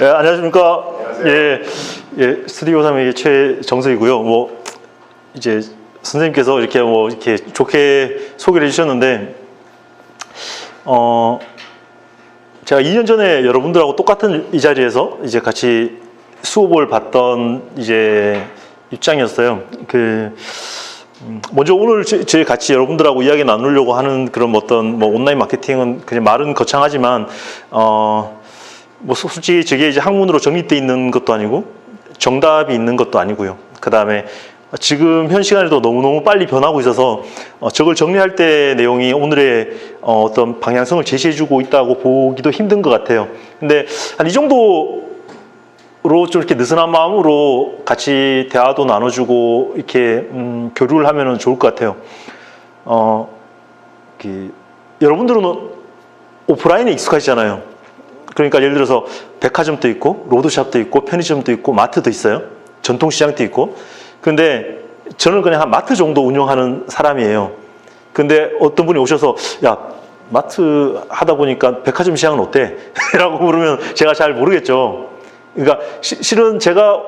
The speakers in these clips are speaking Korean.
예, 안녕하십니까. 예, 스튜디오 3의 최정석이고요. 뭐, 이제 선생님께서 이렇게 좋게 소개를 해주셨는데, 제가 2년 전에 여러분들하고 똑같은 이 자리에서 이제 같이 수업을 받던 이제 입장이었어요. 먼저 오늘 제 같이 여러분들하고 이야기 나누려고 하는 그런 어떤 뭐 온라인 마케팅은 그냥 말은 거창하지만 뭐 솔직히 저게 이제 학문으로 정립되어 있는 것도 아니고 정답이 있는 것도 아니고요. 그 다음에 지금 현 시간에도 너무너무 빨리 변하고 있어서 저걸 정리할 때 내용이 오늘의 어떤 방향성을 제시해주고 있다고 보기도 힘든 것 같아요. 근데 한 이 정도로 좀 이렇게 느슨한 마음으로 같이 대화도 나눠주고 이렇게 교류를 하면은 좋을 것 같아요. 여러분들은 오프라인에 익숙하시잖아요. 그러니까 예를 들어서 백화점도 있고 로드샵도 있고 편의점도 있고 마트도 있어요. 전통시장도 있고. 근데 저는 그냥 한 마트 정도 운영하는 사람이에요. 근데 어떤 분이 오셔서 야, 마트 하다 보니까 백화점 시장은 어때? 라고 물으면 제가 잘 모르겠죠. 그러니까 실은 제가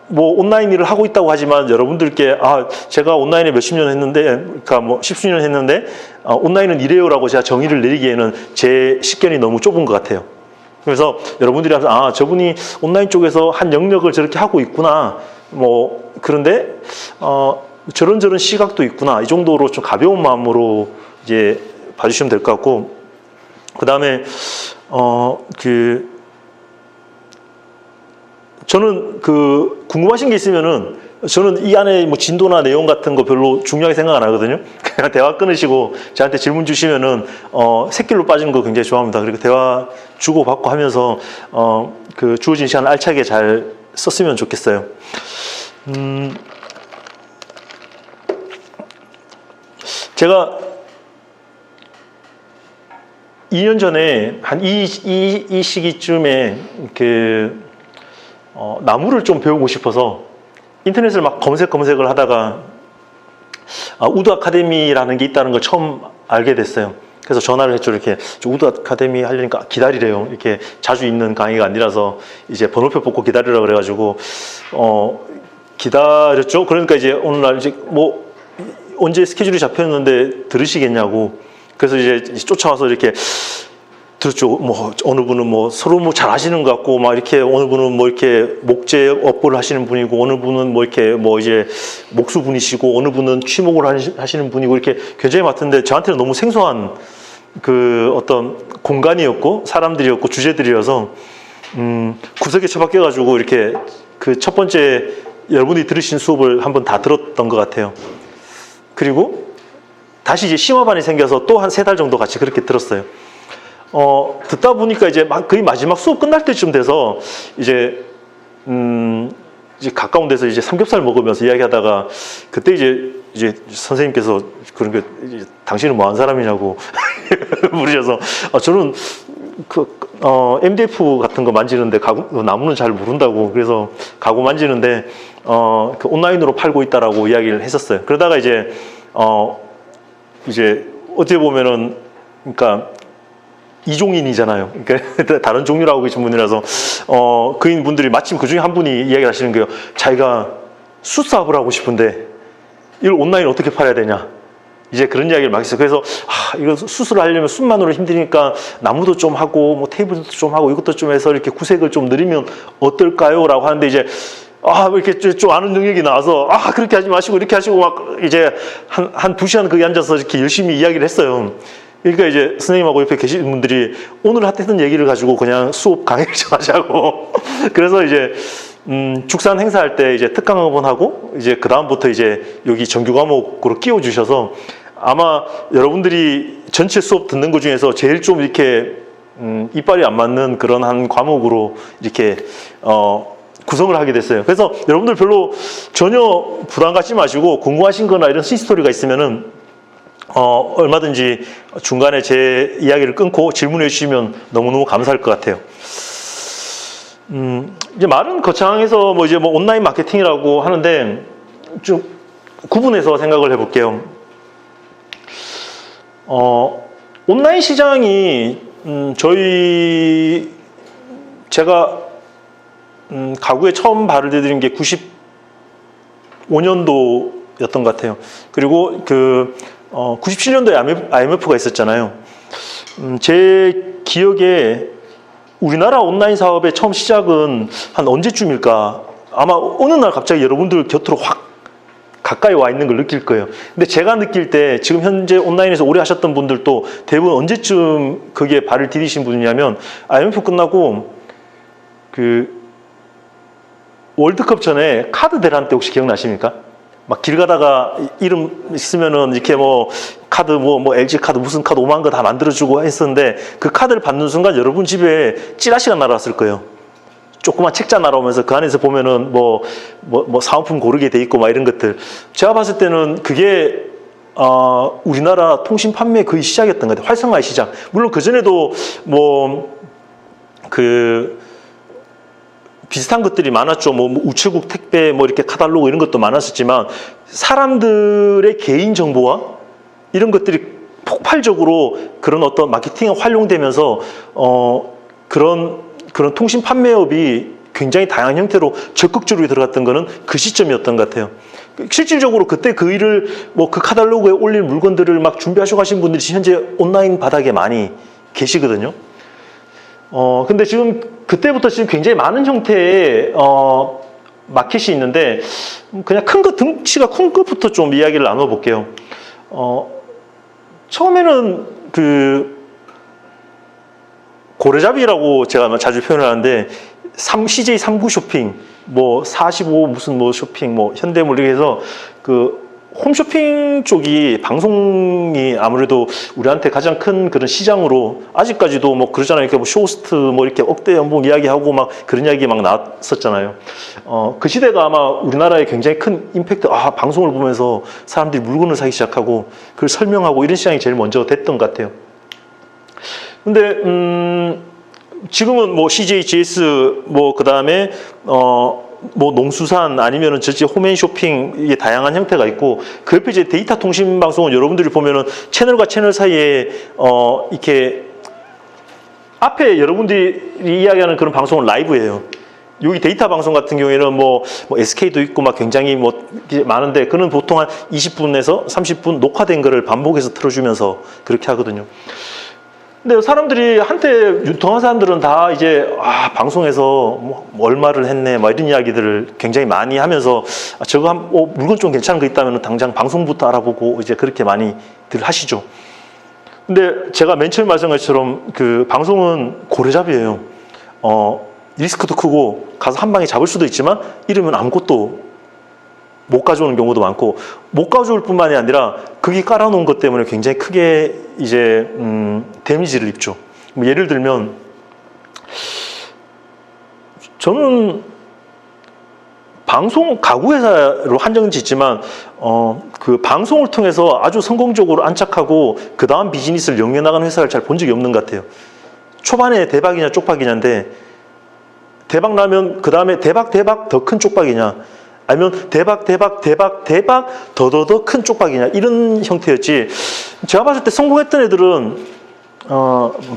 뭐 온라인 일을 하고 있다고 하지만 여러분들께 제가 온라인에 몇십 년 했는데, 그러니까 뭐 십수년 했는데 온라인은 이래요라고 제가 정의를 내리기에는 제 식견이 너무 좁은 것 같아요. 그래서 여러분들이 하면서 저분이 온라인 쪽에서 한 영역을 저렇게 하고 있구나. 뭐 그런데 저런 시각도 있구나. 이 정도로 좀 가벼운 마음으로 이제 봐주시면 될 것 같고, 그 다음에 저는 궁금하신 게 있으면은 저는 이 안에 뭐 진도나 내용 같은 거 별로 중요하게 생각 안 하거든요. 그냥 대화 끊으시고 저한테 질문 주시면은 샛길로 빠지는 거 굉장히 좋아합니다. 그리고 대화 주고 받고 하면서 주어진 시간 알차게 잘 썼으면 좋겠어요. 제가 2년 전에 한 이 시기쯤에 나무를 좀 배우고 싶어서 인터넷을 막 검색을 하다가 우드 아카데미라는 게 있다는 걸 처음 알게 됐어요. 그래서 전화를 했죠. 이렇게 우드 아카데미 하려니까 기다리래요. 이렇게 자주 있는 강의가 아니라서 이제 번호표 뽑고 기다리라 그래가지고 기다렸죠. 그러니까 이제 오늘날 이제 뭐 언제 스케줄이 잡혔는데 들으시겠냐고. 그래서 이제 쫓아와서 이렇게 들었죠. 뭐 어느 분은 뭐 서로 뭐 잘 하시는 것 같고 막 이렇게, 어느 분은 뭐 이렇게 목재 업보를 하시는 분이고, 어느 분은 뭐 이렇게 뭐 이제 목수 분이시고, 어느 분은 취목을 하시는 분이고, 이렇게 굉장히 많던데 저한테는 너무 생소한 어떤 공간이었고 사람들이었고 주제들이어서 구석에 처박혀 가지고 이렇게 첫 번째 여러분이 들으신 수업을 한번 다 들었던 것 같아요. 그리고 다시 이제 심화반이 생겨서 또 한 3달 정도 같이 그렇게 들었어요. 듣다 보니까 이제 거의 마지막 수업 끝날 때쯤 돼서 이제 가까운 데서 이제 삼겹살 먹으면서 이야기하다가, 그때 이제 선생님께서 그런 게 당신은 뭐 하는 사람이냐고 물으셔서 저는 MDF 같은 거 만지는데 나무는 잘 모른다고, 그래서 가구 만지는데 온라인으로 팔고 있다라고 이야기를 했었어요. 그러다가 이제 어떻게 보면은 그러니까 이종인이잖아요. 그러니까 다른 종류라고 계신 분이라서 그인분들이 마침 그 중에 한 분이 이야기를 하시는 거예요. 자기가 수사업을 하고 싶은데 이걸 온라인 어떻게 팔아야 되냐, 이제 그런 이야기를 막 했어요. 그래서 이거 수술을 하려면 숯만으로 힘드니까 나무도 좀 하고 뭐 테이블도 좀 하고 이것도 좀 해서 이렇게 구색을 좀 늘리면 어떨까요? 라고 하는데 이제 이렇게 좀 아는 능력이 나와서 그렇게 하지 마시고 이렇게 하시고 막 이제 한 2시간 거기 앉아서 이렇게 열심히 이야기를 했어요. 그러니까 이제 선생님하고 옆에 계신 분들이 오늘 했던 얘기를 가지고 그냥 수업 강의를 좀 하자고. 그래서 이제 축산 행사할 때 이제 특강 한번 하고, 이제 그 다음부터 이제 여기 정규 과목으로 끼워 주셔서 아마 여러분들이 전체 수업 듣는 것 중에서 제일 좀 이렇게 이빨이 안 맞는 그런 한 과목으로 이렇게 구성을 하게 됐어요. 그래서 여러분들 별로 전혀 부담 갖지 마시고 궁금하신 거나 이런 히스토리가 있으면은 얼마든지 중간에 제 이야기를 끊고 질문해 주시면 너무너무 감사할 것 같아요. 이제 말은 거창해서 뭐 온라인 마케팅이라고 하는데 좀 구분해서 생각을 해볼게요. 온라인 시장이 제가 가구에 처음 발을 들인 게 95년도였던 것 같아요. 그리고 97년도에 IMF가 있었잖아요. 제 기억에 우리나라 온라인 사업의 처음 시작은 한 언제쯤일까? 아마 어느 날 갑자기 여러분들 곁으로 확 가까이 와 있는 걸 느낄 거예요. 근데 제가 느낄 때 지금 현재 온라인에서 오래 하셨던 분들도 대부분 언제쯤 거기에 발을 디디신 분이냐면 IMF 끝나고 월드컵 전에 카드 대란 때 혹시 기억나십니까? 막 길 가다가 이름 있으면은 이렇게 카드 LG 카드 무슨 카드 5만 거 다 만들어주고 했었는데 그 카드를 받는 순간 여러분 집에 찌라시가 날아왔을 거예요. 조그만 책자 날아오면서 그 안에서 보면은 사은품 고르게 돼 있고 막 이런 것들. 제가 봤을 때는 그게 우리나라 통신 판매 거의 시작이었던 것 같아요. 활성화의 시작. 물론 그전에도 비슷한 것들이 많았죠. 우체국 택배, 이렇게 카탈로그 이런 것도 많았었지만 사람들의 개인 정보와 이런 것들이 폭발적으로 그런 어떤 마케팅에 활용되면서 그런 통신 판매업이 굉장히 다양한 형태로 적극적으로 들어갔던 거는 그 시점이었던 것 같아요. 실질적으로 그때 그 일을 그 카탈로그에 올릴 물건들을 막 준비하시고 하신 분들이 현재 온라인 바닥에 많이 계시거든요. 근데 지금 그때부터 지금 굉장히 많은 형태의 마켓이 있는데 그냥 큰 것, 덩치가 큰 것부터 좀 이야기를 나눠볼게요. 처음에는 고래잡이라고 제가 자주 표현을 하는데 CJ 3구 쇼핑, 45 무슨 쇼핑, 현대물 이렇게 해서 홈쇼핑 쪽이 방송이 아무래도 우리한테 가장 큰 그런 시장으로 아직까지도 그러잖아요. 이렇게 쇼호스트 이렇게 억대 연봉 이야기하고 막 그런 이야기 막 나왔었잖아요. 그 시대가 아마 우리나라에 굉장히 큰 임팩트, 방송을 보면서 사람들이 물건을 사기 시작하고 그걸 설명하고 이런 시장이 제일 먼저 됐던 것 같아요. 근데, 지금은 CJ, GS, 그 다음에, 농수산 아니면은 홈앤 쇼핑 이게 다양한 형태가 있고 그 옆에 이제 데이터 통신 방송은 여러분들이 보면은 채널과 채널 사이에 이렇게 앞에 여러분들이 이야기하는 그런 방송은 라이브예요. 여기 데이터 방송 같은 경우에는 SK도 있고 막 굉장히 많은데 그는 보통 한 20분에서 30분 녹화된 거를 반복해서 틀어주면서 그렇게 하거든요. 근데 사람들이 한때 유통한 사람들은 다 이제 방송에서 얼마를 했네 막 이런 이야기들을 굉장히 많이 하면서 저거 물건 좀 괜찮은 거 있다면 당장 방송부터 알아보고 이제 그렇게 많이들 하시죠. 근데 제가 맨 처음 말씀한 것처럼 방송은 고래잡이에요. 리스크도 크고 가서 한 방에 잡을 수도 있지만 이러면 아무것도 못 가져오는 경우도 많고 못 가져올 뿐만이 아니라 거기 깔아놓은 것 때문에 굉장히 크게 이제 데미지를 입죠. 예를 들면 저는 방송 가구 회사로 한정은 짓지만 그 방송을 통해서 아주 성공적으로 안착하고 그 다음 비즈니스를 영위해 나가는 회사를 잘 본 적이 없는 것 같아요. 초반에 대박이냐 쪽박이냐인데 대박 나면 그 다음에 대박 더 큰 쪽박이냐 아니면 대박 더더더 큰 쪽박이냐 이런 형태였지. 제가 봤을 때 성공했던 애들은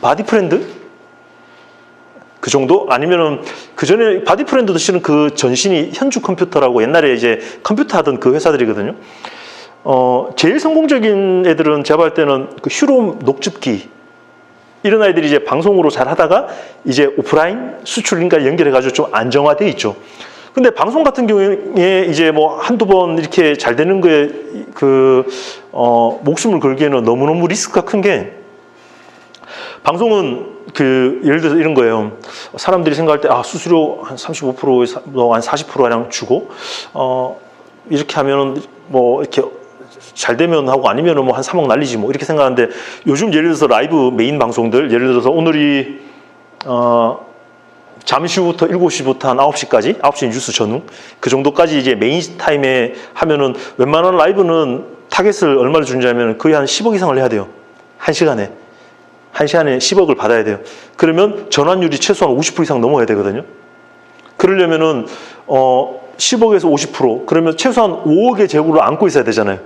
바디프렌드 그 정도 아니면은 그 전에 바디프렌드도 실은 그 전신이 현주컴퓨터라고 옛날에 이제 컴퓨터 하던 그 회사들이거든요. 제일 성공적인 애들은 제가 볼 때는 그 휴롬 녹즙기 이런 아이들이 이제 방송으로 잘 하다가 이제 오프라인 수출인가 연결해가지고 좀 안정화돼 있죠. 근데 방송 같은 경우에 이제 한두 번 이렇게 잘 되는 거에 목숨을 걸기에는 너무너무 리스크가 큰 게 방송은 예를 들어서 이런 거예요. 사람들이 생각할 때 수수료 한 35% 한 40%량 주고 이렇게 하면은 이렇게 잘 되면 하고 아니면은 한 3억 날리지 이렇게 생각하는데 요즘 예를 들어서 라이브 메인 방송들 예를 들어서 오늘이 잠시 후부터 7시부터 한 9시까지 9시 뉴스 전후 그 정도까지 이제 메인 타임에 하면은 웬만한 라이브는 타겟을 얼마를 주냐면 거의 한 10억 이상을 해야 돼요. 한 시간에 10억을 받아야 돼요. 그러면 전환율이 최소한 50% 이상 넘어야 되거든요. 그러려면은 10억에서 50% 그러면 최소한 5억의 재고를 안고 있어야 되잖아요.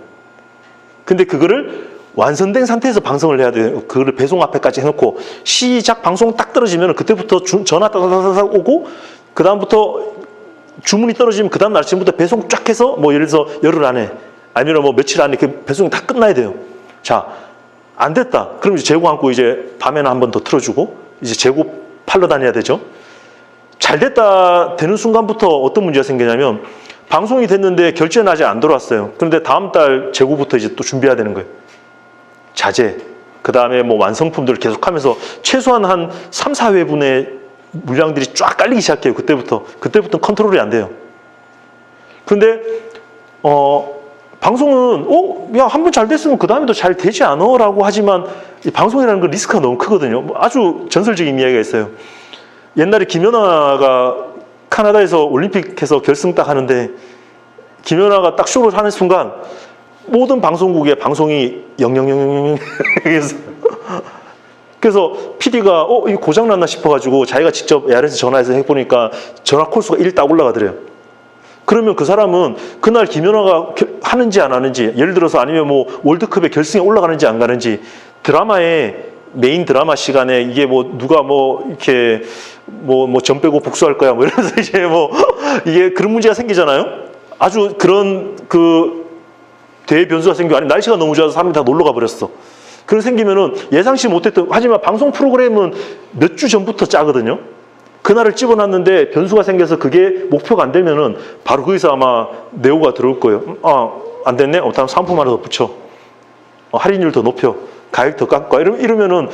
근데 그거를 완성된 상태에서 방송을 해야 돼요. 그거를 배송 앞에까지 해놓고 시작 방송 딱 떨어지면 그때부터 전화 따다다닥 오고 그 다음부터 주문이 떨어지면 그 다음 날 아침부터 배송 쫙 해서 뭐 예를 들어서 열흘 안에 아니면 뭐 며칠 안에 그 배송이 다 끝나야 돼요. 자, 안 됐다. 그럼 이제 재고 안고 이제 밤에는 한 번 더 틀어주고 이제 재고 팔러 다녀야 되죠. 잘 됐다 되는 순간부터 어떤 문제가 생기냐면 방송이 됐는데 결제는 아직 안 들어왔어요. 그런데 다음 달 재고부터 이제 또 준비해야 되는 거예요. 자재, 그 다음에 뭐 완성품들을 계속하면서 최소한 한 3, 4회분의 물량들이 쫙 깔리기 시작해요. 그때부터 컨트롤이 안 돼요. 그런데 방송은 야, 한 번 잘 됐으면 그 다음에도 잘 되지 않아? 라고 하지만 이 방송이라는 건 리스크가 너무 크거든요. 뭐 아주 전설적인 이야기가 있어요. 옛날에 김연아가 카나다에서 올림픽에서 결승 딱 하는데 김연아가 딱 쇼를 하는 순간 모든 방송국의 방송이 00000 그래서 PD가 이거 고장났나 싶어가지고 자기가 직접 AR에서 전화해서 해보니까 전화 콜수가 1 딱 올라가더래요. 그러면 그 사람은 그날 김연아가 하는지 안 하는지, 예를 들어서 아니면 뭐 월드컵에 결승에 올라가는지 안 가는지, 드라마에 메인 드라마 시간에 이게 뭐 누가 뭐 이렇게 뭐 점 빼고 복수할 거야 뭐 이러면서 이제 뭐 이게 그런 문제가 생기잖아요. 아주 그런 그 대변수가 생기고 아니면 날씨가 너무 좋아서 사람이 다 놀러 가버렸어. 그런 생기면은 예상치 못했던, 하지만 방송 프로그램은 몇 주 전부터 짜거든요. 그날을 집어놨는데 변수가 생겨서 그게 목표가 안 되면은 바로 거기서 아마 네오가 들어올 거예요. 안 됐네? 다음 상품 하나 더 붙여. 할인율 더 높여. 가격 더 깎아. 이러면은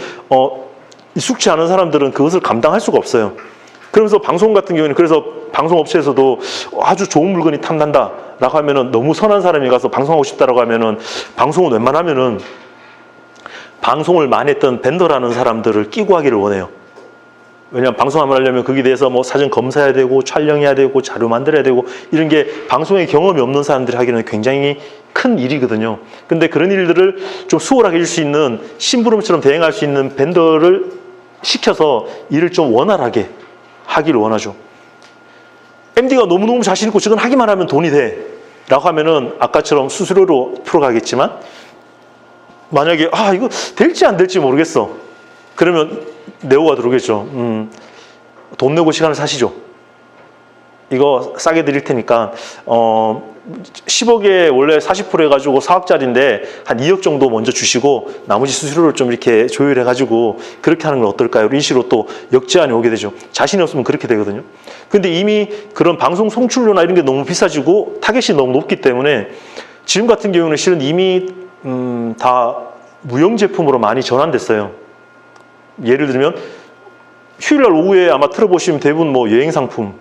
익숙치 않은 사람들은 그것을 감당할 수가 없어요. 그러면서 방송 같은 경우에는 그래서 방송업체에서도 아주 좋은 물건이 탐난다 라고 하면은 너무 선한 사람이 가서 방송하고 싶다라고 하면은 방송은 웬만하면은 방송을 많이 했던 벤더라는 사람들을 끼고 하기를 원해요. 왜냐하면 방송 한번 하려면 거기에 대해서 뭐 사전 검사해야 되고 촬영해야 되고 자료 만들어야 되고 이런 게 방송에 경험이 없는 사람들이 하기는 굉장히 큰 일이거든요. 근데 그런 일들을 좀 수월하게 해줄 수 있는 심부름처럼 대행할 수 있는 벤더를 시켜서 일을 좀 원활하게 하기를 원하죠. MD가 너무너무 자신 있고 저건 하기만 하면 돈이 돼 라고 하면은 아까처럼 수수료로 풀어가겠지만 만약에 이거 될지 안 될지 모르겠어. 그러면 네오가 들어오겠죠. 돈 내고 시간을 사시죠. 이거 싸게 드릴 테니까 10억에 원래 40% 해가지고 4억짜리인데 한 2억 정도 먼저 주시고 나머지 수수료를 좀 이렇게 조율해가지고 그렇게 하는 건 어떨까요? 이런 식으로 또 역제안이 오게 되죠. 자신이 없으면 그렇게 되거든요. 근데 이미 그런 방송 송출료나 이런 게 너무 비싸지고 타겟이 너무 높기 때문에 지금 같은 경우는 실은 이미 다 무형 제품으로 많이 전환됐어요. 예를 들면 휴일날 오후에 아마 틀어보시면 대부분 뭐 여행 상품,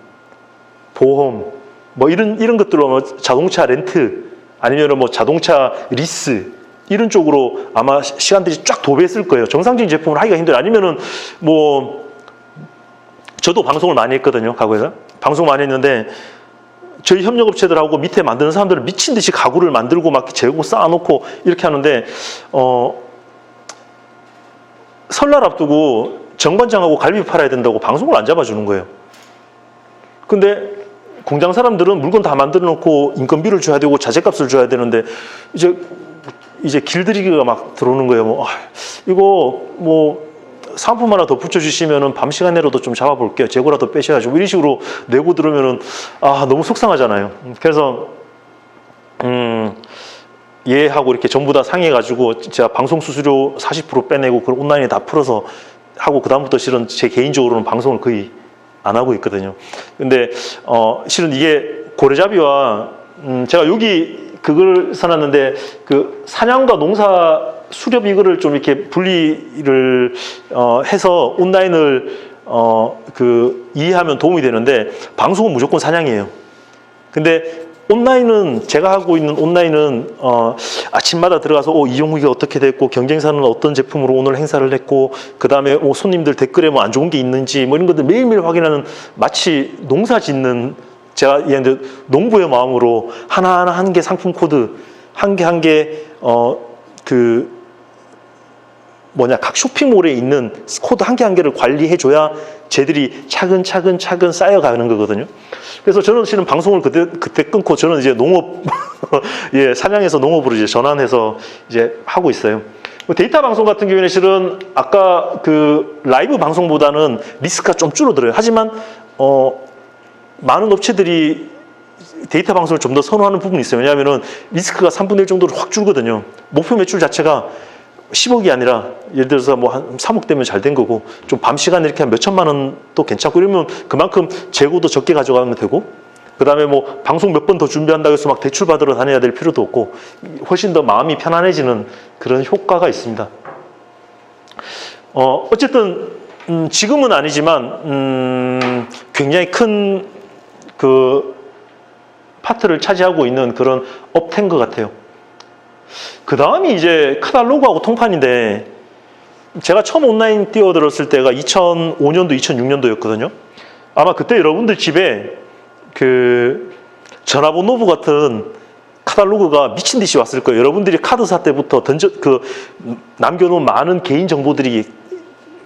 보험, 뭐 이런 것들로 뭐 자동차 렌트 아니면 뭐 자동차 리스 이런 쪽으로 아마 시간들이 쫙 도배했을 거예요. 정상적인 제품을 하기가 힘들어요. 아니면은 뭐 저도 방송을 많이 했거든요. 과거에 방송 많이 했는데 저희 협력업체들하고 밑에 만드는 사람들은 미친 듯이 가구를 만들고 막 재고 쌓아놓고 이렇게 하는데 설날 앞두고 정관장하고 갈비 팔아야 된다고 방송을 안 잡아주는 거예요. 근데 공장 사람들은 물건 다 만들어 놓고 인건비를 줘야 되고 자재값을 줘야 되는데 이제 길들이기가 막 들어오는 거예요. 이거 뭐 상품 하나 더 붙여주시면은 밤 시간 내로도 좀 잡아볼게요. 재고라도 빼셔가지고 이런 식으로 내고 들으면은 너무 속상하잖아요. 그래서 얘하고 이렇게 전부 다 상의해가지고 제가 방송 수수료 40% 빼내고 그걸 온라인에 다 풀어서 하고 그다음부터 실은 제 개인적으로는 방송을 거의 안 하고 있거든요. 근데 실은 이게 고래잡이와 제가 여기 그걸 써놨는데 그 사냥과 농사 수렵 이거를 좀 이렇게 분리를 해서 온라인을 이해하면 도움이 되는데 방송은 무조건 사냥이에요. 근데 온라인은 제가 하고 있는 온라인은 아침마다 들어가서 이용후기가 어떻게 됐고 경쟁사는 어떤 제품으로 오늘 행사를 했고 그 다음에 손님들 댓글에 뭐 안 좋은 게 있는지 뭐 이런 것들 매일매일 확인하는 마치 농사 짓는 제가 얘한테 농부의 마음으로 하나하나 한 개 상품 코드 한 개 한 개 각 쇼핑몰에 있는 코드 한 개 한 개를 관리해줘야 쟤들이 차근차근 쌓여가는 거거든요. 그래서 저는 실은 방송을 그때 끊고 저는 이제 농업, 예, 사냥에서 농업으로 이제 전환해서 이제 하고 있어요. 데이터 방송 같은 경우에는 실은 아까 그 라이브 방송보다는 리스크가 좀 줄어들어요. 하지만, 많은 업체들이 데이터 방송을 좀 더 선호하는 부분이 있어요. 왜냐하면은 리스크가 3분의 1 정도로 확 줄거든요. 목표 매출 자체가 10억이 아니라 예를 들어서 뭐 한 3억 되면 잘 된 거고 좀 밤 시간에 이렇게 한 몇천만 원도 괜찮고 이러면 그만큼 재고도 적게 가져가면 되고 그 다음에 뭐 방송 몇 번 더 준비한다고 해서 막 대출 받으러 다녀야 될 필요도 없고 훨씬 더 마음이 편안해지는 그런 효과가 있습니다. 어쨌든 지금은 아니지만 굉장히 큰 그 파트를 차지하고 있는 그런 업태인 것 같아요. 그 다음이 이제 카탈로그하고 통판인데 제가 처음 온라인 뛰어들었을 때가 2005년도, 2006년도였거든요. 아마 그때 여러분들 집에 그 전화번호부 같은 카탈로그가 미친 듯이 왔을 거예요. 여러분들이 카드사 때부터 남겨놓은 많은 개인 정보들이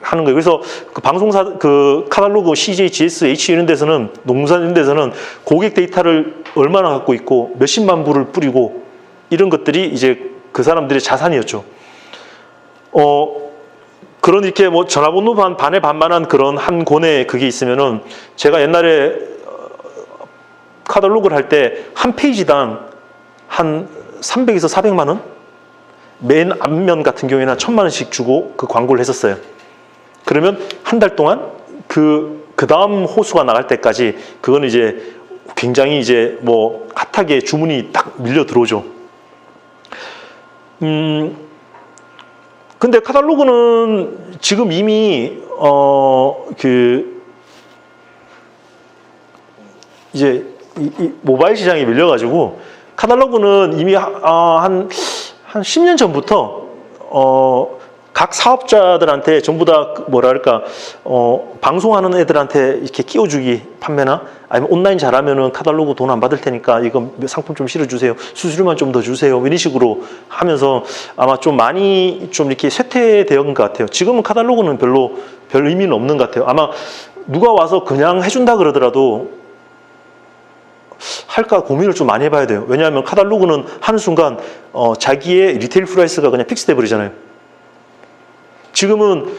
하는 거예요. 그래서 그 방송사, 그 카탈로그 CJ, GS, H 이런 데서는, 농사 이런 데서는 고객 데이터를 얼마나 갖고 있고 몇십만 부를 뿌리고 이런 것들이 이제 그 사람들의 자산이었죠. 그런 이렇게 뭐 전화번호 반에 반만한 그런 한 권에 그게 있으면은 제가 옛날에 카탈로그를 할 때 한 페이지당 한 300에서 400만 원? 맨 앞면 같은 경우에는 한 1000만 원씩 주고 그 광고를 했었어요. 그러면 한 달 동안 그 다음 호수가 나갈 때까지 그거는 이제 굉장히 이제 뭐 핫하게 주문이 딱 밀려 들어오죠. 근데 카탈로그는 지금 이미 이제 이 모바일 시장에 밀려가지고 카탈로그는 이미 한 10년 전부터 각 사업자들한테 전부 다 뭐랄까 방송하는 애들한테 이렇게 끼워주기 판매나 아니면 온라인 잘하면은 카탈로그 돈 안 받을 테니까 이거 상품 좀 실어주세요. 수수료만 좀 더 주세요. 이런 식으로 하면서 아마 좀 많이 좀 이렇게 쇠퇴되어 온 것 같아요. 지금은 카탈로그는 별 의미는 없는 것 같아요. 아마 누가 와서 그냥 해준다 그러더라도 할까 고민을 좀 많이 해봐야 돼요. 왜냐하면 카탈로그는 하는 순간 자기의 리테일 프라이스가 그냥 픽스돼 버리잖아요. 지금은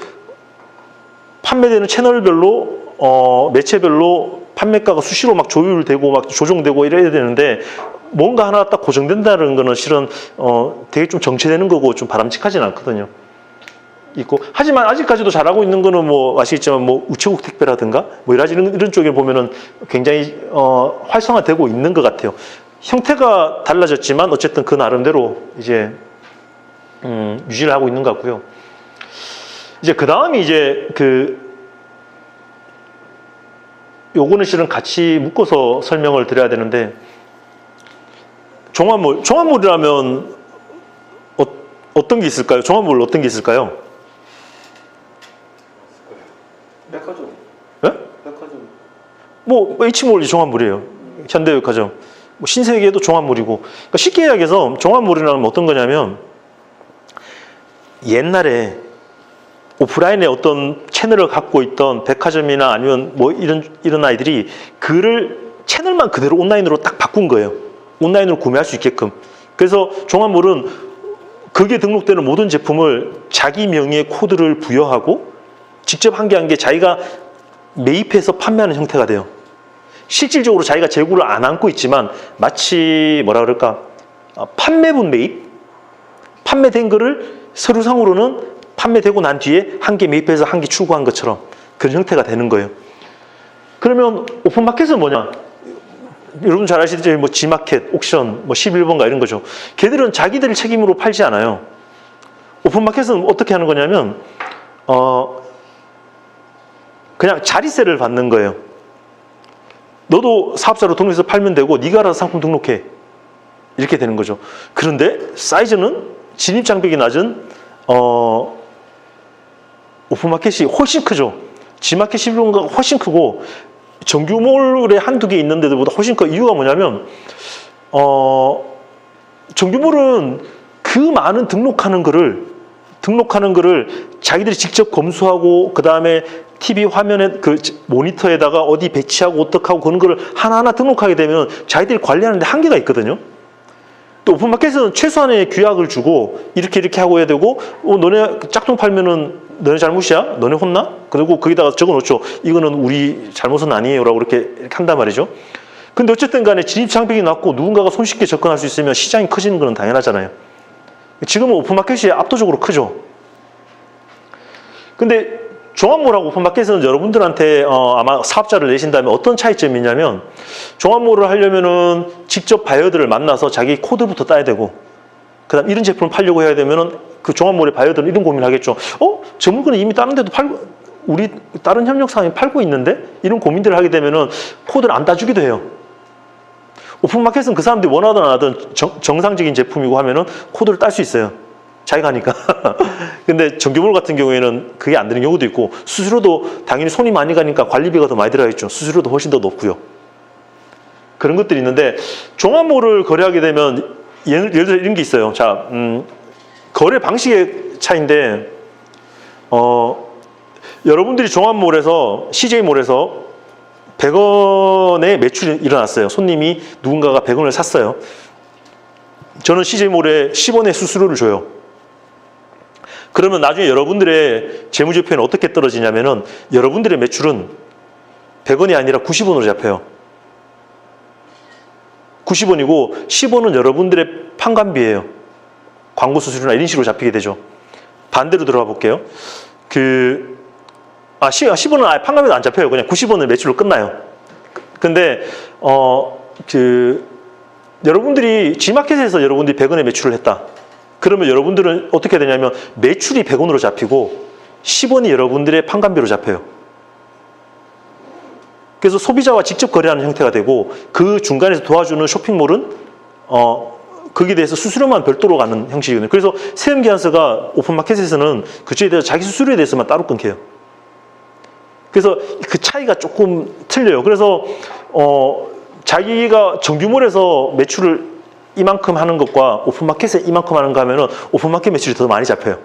판매되는 채널별로 매체별로 판매가가 수시로 막 조율되고 막 조정되고 이래야 되는데 뭔가 하나 딱 고정된다는 거는 실은 되게 좀 정체되는 거고 좀 바람직하지는 않거든요. 있고 하지만 아직까지도 잘하고 있는 거는 뭐 아시겠지만 뭐 우체국 택배라든가 뭐 이런 쪽에 보면은 굉장히 활성화되고 있는 것 같아요. 형태가 달라졌지만 어쨌든 그 나름대로 이제 유지를 하고 있는 것 같고요. 이제 그 다음이 이제 요거는 실은 같이 묶어서 설명을 드려야 되는데 종합물이라면 어떤 게 있을까요? 종합물 어떤 게 있을까요? 백화점. 네? 백화점. 뭐 H몰이 종합물이에요. 현대백화점. 뭐 신세계도 종합물이고. 그러니까 쉽게 이야기해서 종합물이라는 어떤 거냐면 옛날에 오프라인에 어떤 채널을 갖고 있던 백화점이나 아니면 뭐 이런 아이들이 채널만 그대로 온라인으로 딱 바꾼 거예요. 온라인으로 구매할 수 있게끔. 그래서 종합물은 거기에 등록되는 모든 제품을 자기 명의의 코드를 부여하고 직접 한 개 한 개 자기가 매입해서 판매하는 형태가 돼요. 실질적으로 자기가 재고를 안 안고 있지만 마치 뭐라 그럴까 판매분 매입? 판매된 거를 서류상으로는 판매되고 난 뒤에 한 개 매입해서 한 개 출고한 것처럼 그런 형태가 되는 거예요. 그러면 오픈마켓은 뭐냐? 여러분 잘 아시듯이 뭐 G마켓, 옥션, 뭐 11번가 이런 거죠. 걔들은 자기들 책임으로 팔지 않아요. 오픈마켓은 어떻게 하는 거냐면 그냥 자리세를 받는 거예요. 너도 사업자로 등록해서 팔면 되고 네가 알아서 상품 등록해. 이렇게 되는 거죠. 그런데 사이즈는 진입장벽이 낮은 오픈마켓이 훨씬 크죠. G마켓 11번가가 훨씬 크고 정규몰에 한두 개 있는 데보다 훨씬 커. 이유가 뭐냐면 정규몰은 그 많은 등록하는 거를 등록하는 거를 자기들이 직접 검수하고 그 다음에 TV 화면에 그 모니터에다가 어디 배치하고 어떡하고 그런 거를 하나하나 등록하게 되면 자기들이 관리하는데 한계가 있거든요. 또 오픈마켓은 최소한의 규약을 주고 이렇게 하고 해야 되고 너네 짝퉁 팔면은 너네 잘못이야? 너네 혼나? 그리고 거기다가 적어놓죠. 이거는 우리 잘못은 아니에요 라고 이렇게 한단 말이죠. 근데 어쨌든 간에 진입장벽이 낮고 누군가가 손쉽게 접근할 수 있으면 시장이 커지는 건 당연하잖아요. 지금은 오픈마켓이 압도적으로 크죠. 근데 종합몰하고 오픈마켓은 여러분들한테 아마 사업자를 내신다면 어떤 차이점이 있냐면 종합몰을 하려면은 직접 바이어들을 만나서 자기 코드부터 따야 되고 그다음 이런 제품을 팔려고 해야 되면은 그 종합몰의 바이어들은 이런 고민을 하겠죠. 저 물건은 이미 다른 데도 팔고 우리 다른 협력사람이 팔고 있는데 이런 고민들을 하게 되면은 코드를 안 따주기도 해요. 오픈마켓은 그 사람들이 원하든 안 하든 정상적인 제품이고 하면은 코드를 딸 수 있어요. 자기가 하니까. 근데 정규몰 같은 경우에는 그게 안 되는 경우도 있고 수수료도 당연히 손이 많이 가니까 관리비가 더 많이 들어가겠죠. 수수료도 훨씬 더 높고요. 그런 것들이 있는데 종합몰을 거래하게 되면 예를 들어 이런 게 있어요. 자, 거래 방식의 차이인데 여러분들이 종합몰에서 CJ몰에서 100원의 매출이 일어났어요. 손님이 누군가가 100원을 샀어요. 저는 CJ몰에 10원의 수수료를 줘요. 그러면 나중에 여러분들의 재무제표는 어떻게 떨어지냐면은 여러분들의 매출은 100원이 아니라 90원으로 잡혀요. 90원이고 10원은 여러분들의 판관비예요. 광고 수수료나 이런 식으로 잡히게 되죠. 반대로 들어가 볼게요. 10원은 아예 판관비도 안 잡혀요. 그냥 90원을 매출로 끝나요. 근데 여러분들이 G마켓에서 여러분들이 100원의 매출을 했다. 그러면 여러분들은 어떻게 되냐면 매출이 100원으로 잡히고 10원이 여러분들의 판관비로 잡혀요. 그래서 소비자와 직접 거래하는 형태가 되고 그 중간에서 도와주는 쇼핑몰은 거기에 대해서 수수료만 별도로 가는 형식이거든요. 그래서 세금계산서가 오픈마켓에서는 그쪽에 대해서 자기 수수료에 대해서만 따로 끊겨요. 그래서 그 차이가 조금 틀려요. 그래서 자기가 정규몰에서 매출을 이만큼 하는 것과 오픈마켓에 이만큼 하는 거 하면은 오픈마켓 매출이 더 많이 잡혀요.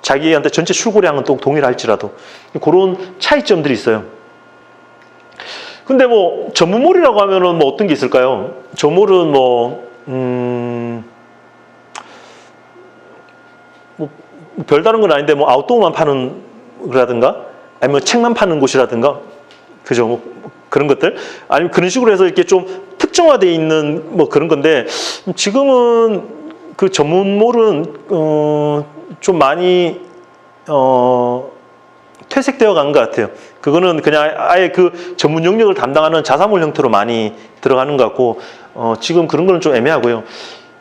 자기한테 전체 출고량은 또 동일할지라도 그런 차이점들이 있어요. 근데 뭐 전문몰이라고 하면은 뭐 어떤 게 있을까요? 전몰은 뭐 별다른 건 아닌데 뭐 아웃도어만 파는 거라든가 아니면 책만 파는 곳이라든가 그죠? 뭐 그런 것들 아니면 그런 식으로 해서 이렇게 좀 특정화되어 있는 뭐 그런 건데 지금은 그 전문몰은 좀 많이 퇴색되어 간 것 같아요. 그거는 그냥 아예 그 전문 영역을 담당하는 자사몰 형태로 많이 들어가는 것 같고 지금 그런 거는 좀 애매하고요.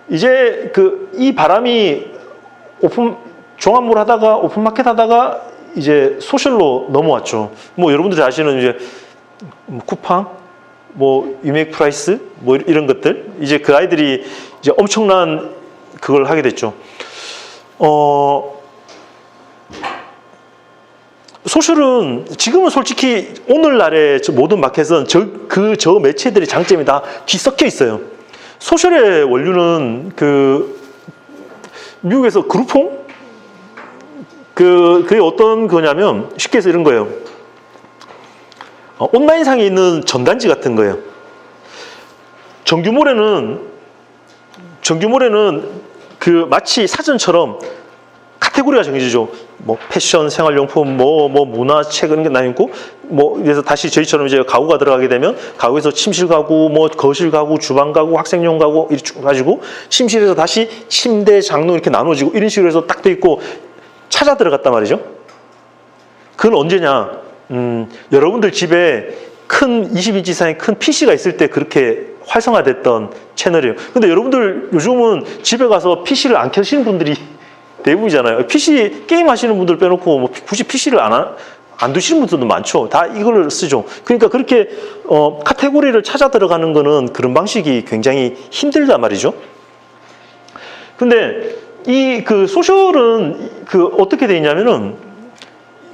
이제 이 바람이 종합몰 하다가 오픈마켓 하다가 이제 소셜로 넘어왔죠. 뭐 여러분들이 아시는 이제 쿠팡, 뭐 유메이크 프라이스, 뭐 이런 것들 이제 그 아이들이 이제 엄청난 그걸 하게 됐죠. 소셜은 지금은 솔직히 오늘날의 모든 마켓은 저 매체들의 장점이 다 뒤섞여 있어요. 소셜의 원류는 미국에서 그룹홈? 그게 어떤 거냐면 쉽게 해서 이런 거예요. 온라인상에 있는 전단지 같은 거예요. 정규몰에는 마치 사전처럼 카테고리가 정해지죠. 뭐 패션, 생활용품, 뭐 문화, 책 이런 게 나뉘고 뭐 그래서 다시 저희처럼 이제 가구가 들어가게 되면 가구에서 침실 가구, 뭐 거실 가구, 주방 가구, 학생용 가구 이렇게 쭉 가지고 침실에서 다시 침대, 장롱 이렇게 나눠지고 이런 식으로 해서 딱 돼 있고 찾아 들어갔단 말이죠. 그건 언제냐? 여러분들 집에 큰 20인치 이상의 큰 PC가 있을 때 그렇게 활성화됐던 채널이에요. 근데 여러분들 요즘은 집에 가서 PC를 안 켜시는 분들이 대부분이잖아요. PC 게임 하시는 분들 빼놓고 뭐 굳이 PC를 안 두시는 분들도 많죠. 다 이걸 쓰죠. 그러니까 그렇게 카테고리를 찾아 들어가는 거는 그런 방식이 굉장히 힘들단 말이죠. 근데 소셜은 어떻게 돼 있냐면은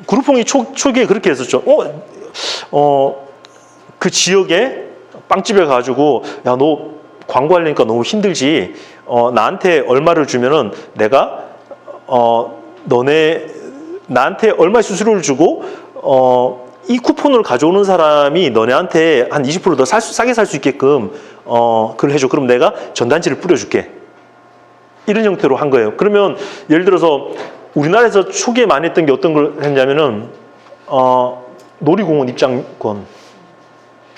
그룹폰이 초기에 그렇게 했었죠. 그 지역에 빵집에 가가지고 야, 너 광고하려니까 너무 힘들지. 나한테 얼마를 주면은 내가 너네 나한테 얼마의 수수료를 주고 이 쿠폰을 가져오는 사람이 너네한테 한 20% 더 싸게 살 수 있게끔 그걸 해줘. 그럼 내가 전단지를 뿌려줄게. 이런 형태로 한 거예요. 그러면 예를 들어서 우리나라에서 초기에 많이 했던 게 어떤 걸 했냐면은 놀이공원 입장권,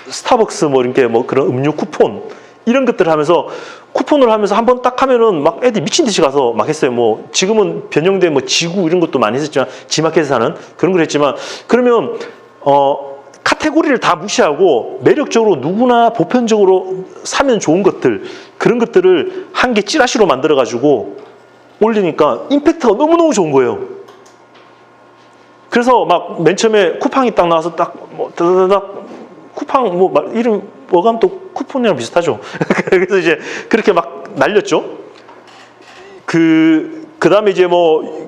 스타벅스 뭐 이렇게 뭐 그런 음료 쿠폰 이런 것들을 하면서 쿠폰을 하면서 한번 딱 하면은 막 애들이 미친 듯이 가서 막 했어요. 뭐 지금은 변형된 뭐 지구 이런 것도 많이 했었지만 지마켓에서 하는 그런 걸 했지만 그러면 카테고리를 다 무시하고 매력적으로 누구나 보편적으로 사면 좋은 것들 그런 것들을 한 개 찌라시로 만들어 가지고 올리니까 임팩트가 너무너무 좋은 거예요. 그래서 막 맨 처음에 쿠팡이 딱 나와서 딱 뭐 다다다닥 쿠팡 뭐 이름 뭐가 하면 또 쿠폰이랑 비슷하죠. 그래서 이제 그렇게 막 날렸죠. 그다음에 이제 뭐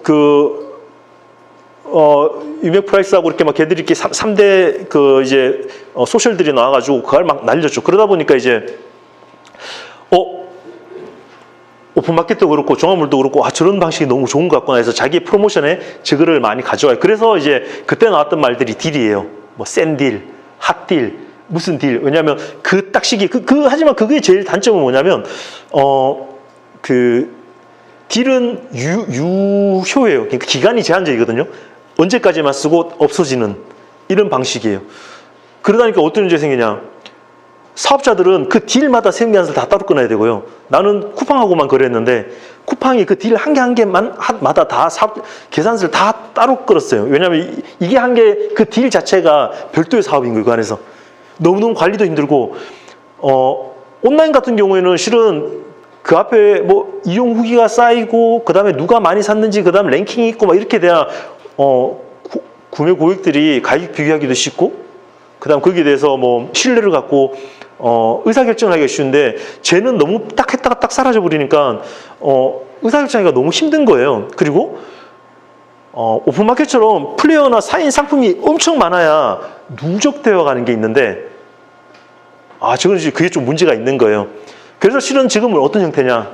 유맥 프라이스하고 이렇게 막 걔들이 이렇게 3대 그 이제 소셜들이 나와가지고 그걸 막 날렸죠. 그러다 보니까 이제 오픈마켓도 그렇고 종합물도 그렇고 저런 방식이 너무 좋은 것 같구나 해서 자기 프로모션에 저거를 많이 가져와요. 그래서 이제 그때 나왔던 말들이 딜이에요. 뭐 센 딜, 핫 딜, 무슨 딜. 왜냐하면 그 딱 시기 하지만 그게 제일 단점은 뭐냐면 그 딜은 유효예요. 그러니까 기간이 제한적이거든요. 언제까지만 쓰고 없어지는 이런 방식이에요. 그러다니까 어떤 문제가 생기냐. 사업자들은 그 딜마다 생계한을 다 따로 끊어야 되고요. 나는 쿠팡하고만 거래했는데 쿠팡이 그 딜 한 개 한 개마다 다 계산서를 다 따로 끌었어요. 왜냐하면 이게 한 개 그 딜 자체가 별도의 사업인 거예요. 그 안에서. 너무너무 관리도 힘들고 온라인 같은 경우에는 실은 그 앞에 뭐 이용 후기가 쌓이고 그 다음에 누가 많이 샀는지 그 다음에 랭킹이 있고 막 이렇게 돼야 구매 고객들이 가격 비교하기도 쉽고 그 다음 거기에 대해서 뭐 신뢰를 갖고 의사결정을 하기가 쉬운데 쟤는 너무 딱 했다가 딱 사라져 버리니까 의사결정하기가 너무 힘든 거예요. 그리고 오픈마켓처럼 플레이어나 사인 상품이 엄청 많아야 누적되어 가는 게 있는데 그게 좀 문제가 있는 거예요. 그래서 실은 지금은 어떤 형태냐.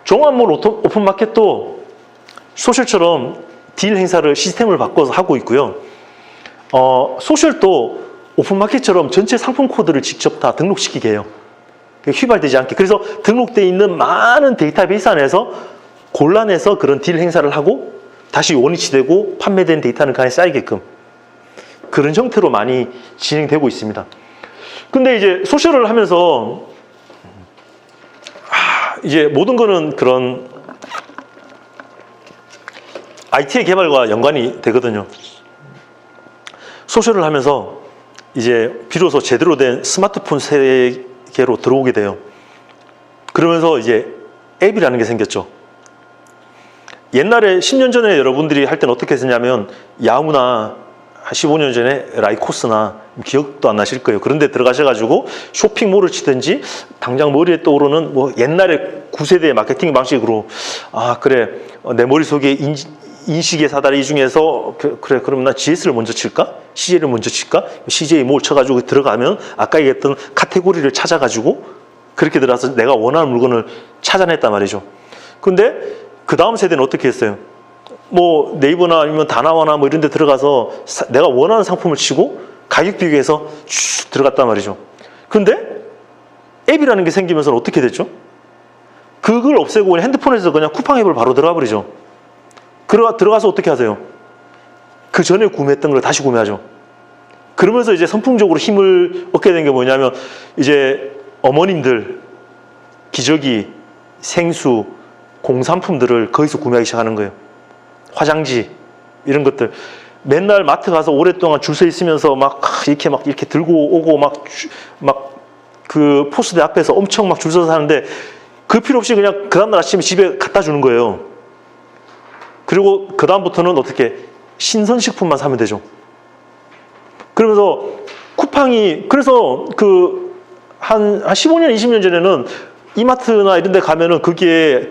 종합몰 오픈마켓도 소셜처럼 딜 행사를 시스템을 바꿔서 하고 있고요. 소셜도 오픈마켓처럼 전체 상품 코드를 직접 다 등록시키게 해요. 휘발되지 않게. 그래서 등록되어 있는 많은 데이터베이스 안에서 골라내서 그런 딜 행사를 하고 다시 원위치되고 판매된 데이터는 그 안에 쌓이게끔 그런 형태로 많이 진행되고 있습니다. 근데 이제 소셜을 하면서 이제 모든 거는 그런 IT의 개발과 연관이 되거든요. 소셜을 하면서 이제 비로소 제대로 된 스마트폰 세계로 들어오게 돼요. 그러면서 이제 앱이라는 게 생겼죠. 옛날에 10년 전에 여러분들이 할 때는 어떻게 했냐면 야후나 한 15년 전에 라이코스나 기억도 안 나실 거예요. 그런데 들어가셔가지고 쇼핑몰을 치든지 당장 머리에 떠오르는 뭐 옛날에 9세대의 마케팅 방식으로 그래 내 머릿속에 인식의 사다리 중에서 그래 그럼 나 GS를 먼저 칠까? CJ를 먼저 칠까? CJ 뭘 쳐가지고 들어가면 아까 얘기했던 카테고리를 찾아가지고 그렇게 들어가서 내가 원하는 물건을 찾아냈단 말이죠. 근데 그 다음 세대는 어떻게 했어요? 뭐 네이버나 아니면 다나와나 뭐 이런 데 들어가서 내가 원하는 상품을 치고 가격 비교해서 쭉 들어갔단 말이죠. 근데 앱이라는 게 생기면서 어떻게 됐죠? 그걸 없애고 그냥 핸드폰에서 그냥 쿠팡 앱을 바로 들어가 버리죠. 들어가서 어떻게 하세요? 그 전에 구매했던 걸 다시 구매하죠. 그러면서 이제 선풍적으로 힘을 얻게 된 게 뭐냐면 이제 어머님들 기저귀, 생수, 공산품들을 거기서 구매하기 시작하는 거예요. 화장지 이런 것들 맨날 마트 가서 오랫동안 줄 서 있으면서 막 이렇게 들고 오고 막 그 포스대 앞에서 엄청 막 줄 서서 사는데 그 필요 없이 그냥 그 다음날 아침에 집에 갖다 주는 거예요. 그리고 그 다음부터는 어떻게 신선식품만 사면 되죠. 그러면서 쿠팡이 그래서 한 15년, 20년 전에는 이마트나 이런 데 가면은 거기에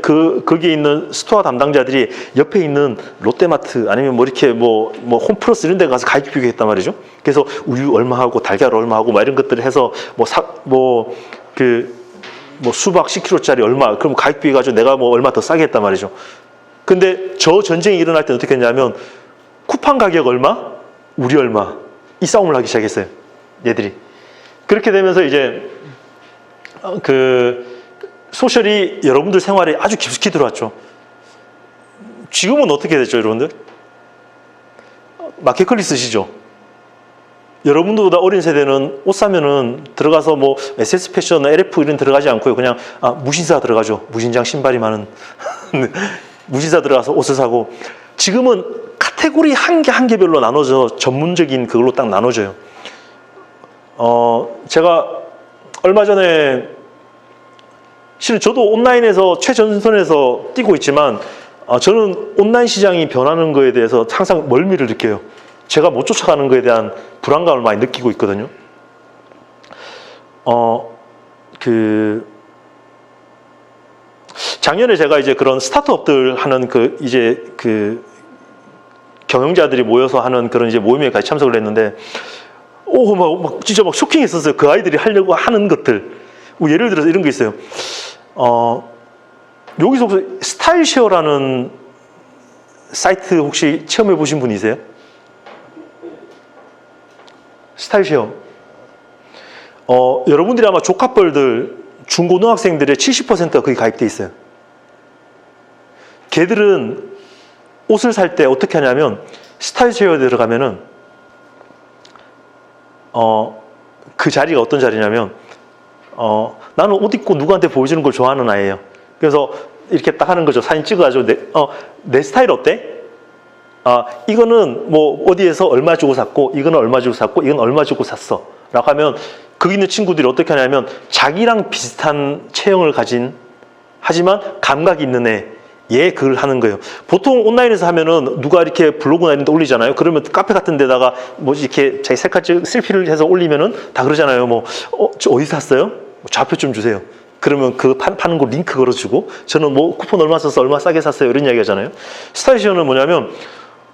있는 스토어 담당자들이 옆에 있는 롯데마트 아니면 뭐 이렇게 뭐 홈플러스 이런 데 가서 가격 비교했단 말이죠. 그래서 우유 얼마 하고 달걀 얼마 하고 막 이런 것들을 해서 수박 10kg짜리 얼마 그럼 가격 비교해 가지고 내가 뭐 얼마 더 싸게 했단 말이죠. 근데 저 전쟁이 일어날 때 어떻게 했냐면 쿠팡 가격 얼마? 우리 얼마? 이 싸움을 하기 시작했어요. 얘들이. 그렇게 되면서 이제 그 소셜이 여러분들 생활에 아주 깊숙이 들어왔죠. 지금은 어떻게 됐죠, 여러분들? 마켓컬리 쓰시죠? 여러분들보다 어린 세대는 옷 사면은 들어가서 뭐 SS 패션, LF 이런 들어가지 않고요. 그냥 무신사 들어가죠. 무신장 신발이 많은 무신사 들어가서 옷을 사고, 지금은 카테고리 한 개별로 나눠져 전문적인 그걸로 딱 나눠져요. 제가 얼마 전에 실은 저도 온라인에서 최전선에서 뛰고 있지만 저는 온라인 시장이 변하는 거에 대해서 항상 멀미를 느껴요. 제가 못 쫓아가는 거에 대한 불안감을 많이 느끼고 있거든요. 작년에 제가 이제 그런 스타트업들 하는 이제 경영자들이 모여서 하는 그런 이제 모임에 같이 참석을 했는데, 막 진짜 막 쇼킹했었어요. 그 아이들이 하려고 하는 것들. 예를 들어서 이런 게 있어요. 여기서 혹시 스타일쉐어라는 사이트 혹시 체험해 보신 분이세요? 스타일쉐어. 여러분들이 아마 조카뻘들, 중고등학생들의 70%가 거기 가입돼 있어요. 걔들은 옷을 살 때 어떻게 하냐면, 스타일쉐어에 들어가면은 그 자리가 어떤 자리냐면, 나는 옷 입고 누구한테 보여주는 걸 좋아하는 아이예요. 그래서 이렇게 딱 하는 거죠. 사진 찍어가지고 내 스타일 어때? 이거는 뭐 어디에서 얼마 주고 샀고, 이거는 얼마 주고 샀고, 이건 얼마 주고 샀어 라고 하면, 거기 있는 친구들이 어떻게 하냐면 자기랑 비슷한 체형을 가진, 하지만 감각이 있는 얘 그걸 하는 거예요. 보통 온라인에서 하면은 누가 이렇게 블로그나 이런 데 올리잖아요. 그러면 카페 같은 데다가 뭐 이렇게 자기 색깔 셀피를 해서 올리면은 다 그러잖아요. 뭐 저 어디 샀어요? 좌표 좀 주세요. 그러면 그 파는 거 링크 걸어주고, 저는 뭐 쿠폰 얼마 써서 얼마 싸게 샀어요, 이런 이야기 하잖아요. 스타일쉐어는 뭐냐면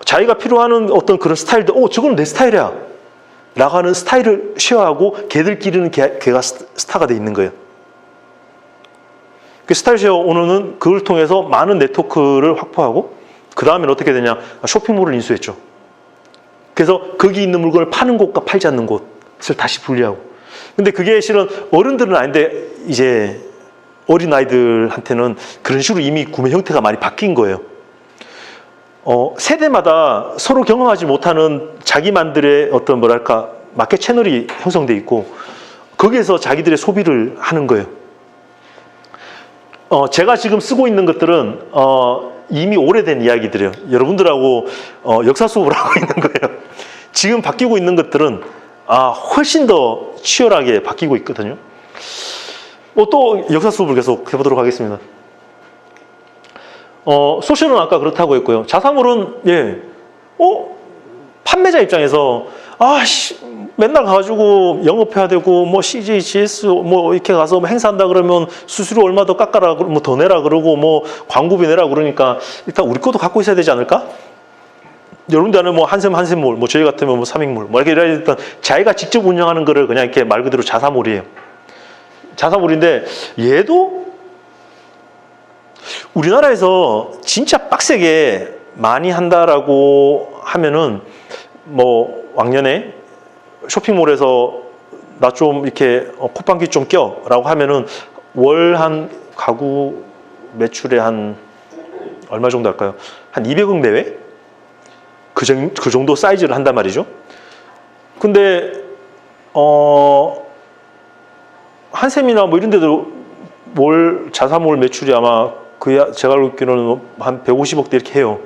자기가 필요한 어떤 그런 스타일들, 저거는 내 스타일이야 라고 하는 스타일을 쉐어하고, 걔들끼리는 걔가 스타가 돼 있는 거예요. 그 스타일쉐어 오너는 그걸 통해서 많은 네트워크를 확보하고, 그 다음엔 어떻게 되냐, 쇼핑몰을 인수했죠. 그래서 거기 있는 물건을 파는 곳과 팔지 않는 곳을 다시 분리하고. 근데 그게 실은 어른들은 아닌데 이제 어린아이들한테는 그런 식으로 이미 구매 형태가 많이 바뀐 거예요. 세대마다 서로 경험하지 못하는 자기만들의 어떤 뭐랄까 마켓 채널이 형성돼 있고, 거기에서 자기들의 소비를 하는 거예요. 제가 지금 쓰고 있는 것들은 이미 오래된 이야기들이에요. 여러분들하고 역사 수업을 하고 있는 거예요. 지금 바뀌고 있는 것들은 훨씬 더 치열하게 바뀌고 있거든요. 또 역사 수업을 계속 해보도록 하겠습니다. 소셜은 아까 그렇다고 했고요. 자사몰은 판매자 입장에서 맨날 가가지고 영업해야 되고, 뭐 CJ, GS 뭐 이렇게 가서 뭐 행사한다 그러면 수수료 얼마 더 깎아라, 뭐 더 내라 그러고, 뭐 광고비 내라 그러니까 일단 우리 것도 갖고 있어야 되지 않을까? 여러분들은 뭐 한샘몰, 뭐 저희 같으면 뭐 삼익몰, 뭐 이렇게 일단 자기가 직접 운영하는 거를 그냥 이렇게 말 그대로 자사몰이에요. 자사몰인데, 얘도 우리나라에서 진짜 빡세게 많이 한다라고 하면은, 뭐 왕년에 쇼핑몰에서 나 좀 이렇게 콧방귀 좀 껴라고 하면은 월 한 가구 매출에 한 얼마 정도 할까요? 한 200억 내외? 그 정도 사이즈를 한단 말이죠. 근데 한샘이나 뭐 이런 데도 자사몰 매출이 아마 제가 알고 있기로는 한 150억대 이렇게 해요.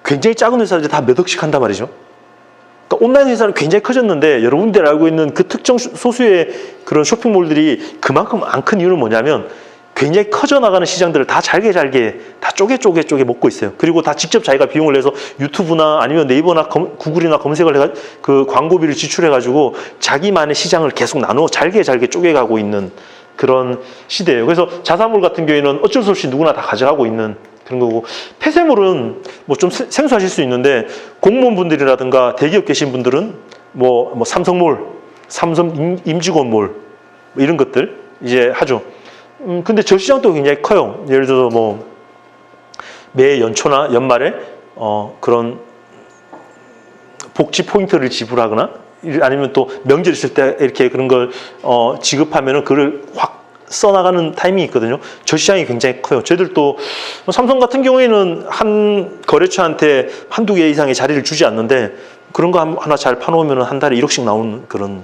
굉장히 작은 회사들 다 몇 억씩 한단 말이죠. 그러니까 온라인 회사는 굉장히 커졌는데, 여러분들이 알고 있는 그 특정 소수의 그런 쇼핑몰들이 그만큼 안 큰 이유는 뭐냐면, 굉장히 커져나가는 시장들을 다 잘게 다 쪼개 먹고 있어요. 그리고 다 직접 자기가 비용을 내서 유튜브나 아니면 네이버나 구글이나 검색을 해가 그 광고비를 지출해가지고 자기만의 시장을 계속 잘게 쪼개가고 있는 그런 시대예요. 그래서 자사몰 같은 경우에는 어쩔 수 없이 누구나 다 가져가고 있는 그런 거고, 폐쇄몰은 뭐 좀 생소하실 수 있는데, 공무원분들이라든가 대기업 계신 분들은 뭐 삼성몰, 삼성 임직원몰 뭐 이런 것들 이제 하죠. 근데 저 시장도 굉장히 커요. 예를 들어서 뭐 매 연초나 연말에 그런 복지 포인트를 지불하거나 아니면 또 명절 있을 때 이렇게 그런 걸 지급하면은 그걸 확 써나가는 타이밍이 있거든요. 저 시장이 굉장히 커요. 저희들도 삼성 같은 경우에는 한 거래처한테 한두 개 이상의 자리를 주지 않는데 그런 거 하나 잘 파놓으면 한 달에 1억씩 나오는 그런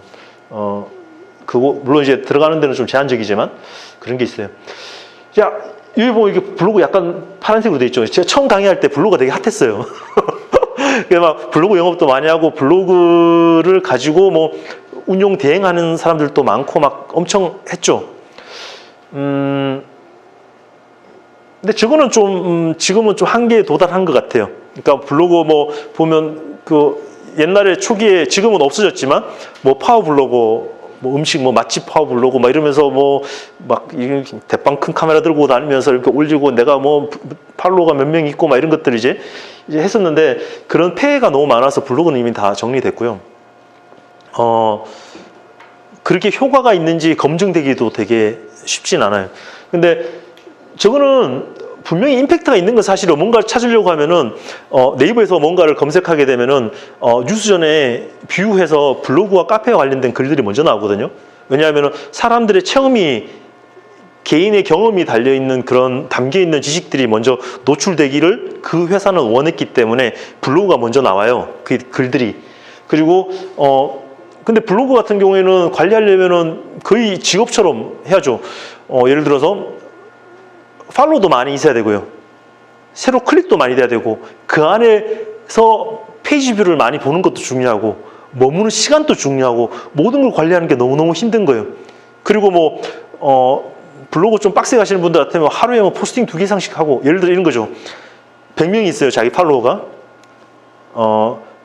그거 물론 이제 들어가는 데는 좀 제한적이지만 그런 게 있어요. 야, 여기 보면 이게 블로그 약간 파란색으로 돼 있죠. 제가 처음 강의할 때 블로그가 되게 핫했어요. 그래서 막 블로그 영업도 많이 하고 블로그를 가지고 뭐 운용 대행하는 사람들도 많고 막 엄청 했죠. 근데 저거는 좀 지금은 좀 한계에 도달한 것 같아요. 그러니까 블로그 뭐 보면 그 옛날에 초기에 지금은 없어졌지만 뭐 파워 블로그 뭐 음식 뭐 맛집 파워 블로그 막 이러면서 뭐 막 대빵 큰 카메라 들고 다니면서 이렇게 올리고 내가 뭐 팔로워가 몇 명 있고 막 이런 것들 이제 했었는데 그런 폐해가 너무 많아서 블로그는 이미 다 정리됐고요. 그렇게 효과가 있는지 검증되기도 되게 쉽진 않아요. 근데 저거는 분명히 임팩트가 있는 건 사실은 뭔가를 찾으려고 하면은 네이버에서 뭔가를 검색하게 되면은 뉴스전에 뷰해서 블로그와 카페와 관련된 글들이 먼저 나오거든요. 왜냐하면은 사람들의 체험이 개인의 경험이 달려있는 그런 담겨있는 지식들이 먼저 노출되기를 그 회사는 원했기 때문에 블로그가 먼저 나와요. 그 글들이. 그리고 근데 블로그 같은 경우에는 관리하려면은 거의 직업처럼 해야죠. 예를 들어서 팔로우도 많이 있어야 되고요. 새로 클릭도 많이 돼야 되고 그 안에서 페이지 뷰를 많이 보는 것도 중요하고 머무는 시간도 중요하고 모든 걸 관리하는 게 너무너무 힘든 거예요. 그리고 뭐 블로그 좀 빡세게 하시는 분들 같으면 하루에 뭐 포스팅 2개 이상씩 하고 예를 들어 이런 거죠. 100명이 있어요. 자기 팔로워가.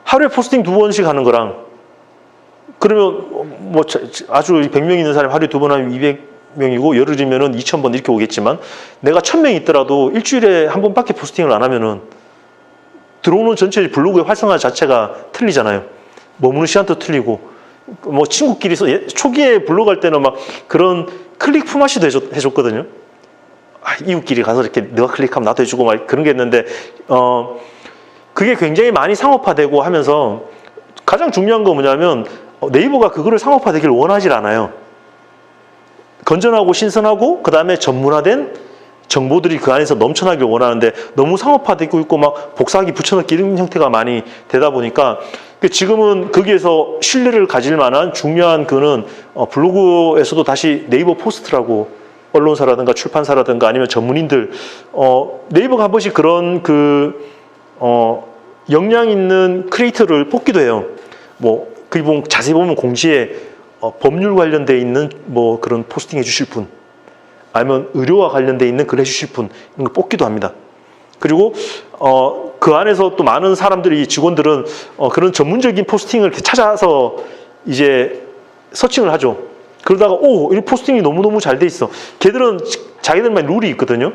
하루에 포스팅 2번씩 하는 거랑 그러면 뭐 아주 100명 있는 사람이 하루에 2번 하면 200명이고 열흘이면은 2,000번 이렇게 오겠지만 내가 1,000명 있더라도 일주일에 한 번밖에 포스팅을 안 하면은 들어오는 전체 블로그의 활성화 자체가 틀리잖아요. 머무는 시간도 틀리고 뭐 친구끼리 초기에 블로그 할 때는 막 그런 클릭 품앗이도 해줬거든요. 이웃끼리 가서 이렇게 너가 클릭하면 나도 해주고 막 그런 게 있는데 그게 굉장히 많이 상업화되고 하면서 가장 중요한 건 뭐냐면 네이버가 그거를 상업화되기를 원하지 않아요. 건전하고 신선하고 그 다음에 전문화된 정보들이 그 안에서 넘쳐나길 원하는데 너무 상업화되고 있고 막 복사하기 붙여넣기 이런 형태가 많이 되다 보니까 지금은 거기에서 신뢰를 가질 만한 중요한 그는 블로그에서도 다시 네이버 포스트라고 언론사라든가 출판사라든가 아니면 전문인들 네이버가 한 번씩 그런 역량 있는 크리에이터를 뽑기도 해요. 뭐 그 자세히 보면 공지에 법률 관련돼 있는 뭐 그런 포스팅 해주실 분, 아니면 의료와 관련돼 있는 글 해주실 분 이런 거 뽑기도 합니다. 그리고 그 안에서 또 많은 사람들이 직원들은 그런 전문적인 포스팅을 이렇게 찾아서 이제 서칭을 하죠. 그러다가 이 포스팅이 너무너무 잘 돼 있어. 걔들은 자기들만 룰이 있거든요.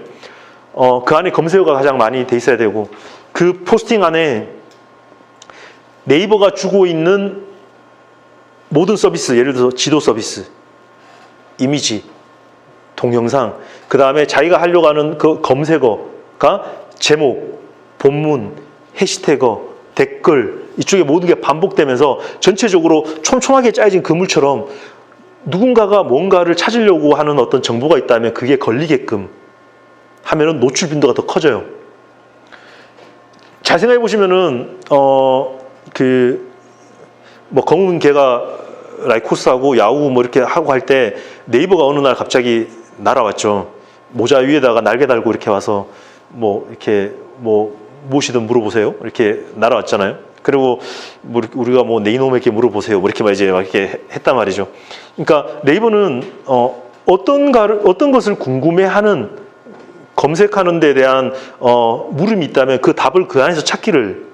그 안에 검색어가 가장 많이 돼 있어야 되고 그 포스팅 안에 네이버가 주고 있는 모든 서비스, 예를 들어서 지도 서비스, 이미지, 동영상, 그 다음에 자기가 하려고 하는 그 검색어가 제목, 본문, 해시태그, 댓글 이쪽에 모든 게 반복되면서 전체적으로 촘촘하게 짜여진 그물처럼 누군가가 뭔가를 찾으려고 하는 어떤 정보가 있다면 그게 걸리게끔 하면은 노출 빈도가 더 커져요. 잘 생각해 보시면은 뭐 검은 개가 라이코스하고 야후 뭐 이렇게 하고 할 때 네이버가 어느 날 갑자기 날아왔죠. 모자 위에다가 날개 달고 이렇게 와서 뭐 이렇게 뭐 무엇이든 물어보세요. 이렇게 날아왔잖아요. 그리고 뭐 우리가 뭐 내 이놈에게 물어보세요. 뭐 이렇게 막 이제 막 이렇게 했단 말이죠. 그러니까 네이버는 어떤 것을 궁금해하는 검색하는 데 대한 물음이 있다면 그 답을 그 안에서 찾기를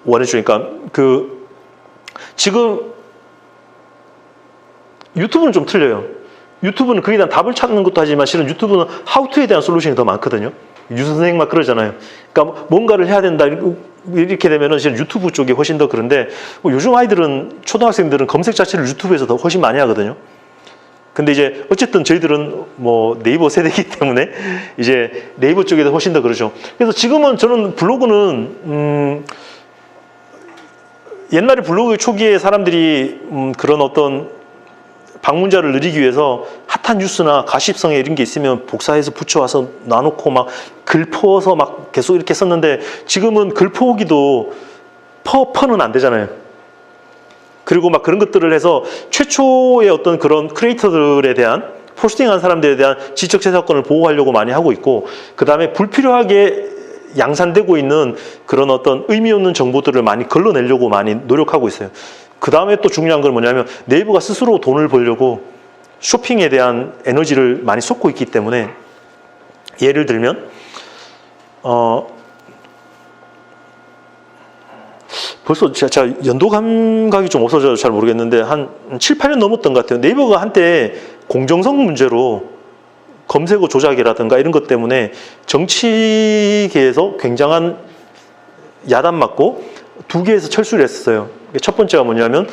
원해주니까 지금 유튜브는 좀 틀려요. 유튜브는 거기에 대한 답을 찾는 것도 하지만 실은 유튜브는 하우투에 대한 솔루션이 더 많거든요. 유 선생님 막 그러잖아요. 그러니까 뭔가를 해야 된다 이렇게 되면은 실은 유튜브 쪽이 훨씬 더 그런데 요즘 아이들은 초등학생들은 검색 자체를 유튜브에서 더 훨씬 많이 하거든요. 근데 이제 어쨌든 저희들은 뭐 네이버 세대이기 때문에 이제 네이버 쪽에서 훨씬 더 그러죠. 그래서 지금은 저는 블로그는 옛날에 블로그 초기에 사람들이 그런 어떤 방문자를 늘리기 위해서 핫한 뉴스나 가십성에 이런 게 있으면 복사해서 붙여와서 놔놓고 막 글 퍼서 막 계속 이렇게 썼는데 지금은 글 퍼오기도 퍼는 안 되잖아요. 그리고 막 그런 것들을 해서 최초의 어떤 그런 크리에이터들에 대한 포스팅한 사람들에 대한 지적 재산권을 보호하려고 많이 하고 있고, 그 다음에 불필요하게 양산되고 있는 그런 어떤 의미 없는 정보들을 많이 걸러내려고 많이 노력하고 있어요. 그 다음에 또 중요한 건 뭐냐면 네이버가 스스로 돈을 벌려고 쇼핑에 대한 에너지를 많이 쏟고 있기 때문에, 예를 들면 벌써 제가 연도 감각이 좀 없어져서 잘 모르겠는데 한 7, 8년 넘었던 것 같아요. 네이버가 한때 공정성 문제로 검색어 조작이라든가 이런 것 때문에 정치계에서 굉장한 야단 맞고 2개에서 철수를 했었어요. 첫 번째가 뭐냐면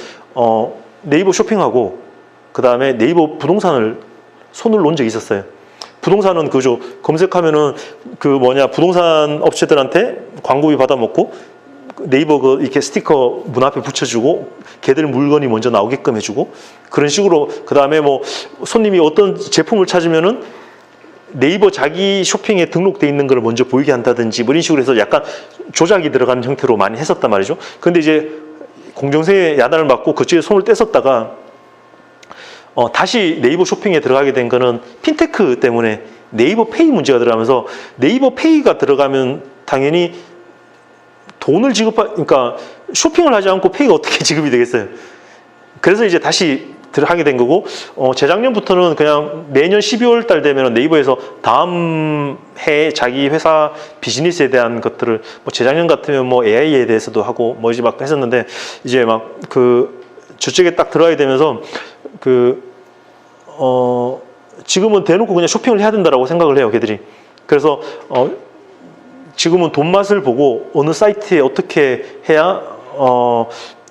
네이버 쇼핑하고 그 다음에 네이버 부동산을 손을 놓은 적이 있었어요. 부동산은 그죠. 검색하면은 부동산 업체들한테 광고비 받아먹고 네이버 이렇게 스티커 문 앞에 붙여주고 걔들 물건이 먼저 나오게끔 해주고 그런 식으로, 그 다음에 뭐 손님이 어떤 제품을 찾으면은 네이버 자기 쇼핑에 등록돼 있는 걸 먼저 보이게 한다든지 뭐 이런 식으로 해서 약간 조작이 들어가는 형태로 많이 했었단 말이죠. 근데 이제 공정성에 야단을 맞고 그쪽에 손을 떼었다가 다시 네이버 쇼핑에 들어가게 된 거는 핀테크 때문에 네이버 페이 문제가 들어가면서, 네이버 페이가 들어가면 당연히 돈을 그러니까 쇼핑을 하지 않고 페이가 어떻게 지급이 되겠어요. 그래서 이제 다시 하게 된 거고, 재작년부터는 그냥 매년 12월 달 되면 네이버에서 다음 해 자기 회사 비즈니스에 대한 것들을 재작년 같으면 AI에 대해서도 하고 이제 막 했었는데, 이제 막 저쪽에 딱 들어가게 되면서 지금은 대놓고 그냥 쇼핑을 해야 된다라고 생각을 해요, 걔들이. 그래서 지금은 돈 맛을 보고 어느 사이트에 어떻게 해야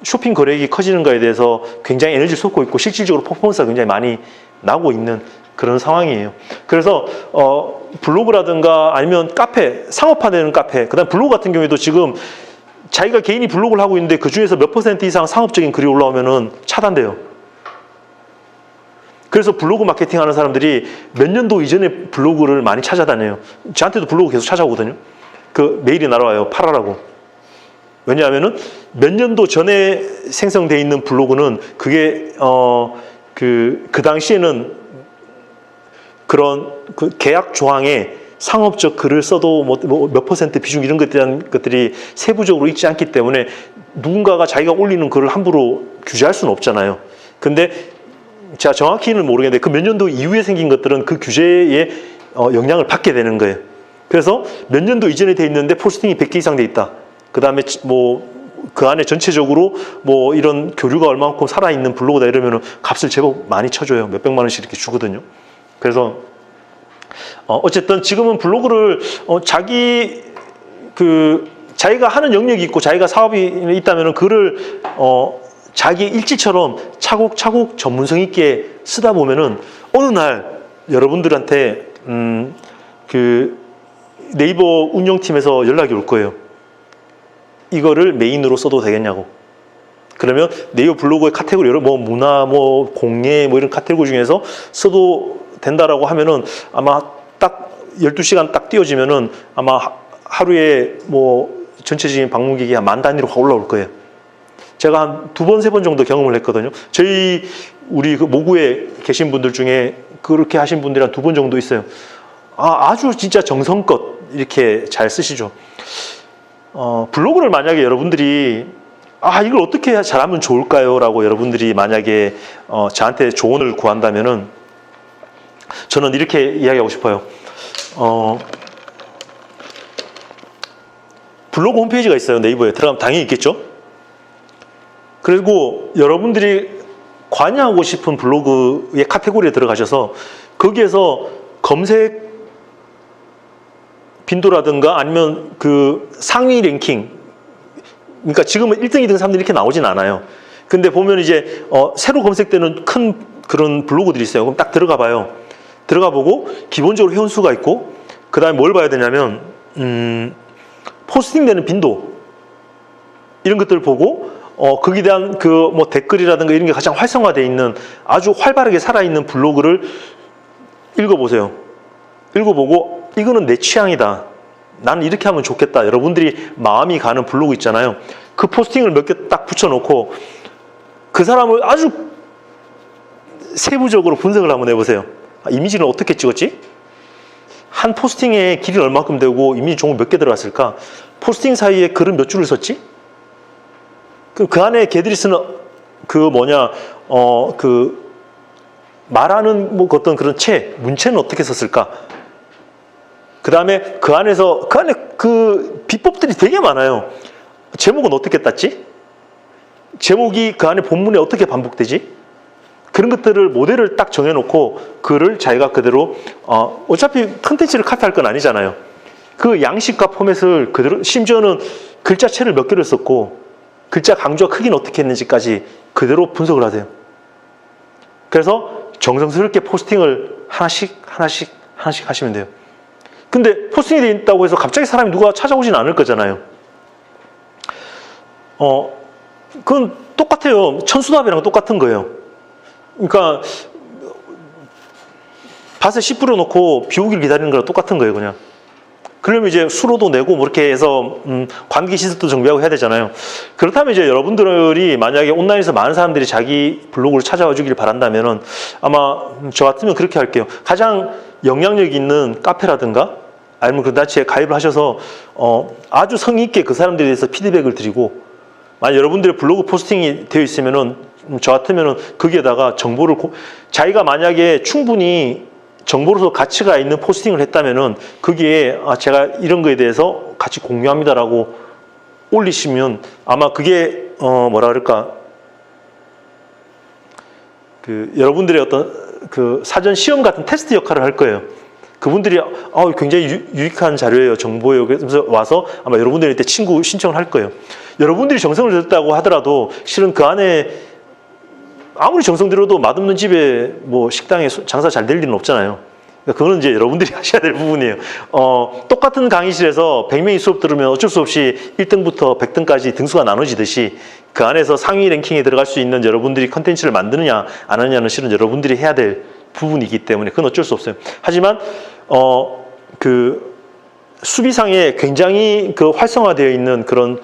쇼핑 거래액이 커지는가에 대해서 굉장히 에너지를 쏟고 있고 실질적으로 퍼포먼스가 굉장히 많이 나고 있는 그런 상황이에요. 그래서 블로그라든가 아니면 카페, 상업화되는 카페, 그다음 블로그 같은 경우에도 지금 자기가 개인이 블로그를 하고 있는데 그 중에서 몇 % 이상 상업적인 글이 올라오면은 차단돼요. 그래서 블로그 마케팅 하는 사람들이 몇 년도 이전에 블로그를 많이 찾아다녀요. 저한테도 블로그 계속 찾아오거든요. 메일이 날아와요. 팔아라고. 왜냐하면은 몇 년도 전에 생성되어 있는 블로그는 그게 그 당시에는 그런 계약 조항에 상업적 글을 써도 몇 % 비중 이런 것에 대한 것들이 세부적으로 있지 않기 때문에 누군가가 자기가 올리는 글을 함부로 규제할 수는 없잖아요. 근데 제가 정확히는 모르겠는데 그 몇 년도 이후에 생긴 것들은 그 규제에 영향을 받게 되는 거예요. 그래서 몇 년도 이전에 돼 있는데 포스팅이 100개 이상 돼 있다. 그 다음에 그 안에 전체적으로 이런 교류가 얼마만큼 살아있는 블로그다 이러면은 값을 제법 많이 쳐줘요. 몇백만 원씩 이렇게 주거든요. 그래서 어쨌든 지금은 블로그를 자기가 하는 영역이 있고 자기가 사업이 있다면은 글을 자기 일지처럼 차곡차곡 전문성 있게 쓰다 보면은 어느 날 여러분들한테 네이버 운영팀에서 연락이 올 거예요. 이거를 메인으로 써도 되겠냐고. 그러면 네이버 블로그의 카테고리 문화, 공예 이런 카테고리 중에서 써도 된다라고 하면은 아마 딱 12시간 딱 띄워지면은 아마 하루에 전체적인 방문객이 한 10,000 단위로 확 올라올 거예요. 제가 한 2번, 3번 정도 경험을 했거든요. 우리 모구에 계신 분들 중에 그렇게 하신 분들이 한 2번 정도 있어요. 아주 진짜 정성껏 이렇게 잘 쓰시죠. 블로그를 만약에 여러분들이 이걸 어떻게 잘하면 좋을까요? 라고 여러분들이 만약에 저한테 조언을 구한다면은 저는 이렇게 이야기하고 싶어요. 블로그 홈페이지가 있어요. 네이버에 들어가면 당연히 있겠죠. 그리고 여러분들이 관여하고 싶은 블로그의 카테고리에 들어가셔서 거기에서 검색 빈도라든가 아니면 상위 랭킹, 그러니까 지금은 1등, 2등, 3등 이렇게 나오진 않아요. 근데 보면 이제 새로 검색되는 큰 그런 블로그들이 있어요. 그럼 딱 들어가 봐요. 들어가 보고 기본적으로 회원수가 있고 그 다음에 뭘 봐야 되냐면 포스팅되는 빈도 이런 것들을 보고 거기에 대한 그 뭐 댓글이라든가 이런 게 가장 활성화되어 있는 아주 활발하게 살아있는 블로그를 읽어보세요. 읽어보고 이거는 내 취향이다. 나는 이렇게 하면 좋겠다. 여러분들이 마음이 가는 블로그 있잖아요. 그 포스팅을 몇 개 딱 붙여놓고 그 사람을 아주 세부적으로 분석을 한번 해보세요. 이미지는 어떻게 찍었지? 한 포스팅에 길이는 얼마큼 되고 이미지 종류 몇 개 들어갔을까? 포스팅 사이에 글은 몇 줄을 썼지? 그럼 그 안에 걔들이 쓰는 그 말하는 뭐 어떤 그런 문체는 어떻게 썼을까? 그 다음에 그 안에 그 비법들이 되게 많아요. 제목은 어떻게 땄지? 제목이 그 안에 본문에 어떻게 반복되지? 그런 것들을 모델을 딱 정해놓고 글을 자기가 그대로 어차피 컨텐츠를 카피할 건 아니잖아요. 그 양식과 포맷을 그대로 심지어는 글자체를 몇 개를 썼고 글자 강조와 크기는 어떻게 했는지까지 그대로 분석을 하세요. 그래서 정성스럽게 포스팅을 하나씩 하시면 돼요. 근데 포스팅이 되어 있다고 해서 갑자기 사람이 누가 찾아오진 않을 거잖아요. 그건 똑같아요. 천수답이랑 똑같은 거예요. 그러니까 밭에 씨 뿌려놓고 비 오기를 기다리는 거랑 똑같은 거예요, 그냥. 그러면 이제 수로도 내고 뭐 이렇게 해서 관계 시설도 정비하고 해야 되잖아요. 그렇다면 이제 여러분들이 만약에 온라인에서 많은 사람들이 자기 블로그를 찾아와 주길 바란다면은 아마 저 같으면 그렇게 할게요. 가장 영향력 있는 카페라든가 아니면 그 단체에 가입을 하셔서 아주 성의 있게 그 사람들에 대해서 피드백을 드리고, 만약 여러분들의 블로그 포스팅이 되어 있으면은 저 같으면은 거기에다가 정보를 자기가 만약에 충분히 정보로서 가치가 있는 포스팅을 했다면은 거기에 제가 이런 거에 대해서 같이 공유합니다라고 올리시면 아마 그게 뭐라 그럴까, 그 여러분들의 어떤 그 사전 시험 같은 테스트 역할을 할 거예요. 그분들이 굉장히 유익한 자료예요, 정보예요. 그래서 와서 아마 여러분들한테 친구 신청을 할 거예요. 여러분들이 정성을 들였다고 하더라도 실은 그 안에 아무리 정성 들여도 맛없는 집에 뭐 식당에 장사 잘 될 일은 없잖아요. 그러니까 그거는 이제 여러분들이 하셔야 될 부분이에요. 똑같은 강의실에서 100명이 수업 들으면 어쩔 수 없이 1등부터 100등까지 등수가 나눠지듯이 그 안에서 상위 랭킹에 들어갈 수 있는 여러분들이 컨텐츠를 만드느냐 안 하느냐는 실은 여러분들이 해야 될 부분이기 때문에 그건 어쩔 수 없어요. 하지만 그 수비상에 굉장히 그 활성화되어 있는 그런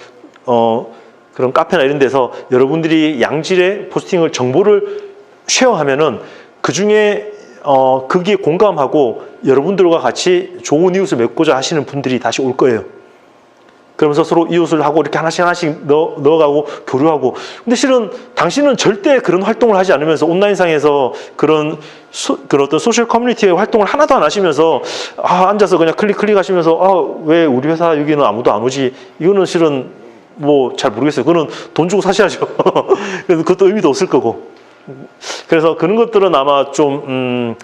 카페나 이런 데서 여러분들이 양질의 포스팅을 정보를 쉐어하면은 그 중에 거기에 공감하고 여러분들과 같이 좋은 이웃을 맺고자 하시는 분들이 다시 올 거예요. 그러면서 서로 이웃을 하고 이렇게 하나씩 넣어가고 교류하고. 근데 실은 당신은 절대 그런 활동을 하지 않으면서 온라인상에서 그런 어떤 소셜 커뮤니티의 활동을 하나도 안 하시면서 앉아서 그냥 클릭하시면서 왜 우리 회사 여기는 아무도 안 오지? 이거는 실은 뭐 잘 모르겠어요. 그거는 돈 주고 사셔야죠. 그래서 그것도 의미도 없을 거고. 그래서 그런 것들은 아마 좀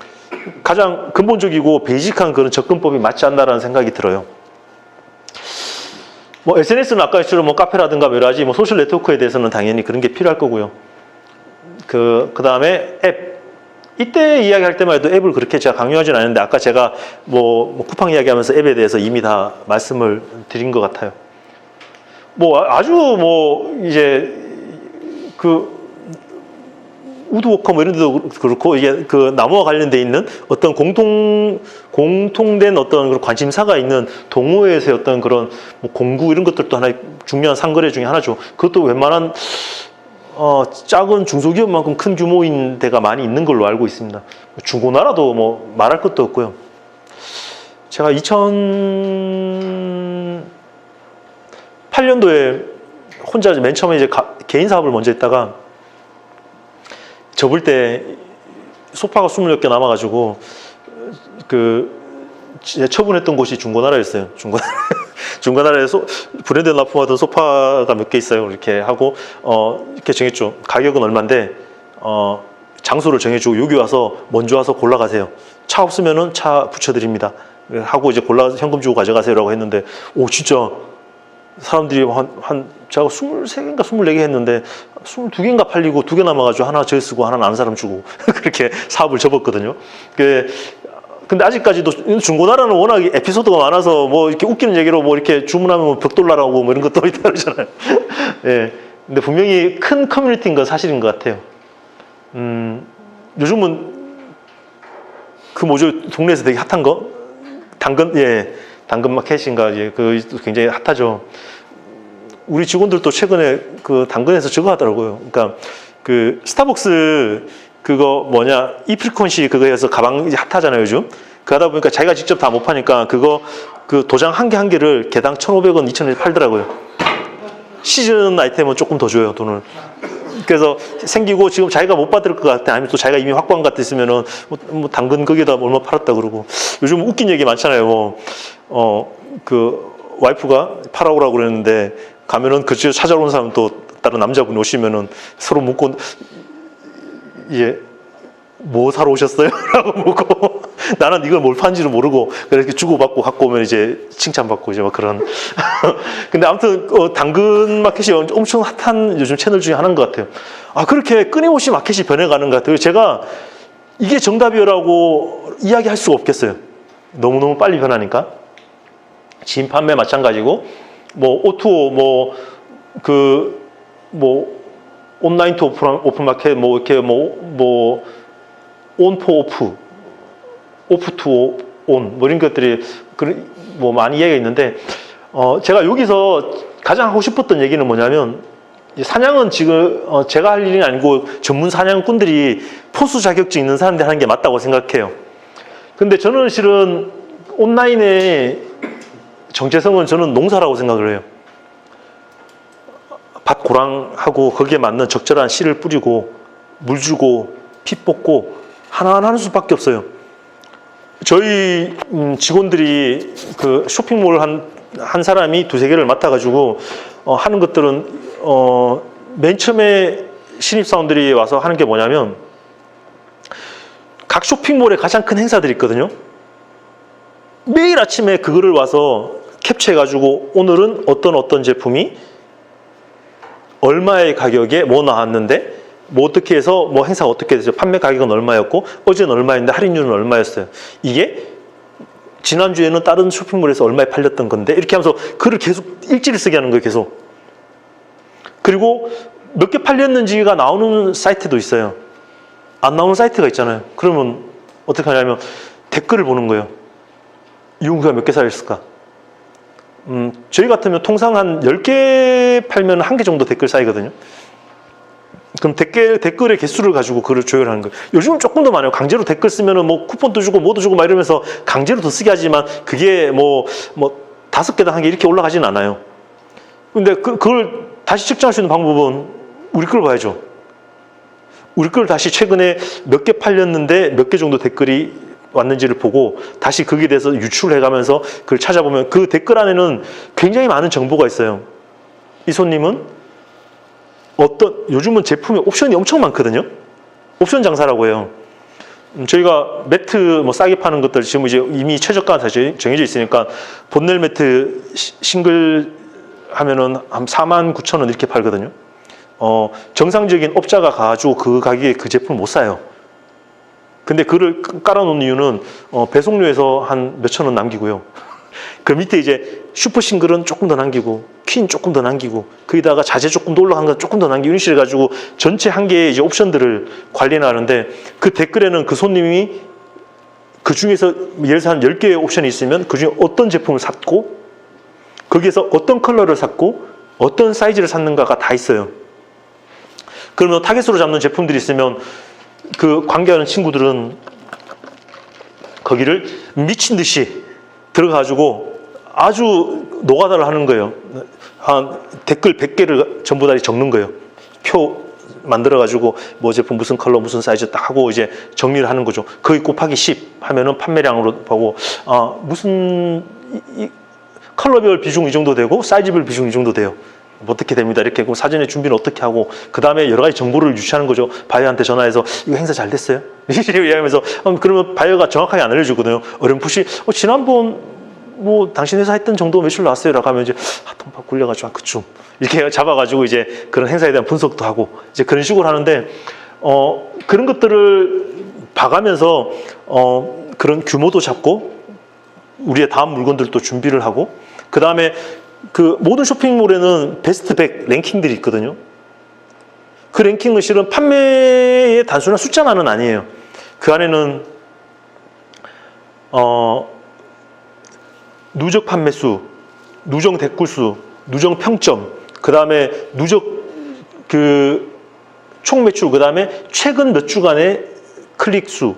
가장 근본적이고 베이직한 그런 접근법이 맞지 않나라는 생각이 들어요. 뭐 SNS는 아까 했처럼 뭐 카페라든가 여러 가지 뭐 소셜 네트워크에 대해서는 당연히 그런 게 필요할 거고요. 그 다음에 앱. 이때 이야기할 때만 해도 앱을 그렇게 제가 강요하진 않는데 아까 제가 뭐 쿠팡 이야기하면서 앱에 대해서 이미 다 말씀을 드린 것 같아요. 뭐 아주 뭐 이제 그 우드워커 뭐 이런 데도 그렇고 이게 그 나무와 관련돼 있는 어떤 공통된 어떤 그런 관심사가 있는 동호회에서의 어떤 그런 뭐 공구 이런 것들도 하나의 중요한 상거래 중에 하나죠. 그것도 웬만한 작은 중소기업만큼 큰 규모인 데가 많이 있는 걸로 알고 있습니다. 중고나라도 뭐 말할 것도 없고요. 제가 2008년도에 혼자 맨 처음에 이제 개인 사업을 먼저 했다가 접을 때 소파가 26개 남아가지고 처분했던 곳이 중고나라였어요. 중고나라에서 브랜드 납품하던 소파가 몇 개 있어요. 이렇게 하고 이렇게 정했죠. 가격은 얼마인데 장소를 정해주고 여기 와서 먼저 와서 골라가세요. 차 없으면은 차 붙여드립니다. 하고 이제 골라서 현금 주고 가져가세요라고 했는데 진짜 사람들이 한 제가 23개인가 24개 했는데 22개인가 팔리고 2개 남아가지고 하나 저 쓰고 하나 아는 사람 주고 그렇게 사업을 접었거든요. 근데 아직까지도 중고나라는 워낙 에피소드가 많아서 뭐 이렇게 웃기는 얘기로 뭐 이렇게 주문하면 뭐 벽돌나라고 뭐 이런 것도 있다 그러잖아요. 예. 근데 분명히 큰 커뮤니티인 건 사실인 것 같아요. 요즘은 그 뭐죠? 동네에서 되게 핫한 거? 당근 마켓인가? 예, 그 굉장히 핫하죠. 우리 직원들도 최근에 그 당근에서 저거 하더라고요. 그러니까 그 스타벅스 그거 뭐냐 이프리퀀시 그거 해서 가방 이제 핫하잖아요 요즘. 그 하다 보니까 자기가 직접 다 못 파니까 그거 그 도장 한 개를 개당 1,500원, 2,000원에 팔더라고요. 시즌 아이템은 조금 더 줘요 돈을. 그래서 생기고 지금 자기가 못 받을 것 같아. 아니면 또 자기가 이미 확보한 것 같았으면은 뭐 당근 거기다 얼마 팔았다 그러고. 요즘 웃긴 얘기 많잖아요. 그 와이프가 팔아오라고 그랬는데 가면은 그 집에 찾아오는 사람 또 다른 남자분이 오시면은 서로 묻고 예, 뭐 사러 오셨어요? 라고 묻고 나는 이걸 뭘 파는지를 모르고 그렇게 주고받고 갖고 오면 이제 칭찬받고 이제 막 그런. 근데 아무튼 당근 마켓이 엄청 핫한 요즘 채널 중에 하나인 것 같아요. 그렇게 끊임없이 마켓이 변해가는 것 같아요. 제가 이게 정답이라고 이야기할 수가 없겠어요. 너무너무 빨리 변하니까. 진 판매 마찬가지고 뭐 O2O 온라인 투 오픈 마켓 뭐 이렇게 뭐 온 포 오프, 오프 투 온 뭐 이런 것들이 뭐 많이 이야기가 있는데 제가 여기서 가장 하고 싶었던 얘기는 뭐냐면 사냥은 지금 제가 할 일이 아니고 전문 사냥꾼들이 포수 자격증 있는 사람들이 하는 게 맞다고 생각해요. 근데 저는 실은 온라인의 정체성은 저는 농사라고 생각을 해요. 밭 고랑하고 거기에 맞는 적절한 씨를 뿌리고 물 주고 피 뽑고 하나하나 하는 수밖에 없어요. 저희 직원들이 그 쇼핑몰 한 사람이 2-3개를 맡아가지고 하는 것들은 맨 처음에 신입사원들이 와서 하는 게 뭐냐면 각 쇼핑몰에 가장 큰 행사들이 있거든요. 매일 아침에 그거를 와서 캡처해가지고 오늘은 어떤 제품이 얼마의 가격에 뭐 나왔는데 뭐 어떻게 해서 뭐 행사가 어떻게 됐어요. 판매 가격은 얼마였고 어제는 얼마였는데 할인율은 얼마였어요. 이게 지난주에는 다른 쇼핑몰에서 얼마에 팔렸던 건데 이렇게 하면서 글을 계속 일지를 쓰게 하는 거예요. 계속. 그리고 몇 개 팔렸는지가 나오는 사이트도 있어요. 안 나오는 사이트가 있잖아요. 그러면 어떻게 하냐면 댓글을 보는 거예요. 이용수가 몇 개 쌓였을까? 저희 같으면 통상 한 10개 팔면 1개 정도 댓글 쌓이거든요. 그럼 댓글의 개수를 가지고 그걸 조율하는 거예요. 요즘은 조금 더 많아요. 강제로 댓글 쓰면은 뭐 쿠폰도 주고 뭐도 주고 막 이러면서 강제로 더 쓰게 하지만 그게 뭐 5개당 1개 이렇게 올라가지는 않아요. 근데 그걸 다시 측정할 수 있는 방법은 우리 걸 봐야죠. 우리 걸 다시 최근에 몇 개 팔렸는데 몇 개 정도 댓글이 왔는지를 보고 다시 거기에 대해서 유출을 해가면서 그걸 찾아보면 그 댓글 안에는 굉장히 많은 정보가 있어요. 이 손님은 요즘은 제품에 옵션이 엄청 많거든요. 옵션 장사라고 해요. 저희가 매트 뭐 싸게 파는 것들 지금 이제 이미 최저가가 다시 정해져 있으니까 본넬 매트 싱글 하면은 한 49,000원 이렇게 팔거든요. 정상적인 업자가 가지고 그 가격에 그 제품을 못 사요. 근데 그를 깔아놓은 이유는 배송료에서 한 몇천 원 남기고요. 그 밑에 이제 슈퍼 싱글은 조금 더 남기고 퀸 조금 더 남기고 거기다가 자재 조금 더 올라간 거 조금 더 남기고 이런 식으로 해가지고 전체 한 개의 이제 옵션들을 관리하는데 그 댓글에는 그 손님이 그 중에서 예를 들어서 한 10개의 옵션이 있으면 그 중에 어떤 제품을 샀고 거기에서 어떤 컬러를 샀고 어떤 사이즈를 샀는가가 다 있어요. 그러면 타겟으로 잡는 제품들이 있으면 그 관계하는 친구들은 거기를 미친 듯이 들어가지고 아주 노가다를 하는 거예요. 한 댓글 100개를 전부 다 적는 거예요. 표 만들어가지고 뭐 제품 무슨 컬러 무슨 사이즈 딱 하고 이제 정리를 하는 거죠. 거기 곱하기 10 하면은 판매량으로 보고 무슨 컬러별 비중 이 정도 되고 사이즈별 비중 이 정도 돼요. 어떻게 됩니다. 이렇게 하고 사전에 준비는 어떻게 하고 그 다음에 여러 가지 정보를 유치하는 거죠. 바이어한테 전화해서 이거 행사 잘 됐어요? 이렇게 얘기하면서 그러면 바이어가 정확하게 안 알려주거든요. 어렴풋이 지난번 뭐 당신 회사 했던 정도 매출 나왔어요라고 하면 이제 ton팍 굴려가지고 그쯤 이렇게 잡아가지고 이제 그런 행사에 대한 분석도 하고 이제 그런 식으로 하는데 그런 것들을 봐가면서 그런 규모도 잡고 우리의 다음 물건들도 준비를 하고 그 다음에 그 모든 쇼핑몰에는 베스트 100 랭킹들이 있거든요. 그 랭킹은 실은 판매의 단순한 숫자만은 아니에요. 그 안에는 누적 판매 수, 누적 댓글 수, 누적 평점, 그 다음에 누적 그 총 매출, 그 다음에 최근 몇 주간의 클릭 수,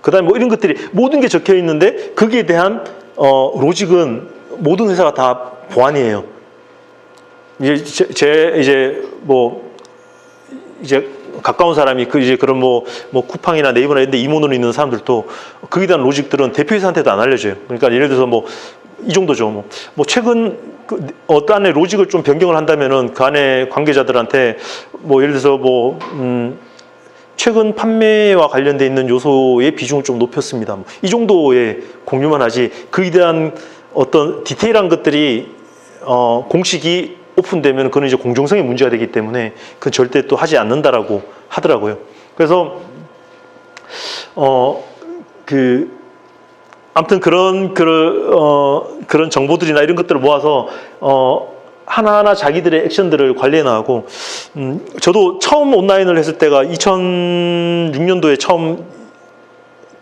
그 다음에 뭐 이런 것들이 모든 게 적혀 있는데 거기에 대한 로직은 모든 회사가 다 보안이에요. 이제 가까운 사람이 이제 그런 뭐 쿠팡이나 네이버나 이런 데 임원으로 있는 사람들도 거기에 대한 로직들은 대표이사한테도 안 알려줘요. 그러니까 예를 들어서 이 정도죠. 뭐 최근 어떤 안에 로직을 좀 변경을 한다면은 그 안에 관계자들한테 뭐 예를 들어서 최근 판매와 관련돼 있는 요소의 비중을 좀 높였습니다. 이 정도의 공유만 하지 그에 대한 어떤 디테일한 것들이 공식이 오픈되면 그건 이제 공정성의 문제가 되기 때문에 그건 절대 또 하지 않는다라고 하더라고요. 그래서 아무튼 그런 정보들이나 이런 것들을 모아서 하나하나 자기들의 액션들을 관리해 나가고 저도 처음 온라인을 했을 때가 2006년도에 처음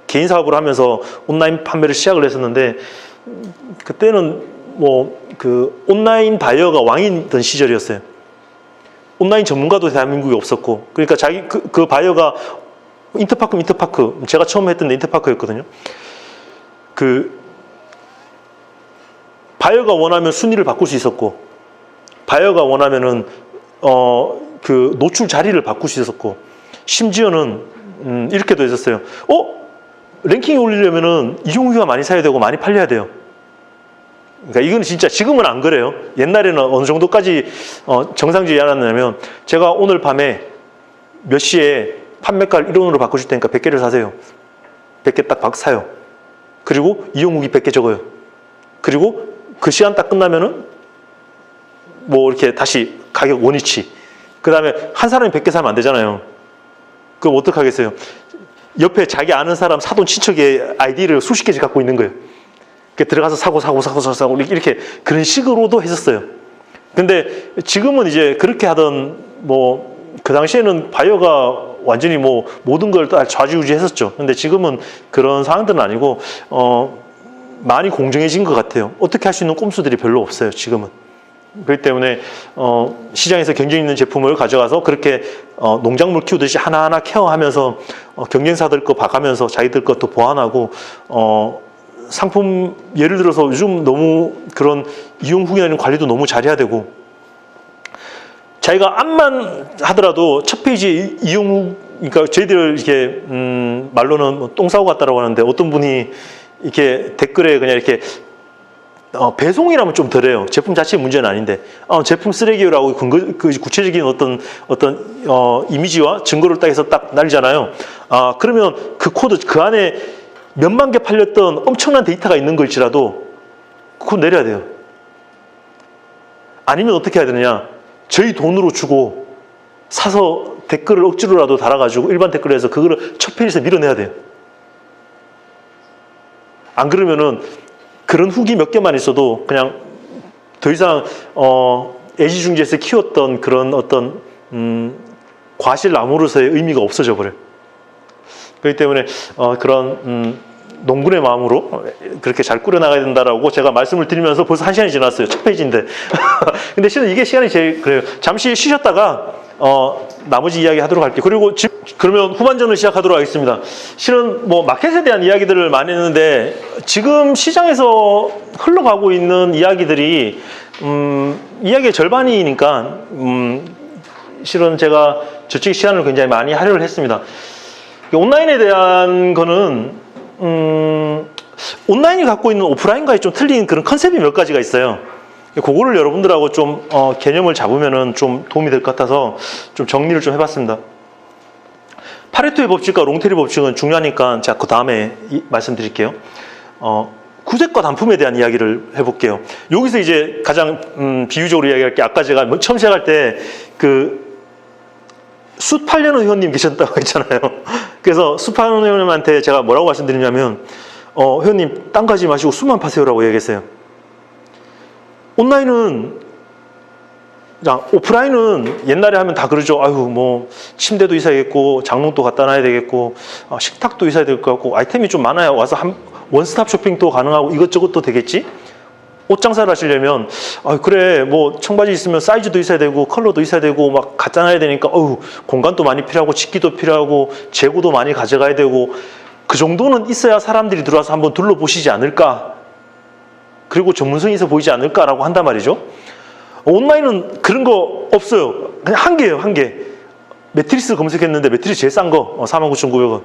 개인 사업을 하면서 온라인 판매를 시작을 했었는데 그때는 온라인 바이어가 왕이던 시절이었어요. 온라인 전문가도 대한민국에 없었고 그러니까 자기 그 바이어가 인터파크 제가 처음 했던 데 인터파크였거든요. 바이어가 원하면 순위를 바꿀 수 있었고 바이어가 원하면은 노출 자리를 바꿀 수 있었고 심지어는 이렇게도 했었어요. 랭킹이 올리려면은 이용후기가 많이 사야 되고 많이 팔려야 돼요. 그러니까 이건 진짜 지금은 안 그래요. 옛날에는 어느 정도까지 정상적이지 않았냐면 제가 오늘 밤에 몇 시에 판매가를 1원으로 바꿔줄 테니까 100개를 사세요. 100개 딱 사요. 그리고 이용후기 100개 적어요. 그리고 그 시간 딱 끝나면은 이렇게 다시 가격 원위치. 그 다음에 한 사람이 100개 사면 안 되잖아요. 그럼 어떡하겠어요? 옆에 자기 아는 사람 사돈 친척의 아이디를 수십 개씩 갖고 있는 거예요. 들어가서 사고 이렇게 그런 식으로도 했었어요. 근데 지금은 이제 그렇게 하던 그 당시에는 바이어가 완전히 모든 걸 다 좌지우지 했었죠. 근데 지금은 그런 상황들은 아니고 많이 공정해진 것 같아요. 어떻게 할 수 있는 꼼수들이 별로 없어요. 지금은. 그렇기 때문에 시장에서 경쟁 있는 제품을 가져가서 그렇게 농작물 키우듯이 하나하나 케어하면서 경쟁사들 거 봐가면서 자기들 것도 보완하고 상품 예를 들어서 요즘 너무 그런 이용 후기나 이런 관리도 너무 잘해야 되고 자기가 암만 하더라도 첫 페이지에 이용 후 그러니까 저희들 이렇게 말로는 똥 싸고 갔다라고 하는데 어떤 분이 이렇게 댓글에 그냥 이렇게 배송이라면 좀 덜해요. 제품 자체의 문제는 아닌데 제품 쓰레기라고 구체적인 어떤 이미지와 증거를 딱 해서 딱 날리잖아요. 그러면 그 코드 그 안에 몇만 개 팔렸던 엄청난 데이터가 있는 걸지라도 그거 내려야 돼요. 아니면 어떻게 해야 되느냐? 저희 돈으로 주고 사서 댓글을 억지로라도 달아가지고 일반 댓글을 해서 그거를 첫 페이지에서 밀어내야 돼요. 안 그러면은 그런 후기 몇 개만 있어도 그냥 더 이상 애지중지해서 키웠던 그런 어떤 과실나무로서의 의미가 없어져 버려요. 그렇기 때문에 그런 농군의 마음으로 그렇게 잘 꾸려나가야 된다라고 제가 말씀을 드리면서 벌써 1시간이 지났어요. 첫 페이지인데. 근데 실은 이게 시간이 제일 그래요. 잠시 쉬셨다가 나머지 이야기 하도록 할게요. 그리고 그러면 후반전을 시작하도록 하겠습니다. 실은 마켓에 대한 이야기들을 많이 했는데 지금 시장에서 흘러가고 있는 이야기들이 이야기의 절반이니까 실은 제가 저쪽 시간을 굉장히 많이 할애를 했습니다. 온라인에 대한 거는 온라인이 갖고 있는 오프라인과의 좀 틀린 그런 컨셉이 몇 가지가 있어요. 그거를 여러분들하고 좀 개념을 잡으면은 좀 도움이 될 것 같아서 좀 정리를 좀 해봤습니다. 파레토의 법칙과 롱테리 법칙은 중요하니까 제가 그 다음에 말씀드릴게요. 구색과 단품에 대한 이야기를 해볼게요. 여기서 이제 가장 비유적으로 이야기할 게 아까 제가 처음 시작할 때 숯 팔려는 회원님 계셨다고 했잖아요. 그래서 숯 팔려는 회원님한테 제가 뭐라고 말씀드리냐면 회원님 딴 거 하지 마시고 숯만 파세요라고 얘기했어요. 온라인은 오프라인은 옛날에 하면 다 그러죠. 아유 뭐 침대도 있어야겠고 장롱도 갖다 놔야 되겠고 식탁도 있어야 될 것 같고 아이템이 좀 많아야 와서 원스톱 쇼핑도 가능하고 이것저것도 되겠지. 옷 장사를 하시려면 그래 뭐 청바지 있으면 사이즈도 있어야 되고 컬러도 있어야 되고 막 갖다 놔야 되니까 공간도 많이 필요하고 집기도 필요하고 재고도 많이 가져가야 되고 그 정도는 있어야 사람들이 들어와서 한번 둘러보시지 않을까, 그리고 전문성이 있어 보이지 않을까라고 한단 말이죠. 온라인은 그런 거 없어요. 그냥 한 개예요, 한 개. 매트리스 검색했는데 매트리스 제일 싼 거 49,900원.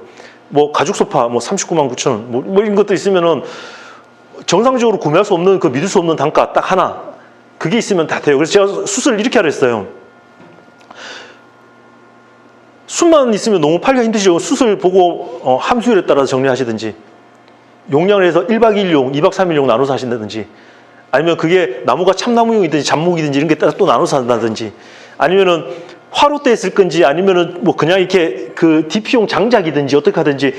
뭐 가죽 소파 뭐 399,900원. 뭐 이런 것도 있으면은 정상적으로 구매할 수 없는 그 믿을 수 없는 단가 딱 하나. 그게 있으면 다 돼요. 그래서 제가 숯을 이렇게 하려 했어요. 숯만 있으면 너무 팔기가 힘드시죠. 숯을 보고 함수율에 따라서 정리하시든지, 용량을 해서 1박 2일용, 2박 3일용 나눠서 하신다든지, 아니면 그게 나무가 참나무용이든지 잡목이든지 이런 게 따라 또 나눠서 한다든지, 아니면은 화로대에 쓸 건지, 아니면은 뭐 그냥 이렇게 그 DP용 장작이든지 어떻게 하든지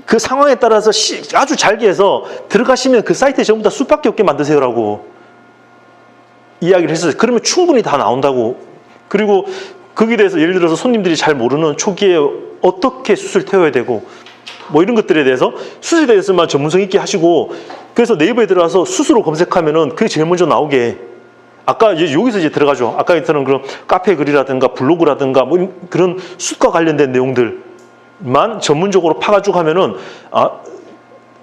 그 상황에 따라서 아주 잘게 해서 들어가시면 그 사이트에 전부 다 숯밖에 없게 만드세요라고 이야기를 했어요. 그러면 충분히 다 나온다고. 그리고 거기에 대해서 예를 들어서 손님들이 잘 모르는 초기에 어떻게 숯을 태워야 되고 뭐 이런 것들에 대해서 숯에 대해서만 전문성 있게 하시고, 그래서 네이버에 들어가서 숯으로 검색하면은 그게 제일 먼저 나오게. 아까 이제 여기서 이제 들어가죠. 아까 했던 그런 카페 글이라든가 블로그라든가 뭐 그런 숯과 관련된 내용들만 전문적으로 파가지고 하면은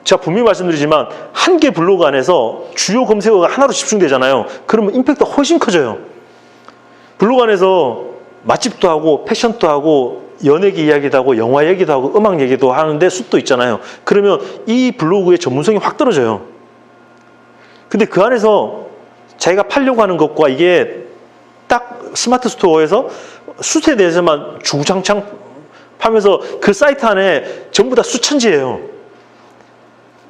제가 분명히 말씀드리지만 한 개 블로그 안에서 주요 검색어가 하나로 집중되잖아요. 그러면 임팩트가 훨씬 커져요. 블로그 안에서 맛집도 하고 패션도 하고 연예계 이야기도 하고 영화 얘기도 하고 음악 얘기도 하는데 숯도 있잖아요. 그러면 이 블로그의 전문성이 확 떨어져요. 근데 그 안에서 자기가 팔려고 하는 것과 이게 딱 스마트 스토어에서 숯에 대해서만 주구장창 파면서 그 사이트 안에 전부 다 숯천지예요.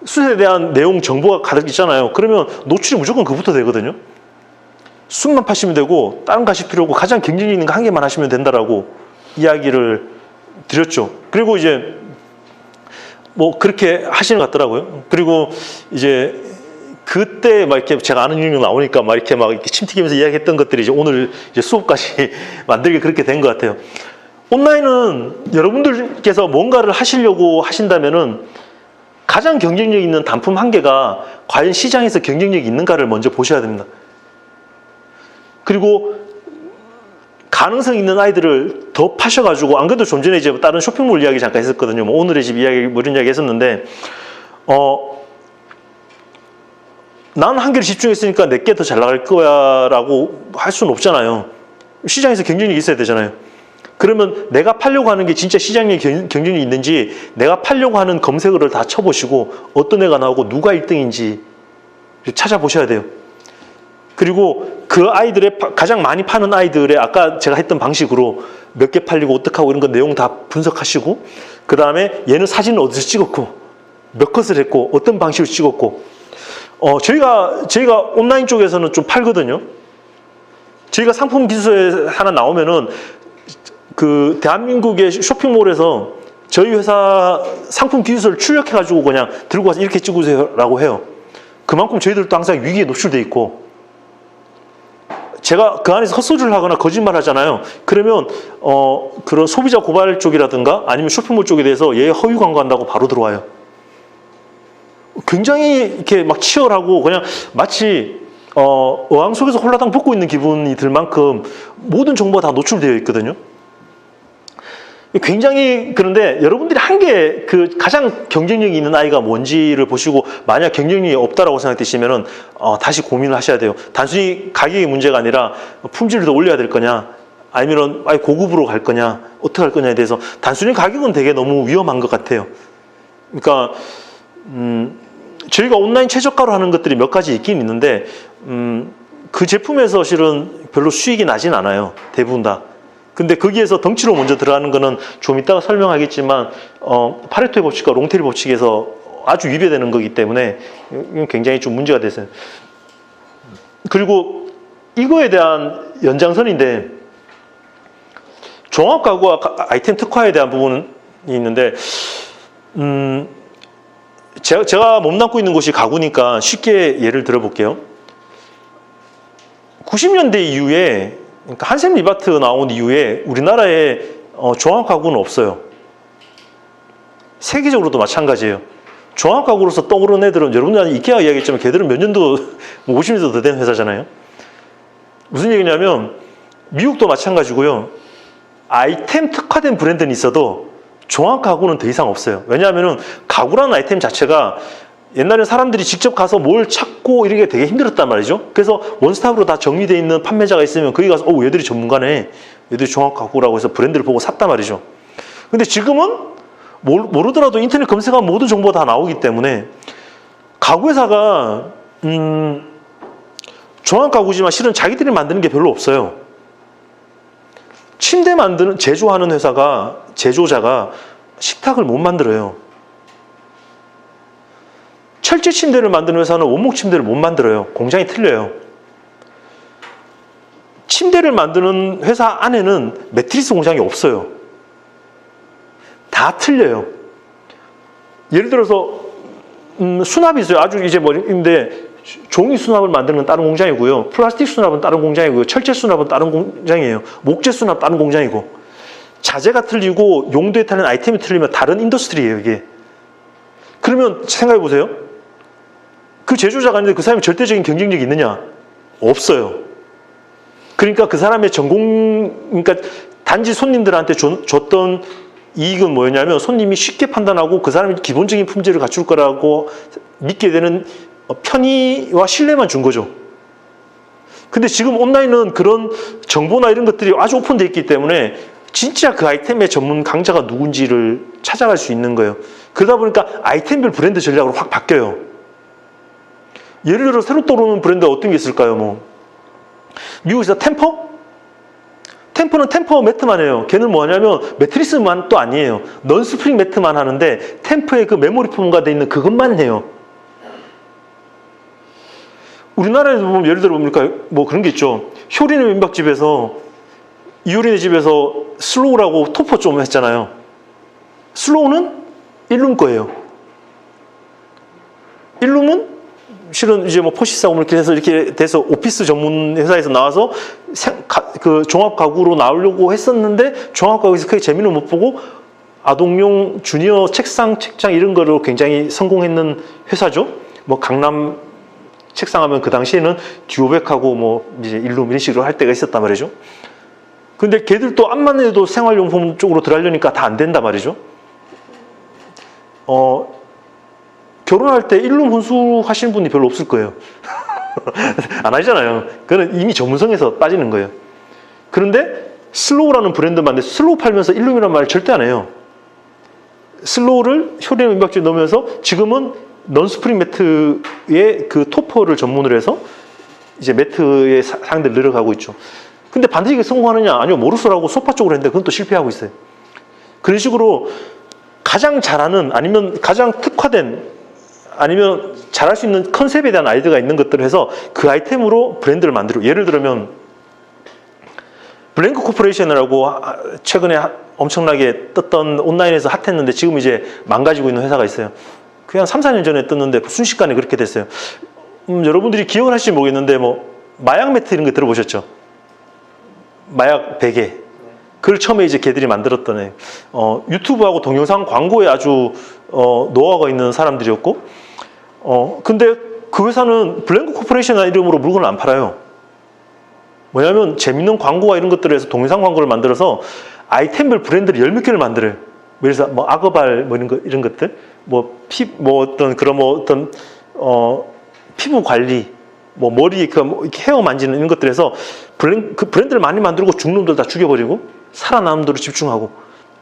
숯에 대한 내용 정보가 가득 있잖아요. 그러면 노출이 무조건 그부터 되거든요. 숯만 파시면 되고 다른 거 하실 필요 없고 가장 경쟁력 있는 거 한 개만 하시면 된다라고 이야기를 드렸죠. 그리고 이제 뭐 그렇게 하시는 것 같더라고요. 그리고 이제 그때 막 이렇게 제가 아는 유형 나오니까 막 이렇게 침 튀기면서 이야기했던 것들이 이제 오늘 이제 수업까지 만들게 그렇게 된 것 같아요. 온라인은 여러분들께서 뭔가를 하시려고 하신다면은 가장 경쟁력 있는 단품 한 개가 과연 시장에서 경쟁력이 있는가를 먼저 보셔야 됩니다. 그리고 가능성 있는 아이들을 더 파셔가지고, 안 그래도 좀 전에 이제 다른 쇼핑몰 이야기 잠깐 했었거든요. 뭐 오늘의 집 이야기, 뭐 이런 이야기 했었는데, 나는 한 개를 집중했으니까 내게 더 잘 나갈 거야 라고 할 수는 없잖아요. 시장에서 경쟁력이 있어야 되잖아요. 그러면 내가 팔려고 하는 게 진짜 시장에 경쟁력이 있는지 내가 팔려고 하는 검색어를 다 쳐보시고 어떤 애가 나오고 누가 1등인지 찾아보셔야 돼요. 그리고 그 아이들의 가장 많이 파는 아이들의 아까 제가 했던 방식으로 몇 개 팔리고 어떻게 하고 이런 거 내용 다 분석하시고, 그 다음에 얘는 사진을 어디서 찍었고 몇 컷을 했고 어떤 방식으로 찍었고, 저희가 온라인 쪽에서는 좀 팔거든요. 저희가 상품 기술에 하나 나오면은 그 대한민국의 쇼핑몰에서 저희 회사 상품 기술을 출력해가지고 그냥 들고 와서 이렇게 찍으세요라고 해요. 그만큼 저희들도 항상 위기에 노출돼 있고, 제가 그 안에서 헛소리를 하거나 거짓말 하잖아요. 그러면 그런 소비자 고발 쪽이라든가 아니면 쇼핑몰 쪽에 대해서 얘 허위 광고한다고 바로 들어와요. 굉장히 이렇게 막 치열하고 그냥 마치 어항 속에서 홀라당 볶고 있는 기분이 들 만큼 모든 정보가 다 노출되어 있거든요. 굉장히, 그런데 여러분들이 한 개 그 가장 경쟁력이 있는 아이가 뭔지를 보시고 만약 경쟁력이 없다라고 생각되시면은 다시 고민을 하셔야 돼요. 단순히 가격의 문제가 아니라 품질을 더 올려야 될 거냐, 아니면 아예 고급으로 갈 거냐, 어떻게 할 거냐에 대해서 단순히 가격은 되게 너무 위험한 것 같아요. 그러니까 저희가 온라인 최저가로 하는 것들이 몇 가지 있긴 있는데 그 제품에서 실은 별로 수익이 나진 않아요. 대부분 다. 근데 거기에서 덩치로 먼저 들어가는 거는 좀 이따가 설명하겠지만 파레토의 법칙과 롱테일 법칙에서 아주 위배되는 거기 때문에 이건 굉장히 좀 문제가 됐어요. 그리고 이거에 대한 연장선인데 종합가구와 아이템 특화에 대한 부분이 있는데 제가 몸담고 있는 곳이 가구니까 쉽게 예를 들어볼게요. 90년대 이후에 그러니까 한샘 리바트 나온 이후에 우리나라에 종합가구는 없어요. 세계적으로도 마찬가지예요. 종합가구로서 떠오르는 애들은 여러분들이 이케아 이야기했지만 걔들은 몇 년도 50년도 더 된 회사잖아요. 무슨 얘기냐면 미국도 마찬가지고요. 아이템 특화된 브랜드는 있어도 종합가구는 더 이상 없어요. 왜냐하면 가구라는 아이템 자체가 옛날에 사람들이 직접 가서 뭘 찾고 이런 게 되게 힘들었단 말이죠. 그래서 원스톱으로 다 정리되어 있는 판매자가 있으면 거기 가서 얘들이 전문가네. 얘들이 종합가구라고 해서 브랜드를 보고 샀단 말이죠. 근데 지금은 모르더라도 인터넷 검색하면 모든 정보가 다 나오기 때문에 가구회사가 종합가구지만 실은 자기들이 만드는 게 별로 없어요. 침대 제조하는 제조자가 식탁을 못 만들어요. 철제 침대를 만드는 회사는 원목 침대를 못 만들어요. 공장이 틀려요. 침대를 만드는 회사 안에는 매트리스 공장이 없어요. 다 틀려요. 예를 들어서 수납이 있어요. 아주 이제 근데 종이 수납을 만드는 건 다른 공장이고요. 플라스틱 수납은 다른 공장이고요. 철제 수납은 다른 공장이에요. 목재 수납 다른 공장이고. 자재가 틀리고 용도에 타는 아이템이 틀리면 다른 인더스트리예요, 이게. 그러면 생각해 보세요. 그 제조자가 있는데 그 사람이 절대적인 경쟁력이 있느냐? 없어요. 그러니까 그 사람의 그러니까 단지 손님들한테 줬던 이익은 뭐였냐면 손님이 쉽게 판단하고 그 사람이 기본적인 품질을 갖출 거라고 믿게 되는 편의와 신뢰만 준 거죠. 근데 지금 온라인은 그런 정보나 이런 것들이 아주 오픈되어 있기 때문에 진짜 그 아이템의 전문 강자가 누군지를 찾아갈 수 있는 거예요. 그러다 보니까 아이템별 브랜드 전략으로 확 바뀌어요. 예를 들어 새로 떠오르는 브랜드가 어떤 게 있을까요? 미국에서 템퍼는 템퍼 매트만 해요. 걔는 뭐냐면 매트리스만 또 아니에요. 넌스프링 매트만 하는데 템퍼의 그 메모리 폼과 되어 있는 그것만 해요. 우리나라에서 보면 예를 들어 뭡니까? 그런 게 있죠. 효린의 민박집에서 이효린의 집에서 슬로우라고 토퍼 좀 했잖아요. 슬로우는 일룸 거예요. 일룸은 실은 이제 포시사고 이렇게 해서 이렇게 돼서 오피스 전문 회사에서 나와서 그 종합 가구로 나오려고 했었는데 종합 가구에서 크게 재미를 못 보고 아동용 주니어 책상 이런 거로 굉장히 성공했는 회사죠. 강남 책상 하면 그 당시에는 듀오백하고 이제 일룸 이런 식으로 할 때가 있었단 말이죠. 근데 걔들도 암만 해도 생활용품 쪽으로 들어가려니까 다 안 된단 말이죠. 결혼할 때 일룸 혼수 하시는 분이 별로 없을 거예요. 안 하잖아요. 그거는 이미 전문성에서 빠지는 거예요. 그런데 슬로우라는 브랜드 만들어서 슬로우 팔면서 일룸이라는 말을 절대 안 해요. 슬로우를 효린 민박집에 넣으면서 지금은 넌스프링 매트의 그 토퍼를 전문으로 해서 이제 매트의 상대를 늘어가고 있죠. 근데 반드시 이게 성공하느냐? 아니요. 모르소라고 소파 쪽으로 했는데 그건 또 실패하고 있어요. 그런 식으로 가장 잘하는 아니면 가장 특화된 아니면 잘할 수 있는 컨셉에 대한 아이디어가 있는 것들을 해서 그 아이템으로 브랜드를 만들고 예를 들면 블랭크 코퍼레이션이라고 최근에 엄청나게 떴던 온라인에서 핫했는데 지금 이제 망가지고 있는 회사가 있어요. 그냥 3, 4년 전에 떴는데 순식간에 그렇게 됐어요. 여러분들이 기억을 하실지 모르겠는데 마약 매트 이런 거 들어보셨죠? 마약 베개. 그걸 처음에 이제 걔들이 만들었던 애. 유튜브하고 동영상 광고에 아주 노하우가 있는 사람들이었고 근데 그 회사는 블랭크 코퍼레이션 이름으로 물건을 안 팔아요. 뭐냐면 재밌는 광고와 이런 것들을 해서 동영상 광고를 만들어서 아이템별 브랜드를 10몇 개를 만들어요. 그래서 아거발 이런 것들 피부 관리 머리 헤어 만지는 이런 것들에서 그 브랜드를 많이 만들고 죽는 놈들 다 죽여버리고 살아남은 놈들을 집중하고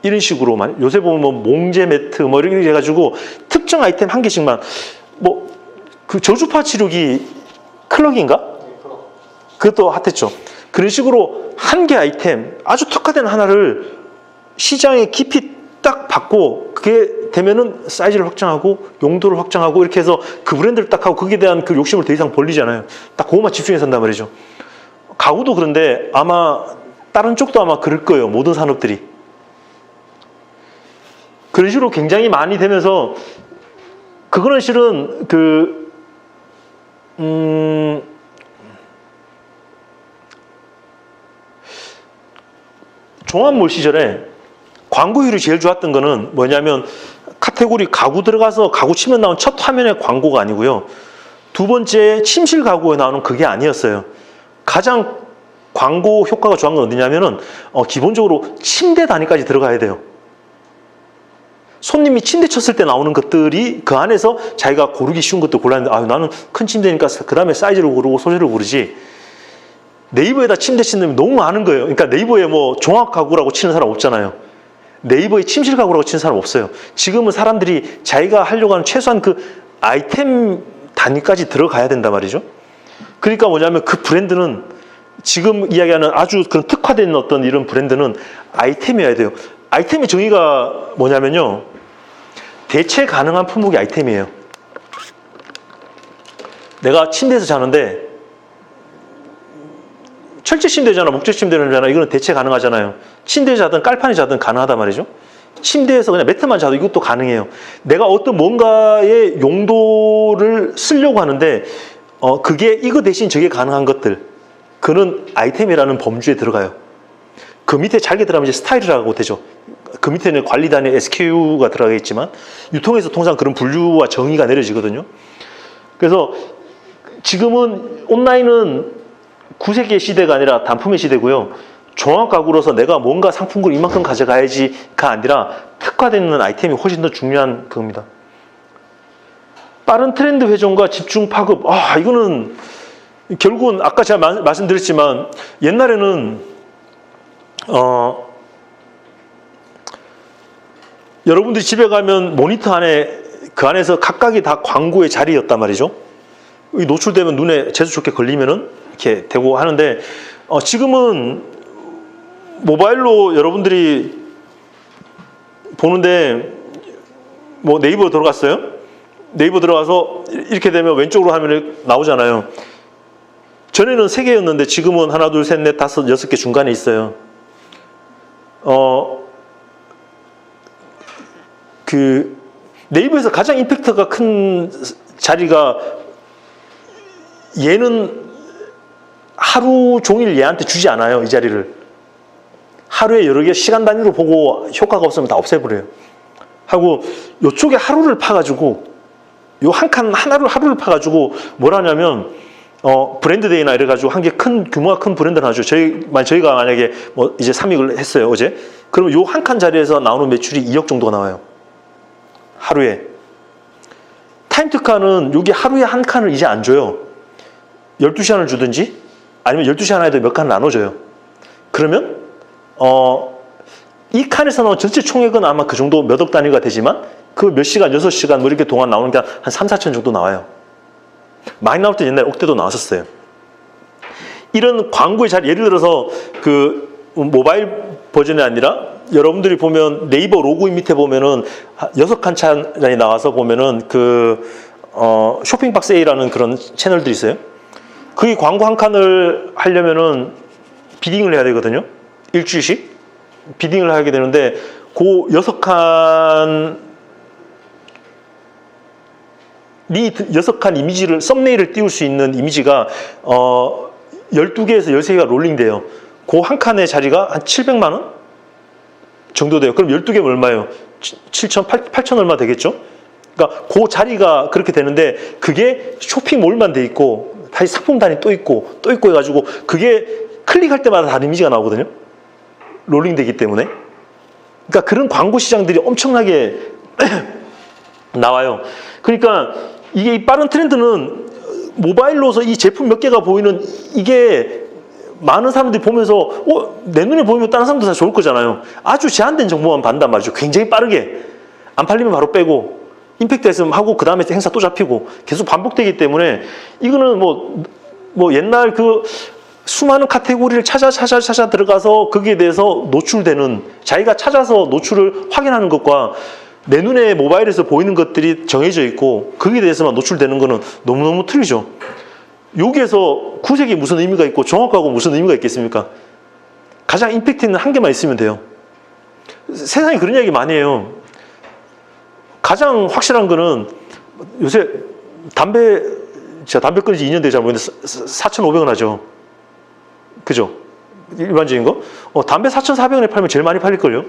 이런 식으로 요새 보면 몽제 매트 이렇게 해가지고 특정 아이템 한 개씩만 그 저주파 치료기 클럭인가? 그것도 핫했죠. 그런 식으로 한 개 아이템 아주 특화된 하나를 시장에 깊이 딱 받고 그게 되면은 사이즈를 확장하고 용도를 확장하고 이렇게 해서 그 브랜드를 딱 하고 거기에 대한 그 욕심을 더 이상 벌리지 않아요. 딱 그것만 집중해서 한단 말이죠. 가구도 그런데 아마 다른 쪽도 아마 그럴 거예요. 모든 산업들이. 그런 식으로 굉장히 많이 되면서 그거는 실은 종합몰 시절에 광고율이 제일 좋았던 거는 뭐냐면 카테고리 가구 들어가서 가구 치면 나온 첫 화면의 광고가 아니고요. 두 번째 침실 가구에 나오는 그게 아니었어요. 가장 광고 효과가 좋은 건 어디냐면은 기본적으로 침대 단위까지 들어가야 돼요. 손님이 침대 쳤을 때 나오는 것들이 그 안에서 자기가 고르기 쉬운 것도 골랐는데 나는 큰 침대니까 그 다음에 사이즈를 고르고 소재를 고르지. 네이버에다 침대 치는 놈이 너무 많은 거예요. 그러니까 네이버에 뭐 종합 가구라고 치는 사람 없잖아요. 네이버에 침실 가구라고 치는 사람 없어요. 지금은 사람들이 자기가 하려고 하는 최소한 그 아이템 단위까지 들어가야 된단 말이죠. 그러니까 뭐냐면 그 브랜드는 지금 이야기하는 아주 그런 특화된 어떤 이런 브랜드는 아이템이어야 돼요. 아이템의 정의가 뭐냐면요. 대체 가능한 품목이 아이템이에요. 내가 침대에서 자는데 철제 침대잖아, 목재 침대잖아. 이거는 대체 가능하잖아요. 침대에 자든 깔판에 자든 가능하단 말이죠. 침대에서 그냥 매트만 자도 이것도 가능해요. 내가 어떤 뭔가의 용도를 쓰려고 하는데 그게 이거 대신 저게 가능한 것들, 그는 아이템이라는 범주에 들어가요. 그 밑에 잘게 들어가면 이제 스타일이라고 되죠. 그 밑에는 관리단의 SKU가 들어가겠지만 유통에서 통상 그런 분류와 정의가 내려지거든요. 그래서 지금은 온라인은 구색의 시대가 아니라 단품의 시대고요. 종합 가구로서 내가 뭔가 상품을 이만큼 가져가야지가 아니라 특화되는 아이템이 훨씬 더 중요한 겁니다. 빠른 트렌드 회전과 집중 파급. 이거는 결국은 아까 제가 말씀드렸지만 옛날에는 여러분들이 집에 가면 모니터 안에 그 안에서 각각이 다 광고의 자리였단 말이죠. 노출되면 눈에 재수 좋게 걸리면은 이렇게 되고 하는데 지금은 모바일로 여러분들이 보는데 뭐 네이버 들어갔어요? 네이버 들어가서 이렇게 되면 왼쪽으로 하면 나오잖아요. 전에는 3개였는데 지금은 하나, 둘, 셋, 넷, 다섯, 6개 중간에 있어요. 그 네이버에서 가장 임팩트가 큰 자리가 얘는 하루 종일 얘한테 주지 않아요. 이 자리를 하루에 여러 개 시간 단위로 보고 효과가 없으면 다 없애버려요. 하고 요쪽에 하루를 파가지고 요 한 칸 하루를 파가지고 뭘 하냐면 브랜드데이나 이래가지고 한 개 큰 규모가 큰 브랜드를 하죠. 저희가 만약에 뭐 이제 3익을 했어요 어제. 그러면 요 한 칸 자리에서 나오는 매출이 2억 정도가 나와요. 하루에. 타임특화는 여기 하루에 한 칸을 이제 안 줘요. 12시간을 주든지 아니면 12시간에도 몇 칸을 나눠줘요. 그러면 이 칸에서 나온 전체 총액은 아마 그 정도 몇 억 단위가 되지만 그 몇 시간, 6시간 뭐 이렇게 동안 나오는 게 한 3, 4천 정도 나와요. 많이 나올 때 옛날에 억대도 나왔었어요. 이런 광고의 자리, 예를 들어서 그 모바일 버전이 아니라 여러분들이 보면 네이버 로그인 밑에 보면은 6칸 차이 나와서 보면은 그 쇼핑박스 A라는 그런 채널들이 있어요. 그게 광고 한 칸을 하려면은 비딩을 해야 되거든요. 일주일씩 비딩을 하게 되는데 그 6칸 이미지를 썸네일을 띄울 수 있는 이미지가 12개에서 13개가 롤링돼요. 그 한 칸의 자리가 한 700만 원 정도 돼요. 그럼 12개면 얼마예요? 7천, 8천 얼마 되겠죠? 그러니까 그 자리가 그렇게 되는데 그게 쇼핑몰만 돼 있고 다시 상품 단위 또 있고 해가지고 그게 클릭할 때마다 다른 이미지가 나오거든요. 롤링되기 때문에. 그러니까 그런 광고 시장들이 엄청나게 나와요. 그러니까 이게 이 빠른 트렌드는 모바일로서 이 제품 몇 개가 보이는 이게 많은 사람들이 보면서 내 눈에 보이면 다른 사람도 다 좋을 거잖아요. 아주 제한된 정보만 받는단 말이죠. 굉장히 빠르게. 안 팔리면 바로 빼고 임팩트 했으면 하고 그 다음에 행사 또 잡히고 계속 반복되기 때문에 이거는 뭐 옛날 그 수많은 카테고리를 찾아 들어가서 거기에 대해서 노출되는 자기가 찾아서 노출을 확인하는 것과 내 눈에 모바일에서 보이는 것들이 정해져 있고 거기에 대해서만 노출되는 거는 너무너무 틀리죠. 여기에서 구색이 무슨 의미가 있고 정확하고 무슨 의미가 있겠습니까? 가장 임팩트 있는 한 개만 있으면 돼요. 세상에 그런 이야기 많이 해요. 가장 확실한 거는 요새 제가 담배 끊은 지 2년 되지 않았는데 4,500원 하죠. 그죠? 일반적인 거? 담배 4,400원에 팔면 제일 많이 팔릴걸요?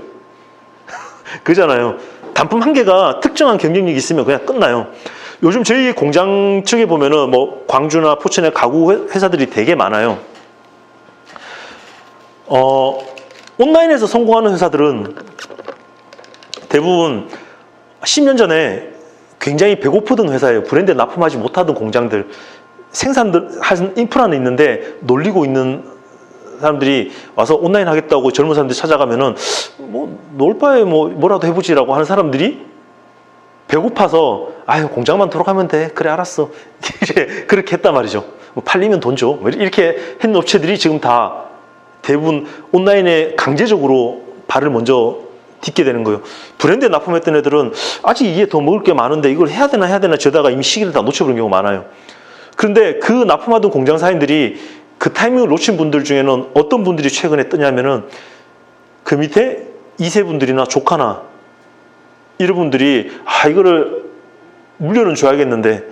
그잖아요. 단품 한 개가 특정한 경쟁력이 있으면 그냥 끝나요. 요즘 저희 공장 측에 보면은 뭐 광주나 포천에 가구 회사들이 되게 많아요. 온라인에서 성공하는 회사들은 대부분 10년 전에 굉장히 배고프던 회사예요. 브랜드에 납품하지 못하던 공장들. 생산들 하는 인프라는 있는데 놀리고 있는 사람들이 와서 온라인 하겠다고 젊은 사람들이 찾아가면은 뭐 놀 바에 뭐라도 해보지라고 하는 사람들이 배고파서 아유 공장만 돌아가면 돼. 그래 알았어. 이제 그렇게 했단 말이죠. 뭐 팔리면 돈 줘. 이렇게 했는 업체들이 지금 다 대부분 온라인에 강제적으로 발을 먼저 딛게 되는 거예요. 브랜드에 납품했던 애들은 아직 이게 더 먹을 게 많은데 이걸 해야 되나 저다가 이미 시기를 다 놓쳐버린 경우가 많아요. 그런데 그 납품하던 공장사인들이 그 타이밍을 놓친 분들 중에는 어떤 분들이 최근에 뜨냐면은 그 밑에 2세 분들이나 조카나 이런 분들이 이거를 물려는 줘야겠는데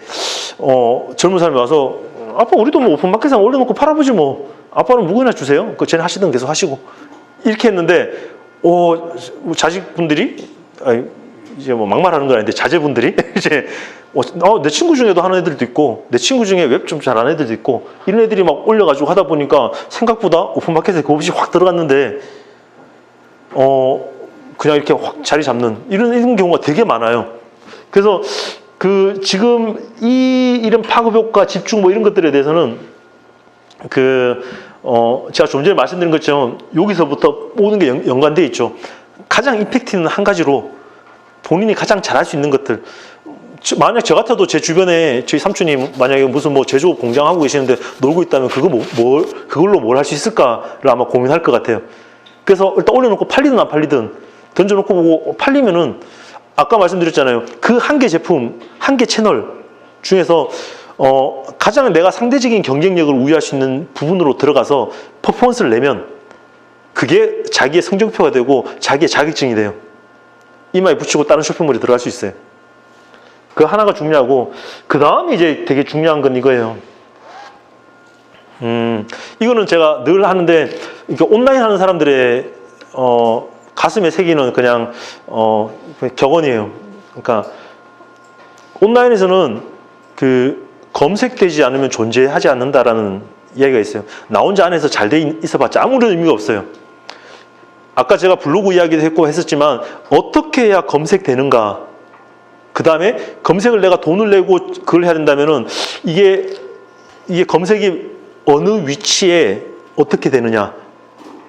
젊은 사람이 와서 아빠 우리도 뭐 오픈마켓에 올려놓고 팔아보지 뭐 아빠는 무거이나 주세요. 그 쟤는 하시던 계속 하시고 이렇게 했는데 자식분들이 이제 뭐 막말하는 건 아닌데 자제분들이 이제 내 친구 중에도 하는 애들도 있고 내 친구 중에 웹 좀 잘하는 애들도 있고 이런 애들이 막 올려가지고 하다 보니까 생각보다 오픈마켓에 그 없이 확 들어갔는데 그냥 이렇게 확 자리 잡는 이런 경우가 되게 많아요. 그래서 지금 이런 파급 효과 집중 뭐 이런 것들에 대해서는 제가 좀 전에 말씀드린 것처럼 여기서부터 모든 게 연관되어 있죠. 가장 임팩트 있는 한 가지로 본인이 가장 잘할 수 있는 것들. 만약 저 같아도 제 주변에 저희 삼촌이 만약에 무슨 뭐 제조업 공장 하고 계시는데 놀고 있다면 그걸로 뭘 할 수 있을까를 아마 고민할 것 같아요. 그래서 일단 올려놓고 팔리든 안 팔리든 던져놓고 보고 팔리면은 아까 말씀드렸잖아요. 그 한 개 제품, 한 개 채널 중에서 가장 내가 상대적인 경쟁력을 우위할 수 있는 부분으로 들어가서 퍼포먼스를 내면 그게 자기의 성적표가 되고 자기의 자격증이 돼요. 이마에 붙이고 다른 쇼핑몰에 들어갈 수 있어요. 그 하나가 중요하고 그 다음에 이제 되게 중요한 건 이거예요. 이거는 제가 늘 하는데 이렇게 온라인 하는 사람들의 가슴에 새기는 그냥 격언이에요. 그러니까 온라인에서는 검색되지 않으면 존재하지 않는다라는 이야기가 있어요. 나 혼자 안에서 잘 돼 있어봤자 아무런 의미가 없어요. 아까 제가 블로그 이야기도 했고 했었지만 어떻게 해야 검색되는가? 그 다음에 검색을 내가 돈을 내고 그걸 해야 된다면은 이게 검색이 어느 위치에 어떻게 되느냐?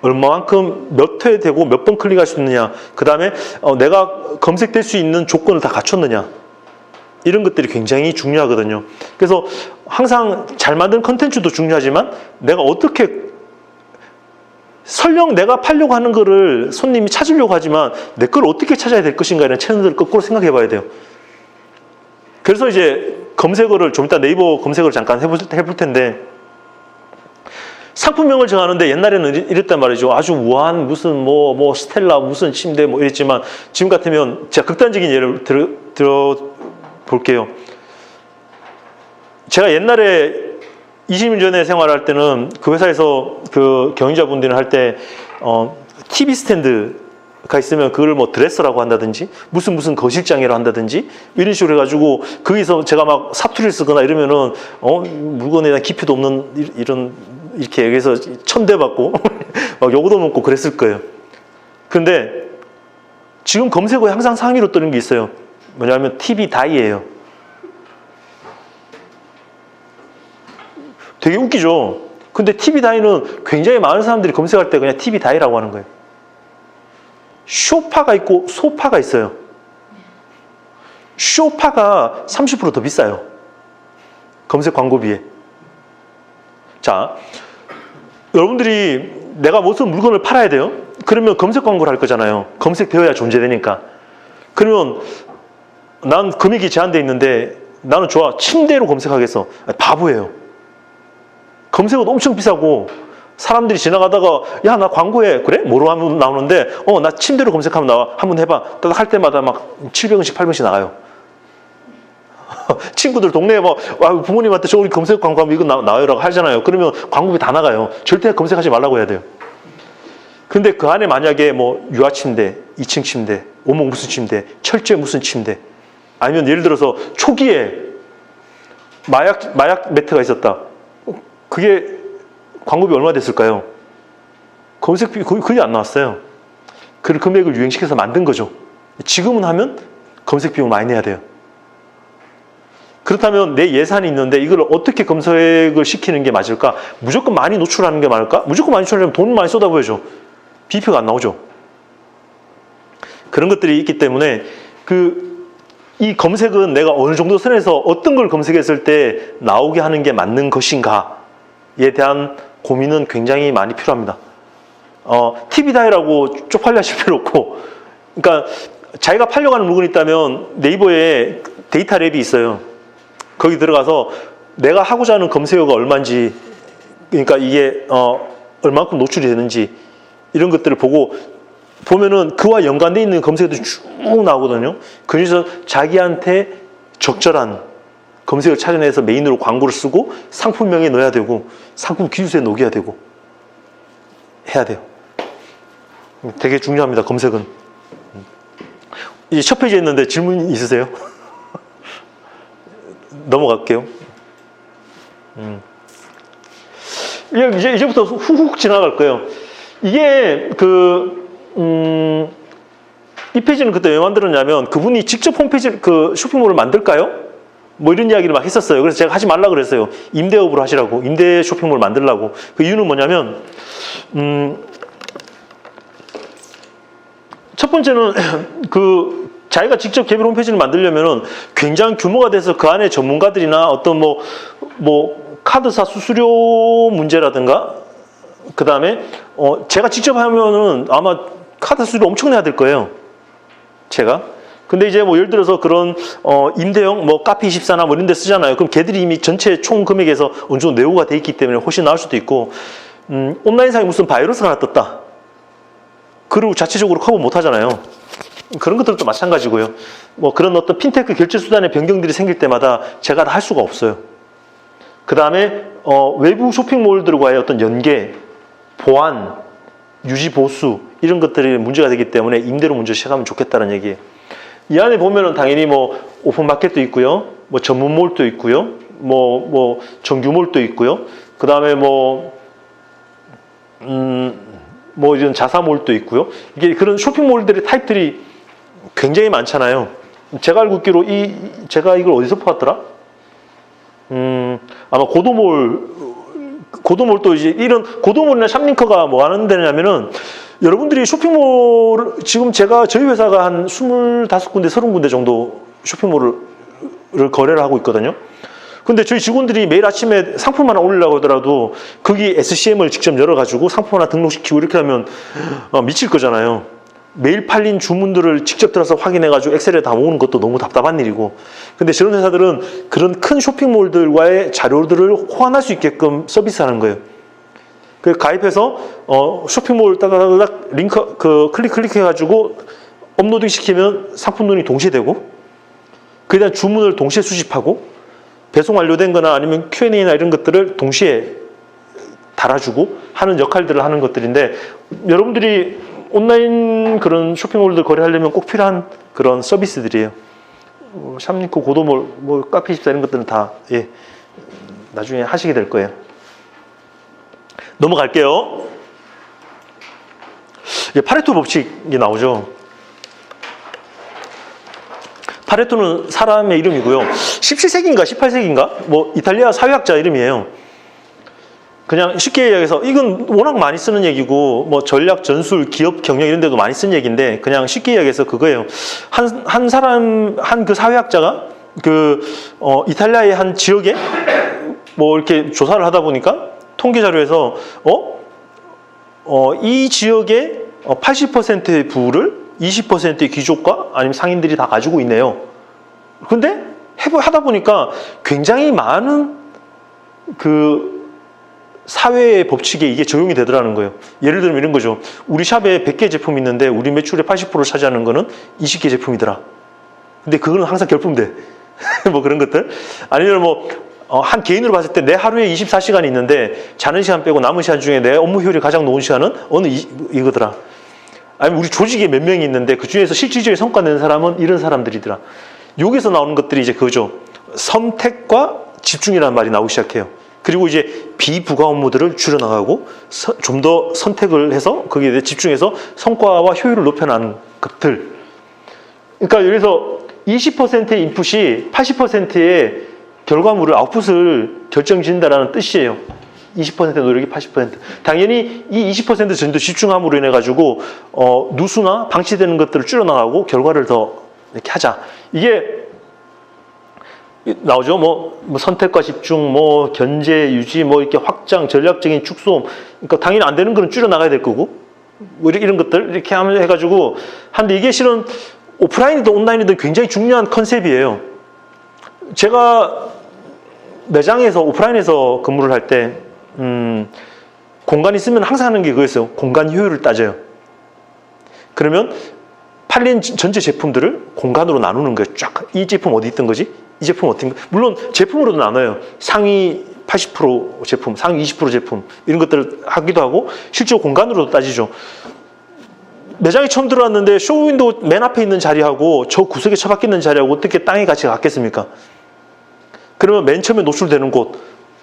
얼마만큼 몇 회 되고 몇 번 클릭할 수 있느냐? 그 다음에 내가 검색될 수 있는 조건을 다 갖췄느냐? 이런 것들이 굉장히 중요하거든요. 그래서 항상 잘 만든 컨텐츠도 중요하지만 내가 어떻게 설령 내가 팔려고 하는 거를 손님이 찾으려고 하지만 내 걸 어떻게 찾아야 될 것인가 이런 채널들을 거꾸로 생각해 봐야 돼요. 그래서 이제 검색어를 좀 이따 네이버 검색어를 잠깐 해볼 텐데 상품명을 정하는데 옛날에는 이랬단 말이죠. 아주 우아한 무슨 뭐 스텔라 무슨 침대 뭐 이랬지만 지금 같으면 제가 극단적인 예를 들어 볼게요. 제가 옛날에 20년 전에 생활할 때는 그 회사에서 그 경영자분들이 할 때 TV 스탠드가 있으면 그걸 뭐 드레서라고 한다든지 무슨 거실장애로 한다든지 이런 식으로 해가지고 거기서 제가 막 사투리를 쓰거나 이러면은 물건에 대한 깊이도 없는 이런 이렇게 여기서 천대받고 막 욕도 먹고 그랬을 거예요. 그런데 지금 검색어에 항상 상위로 뜨는 게 있어요. 뭐냐면 TV 다이예요. 되게 웃기죠. 근데 TV 다이는 굉장히 많은 사람들이 검색할 때 그냥 TV 다이라고 하는 거예요. 쇼파가 있고 소파가 있어요. 쇼파가 30% 더 비싸요. 검색 광고비에. 자, 여러분들이 내가 무슨 물건을 팔아야 돼요? 그러면 검색 광고를 할 거잖아요. 검색되어야 존재되니까. 그러면 난 금액이 제한되어 있는데 나는 좋아. 침대로 검색하겠어. 아니, 바보예요. 검색어도 엄청 비싸고 사람들이 지나가다가 야, 나 광고해. 그래? 뭐로 하면 나오는데 나 침대로 검색하면 나와. 한번 해봐. 딱 할 때마다 막 700원씩 800원씩 나가요. 친구들 동네에 뭐 부모님한테 저 우리 검색 광고하면 이거 나와요라고 하잖아요. 그러면 광고비 다 나가요. 절대 검색하지 말라고 해야 돼요. 근데 그 안에 만약에 뭐 유아 침대, 2층 침대, 오목 무슨 침대, 철제 무슨 침대, 아니면 예를 들어서 초기에 마약 매트가 있었다. 그게 광고비 얼마 됐을까요? 검색비 거의 안 나왔어요. 그 금액을 유행시켜서 만든 거죠. 지금은 하면 검색 비용 많이 내야 돼요. 그렇다면 내 예산이 있는데 이걸 어떻게 검색을 시키는 게 맞을까? 무조건 많이 노출하는 게 맞을까? 무조건 많이 노출하려면 돈 많이 쏟아부어야죠. 비표가 안 나오죠. 그런 것들이 있기 때문에 이 검색은 내가 어느 정도 선에서 어떤 걸 검색했을 때 나오게 하는 게 맞는 것인가에 대한 고민은 굉장히 많이 필요합니다. TV 다이라고 쪽팔려 하실 필요 없고, 그러니까 자기가 팔려고 하는 물건이 있다면 네이버에 데이터 랩이 있어요. 거기 들어가서 내가 하고자 하는 검색어가 얼마인지, 그러니까 이게 얼만큼 노출이 되는지 이런 것들을 보면은 그와 연관되어 있는 검색어들이 쭉 나오거든요. 그래서 자기한테 적절한 검색을 찾아내서 메인으로 광고를 쓰고 상품명에 넣어야 되고 상품 기술서에 녹여야 되고 해야 돼요. 되게 중요합니다. 검색은. 이제 첫 페이지에 있는데 질문 있으세요? 넘어갈게요. 이제부터 훅훅 지나갈 거예요. 이게 이 페이지는 그때 왜 만들었냐면 그분이 직접 홈페이지 쇼핑몰을 만들까요? 뭐 이런 이야기를 막 했었어요. 그래서 제가 하지 말라 그랬어요. 임대업으로 하시라고. 임대 쇼핑몰 만들라고. 그 이유는 뭐냐면 첫 번째는 자기가 직접 개별 홈페이지를 만들려면은 굉장히 규모가 돼서 그 안에 전문가들이나 어떤 뭐 카드사 수수료 문제라든가 그 다음에 제가 직접 하면은 아마 카드 수수료 엄청 내야 될 거예요. 제가. 근데 이제 뭐 예를 들어서 그런 임대형 뭐 카페24나 뭐 이런 데 쓰잖아요. 그럼 걔들이 이미 전체 총 금액에서 어느 정도 내고가 돼 있기 때문에 훨씬 나을 수도 있고 온라인상에 무슨 바이러스가 하나 떴다. 그리고 자체적으로 커버 못 하잖아요. 그런 것들도 마찬가지고요. 뭐 그런 어떤 핀테크 결제 수단의 변경들이 생길 때마다 제가 다 할 수가 없어요. 그 다음에 외부 쇼핑몰들과의 어떤 연계, 보안, 유지 보수 이런 것들이 문제가 되기 때문에 임대로 먼저 시작하면 좋겠다는 얘기예요. 이 안에 보면은 당연히 뭐 오픈마켓도 있고요, 뭐 전문몰도 있고요, 뭐 정규몰도 있고요. 그 다음에 뭐 이런 자사몰도 있고요. 이게 그런 쇼핑몰들의 타입들이 굉장히 많잖아요. 제가 알고 있기로 제가 이걸 어디서 봤더라? 아마 고도몰도 이제 이런 고도몰이나 샵링커가 뭐 하는 데냐면은 여러분들이 쇼핑몰 지금 저희 회사가 한 25군데, 30군데 정도 쇼핑몰을 거래를 하고 있거든요. 근데 저희 직원들이 매일 아침에 상품 하나 올리려고 하더라도 거기 SCM을 직접 열어가지고 상품 하나 등록시키고 이렇게 하면 미칠 거잖아요. 매일 팔린 주문들을 직접 들어서 확인해가지고 엑셀에 다 모으는 것도 너무 답답한 일이고. 근데 저런 회사들은 그런 큰 쇼핑몰들과의 자료들을 호환할 수 있게끔 서비스하는 거예요. 그 가입해서 쇼핑몰 따다다닥 링크 클릭해가지고 업로딩 시키면 상품 눈이 동시에 되고 그에 대한 주문을 동시에 수집하고 배송 완료된 거나 아니면 Q&A나 이런 것들을 동시에 달아주고 하는 역할들을 하는 것들인데 여러분들이 온라인 그런 쇼핑몰들 거래하려면 꼭 필요한 그런 서비스들이에요. 샵링커, 고도몰, 뭐 카페24 이런 것들은 다 나중에 하시게 될 거예요. 넘어갈게요. 파레토 법칙이 나오죠. 파레토는 사람의 이름이고요. 17세기인가 18세기인가 뭐 이탈리아 사회학자 이름이에요. 그냥 쉽게 얘기해서 이건 워낙 많이 쓰는 얘기고 뭐 전략, 전술, 기업, 경영 이런 데도 많이 쓰는 얘기인데 그냥 쉽게 얘기해서 그거예요. 한 사람, 한 그 사회학자가 이탈리아의 한 지역에 뭐 이렇게 조사를 하다 보니까 통계 자료에서 이 지역의 80%의 부를 20%의 귀족과 아니면 상인들이 다 가지고 있네요. 근데 하다 보니까 굉장히 많은 그 사회의 법칙에 이게 적용이 되더라는 거예요. 예를 들면 이런 거죠. 우리 샵에 100개 제품이 있는데 우리 매출의 80%를 차지하는 거는 20개 제품이더라. 근데 그거는 항상 결품돼. 뭐 그런 것들. 아니면 한 개인으로 봤을 때 내 하루에 24시간이 있는데 자는 시간 빼고 남은 시간 중에 내 업무 효율이 가장 좋은 시간은 이거더라. 아니면 우리 조직에 몇 명이 있는데 그 중에서 실질적인 성과 내는 사람은 이런 사람들이더라. 여기서 나오는 것들이 이제 그거죠. 선택과 집중이라는 말이 나오기 시작해요. 그리고 이제 비부가 업무들을 줄여나가고 좀 더 선택을 해서 거기에 대해 집중해서 성과와 효율을 높여나가는 것들. 그러니까 여기서 20%의 인풋이 80%의 결과물을 아웃풋을 결정짓는다라는 뜻이에요. 20%의 노력이 80%. 당연히 이 20% 전도 집중함으로 인해 가지고 누수나 방치되는 것들을 줄여나가고 결과를 더 이렇게 하자. 이게 나오죠. 뭐 선택과 집중, 견제, 유지, 이렇게 확장, 전략적인 축소. 그러니까 당연히 안 되는 거는 줄여나가야 될 거고. 이런 것들 이렇게 하면 해가지고 하는데 이게 실은 오프라인이든 온라인이든 굉장히 중요한 컨셉이에요. 제가 매장에서 오프라인에서 근무를 할 때 공간이 있으면 항상 하는 게 그거였어요. 공간 효율을 따져요. 그러면 팔린 전체 제품들을 공간으로 나누는 거예요. 쫙. 이 제품 어디 있던 거지? 이 제품 어떤 거? 물론 제품으로도 나눠요. 상위 80% 제품, 상위 20% 제품 이런 것들을 하기도 하고 실제로 공간으로도 따지죠. 매장에 처음 들어왔는데 쇼윈도우 맨 앞에 있는 자리하고 저 구석에 처박혀 있는 자리하고 어떻게 땅의 가치가 같겠습니까? 그러면 맨 처음에 노출되는 곳,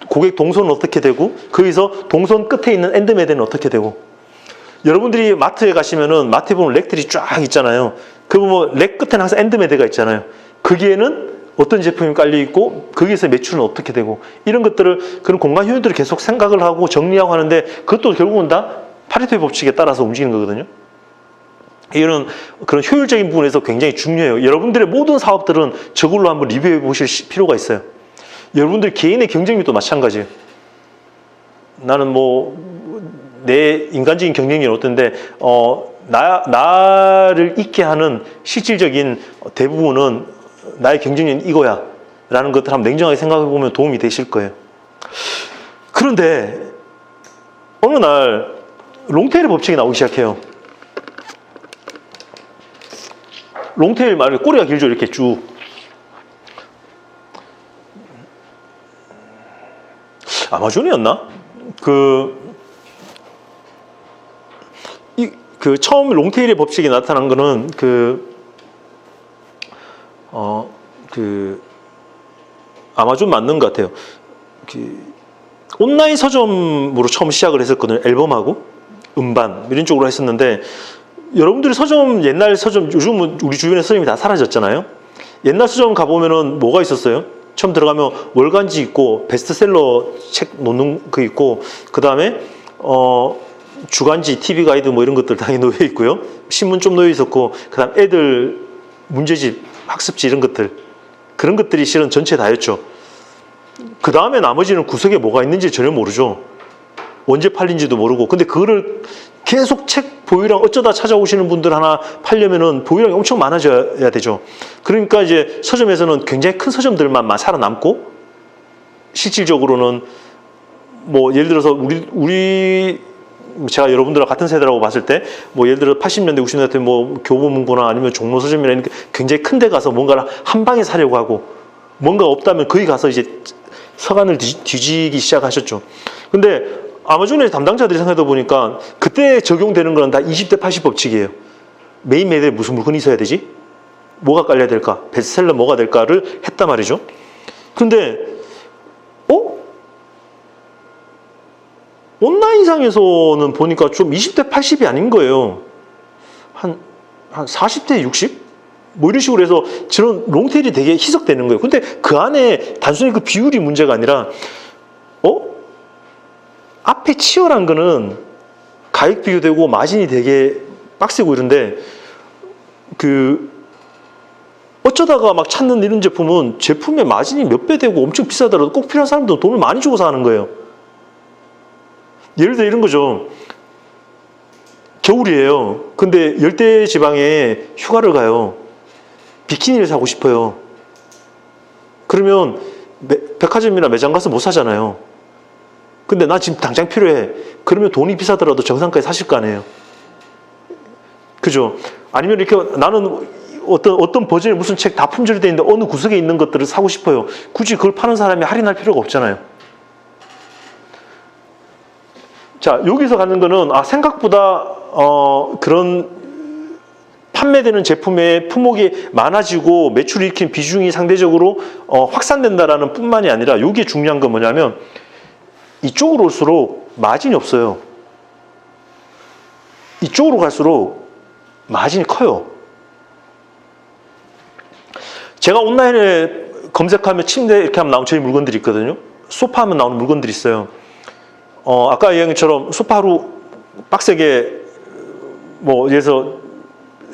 고객 동선은 어떻게 되고 거기서 동선 끝에 있는 엔드매대는 어떻게 되고 여러분들이 마트에 가시면은 마트에 보면 렉들이 쫙 있잖아요. 그러면 렉 끝에는 항상 엔드매대가 있잖아요. 거기에는 어떤 제품이 깔려 있고 거기에서 매출은 어떻게 되고 이런 것들을 그런 공간 효율들을 계속 생각을 하고 정리하고 하는데 그것도 결국은 다 파레토의 법칙에 따라서 움직이는 거거든요. 이런 그런 효율적인 부분에서 굉장히 중요해요. 여러분들의 모든 사업들은 저걸로 한번 리뷰해 보실 필요가 있어요. 여러분들 개인의 경쟁력도 마찬가지예요. 나는 내 인간적인 경쟁력은 어떤데 나를 있게 하는 실질적인 대부분은 나의 경쟁력은 이거야 라는 것들 한번 냉정하게 생각해 보면 도움이 되실 거예요. 그런데 어느 날 롱테일의 법칙이 나오기 시작해요. 롱테일 말고 꼬리가 길죠. 이렇게 쭉. 아마존이었나? 처음 롱테일의 법칙이 나타난 거는 아마존 맞는 것 같아요. 온라인 서점으로 처음 시작을 했었거든요. 앨범하고 음반 이런 쪽으로 했었는데 여러분들이 옛날 서점, 요즘은 우리 주변에 서점이 다 사라졌잖아요. 옛날 서점 가보면은 뭐가 있었어요? 처음 들어가면 월간지 있고, 베스트셀러 책 놓는 거 있고, 그 다음에, 주간지, TV 가이드 이런 것들 당연히 놓여 있고요. 신문 좀 놓여 있었고, 그 다음 애들 문제집, 학습지 이런 것들. 그런 것들이 실은 전체 다였죠. 그 다음에 나머지는 구석에 뭐가 있는지 전혀 모르죠. 언제 팔린지도 모르고. 근데 그거를 계속 책 보유량 어쩌다 찾아오시는 분들 하나 팔려면은 보유량이 엄청 많아져야 되죠. 그러니까 이제 서점에서는 굉장히 큰 서점들만 살아남고 실질적으로는 예를 들어서 제가 여러분들과 같은 세대라고 봤을 때 예를 들어 80년대 90년대 때 교보문고나 아니면 종로 서점이나 이런 굉장히 큰 데 가서 뭔가를 한 방에 사려고 하고 뭔가 없다면 거기 가서 이제 서간을 뒤지기 시작하셨죠. 근데 아마존의 담당자들이 생각해 보니까 그때 적용되는 거는 다 20대 80 법칙이에요. 메인 매대에 무슨 물건이 있어야 되지? 뭐가 깔려야 될까? 베스트셀러 뭐가 될까를 했단 말이죠. 근데 온라인상에서는 보니까 좀 20대 80이 아닌 거예요. 한 40대 60? 이런 식으로 해서 저런 롱테일이 되게 희석되는 거예요. 근데 그 안에 단순히 그 비율이 문제가 아니라 앞에 치열한 거는 가격 비교되고 마진이 되게 빡세고 이런데 어쩌다가 막 찾는 이런 제품은 제품의 마진이 몇 배 되고 엄청 비싸더라도 꼭 필요한 사람들은 돈을 많이 주고 사는 거예요. 예를 들어 이런 거죠. 겨울이에요. 근데 열대 지방에 휴가를 가요. 비키니를 사고 싶어요. 그러면 백화점이나 매장 가서 못 사잖아요. 근데 나 지금 당장 필요해. 그러면 돈이 비싸더라도 정상가에 사실 거 아니에요. 그죠? 아니면 이렇게 나는 어떤 버전의 무슨 책 다 품절이 돼 있는데 어느 구석에 있는 것들을 사고 싶어요. 굳이 그걸 파는 사람이 할인할 필요가 없잖아요. 자, 여기서 갖는 거는 생각보다 그런 판매되는 제품의 품목이 많아지고 매출이 일으키는 비중이 상대적으로 확산된다라는 뿐만이 아니라 여기에 중요한 건 뭐냐면 이쪽으로 올수록 마진이 없어요. 이쪽으로 갈수록 마진이 커요. 제가 온라인에 검색하면 침대 이렇게 하면 나오는 저희 물건들이 있거든요. 소파 하면 나오는 물건들이 있어요. 아까 얘기한 것처럼 소파로 빡세게 뭐 예를 들어서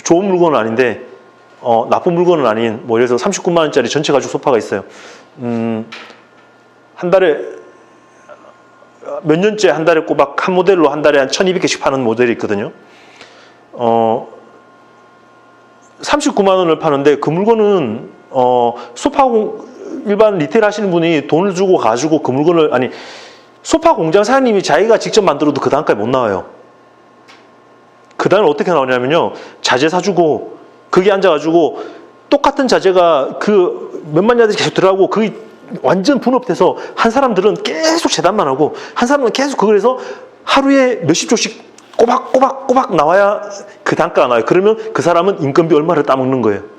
좋은 물건은 아닌데 나쁜 물건은 아닌 뭐 예를 들어서 39만 원짜리 전체 가죽 소파가 있어요. 한 달에 몇 년째 한 달에 꼬박 한 모델로 한 달에 한 1200개씩 파는 모델이 있거든요. 39만 원을 파는데 그 물건은 소파 일반 리테일 하시는 분이 돈을 주고 가지고 그 물건을 소파 공장 사장님이 자기가 직접 만들어도 그 단가에 못 나와요. 그 다음에 어떻게 나오냐면요. 자재 사주고 거기 앉아가지고 똑같은 자재가 그 몇만 야들이 계속 들어가고 그게 완전 분업돼서 한 사람들은 계속 재단만 하고 한 사람은 계속 그걸 해서 하루에 몇십 조씩 꼬박꼬박 나와야 그 단가가 나와요. 그러면 그 사람은 인건비 얼마를 따먹는 거예요.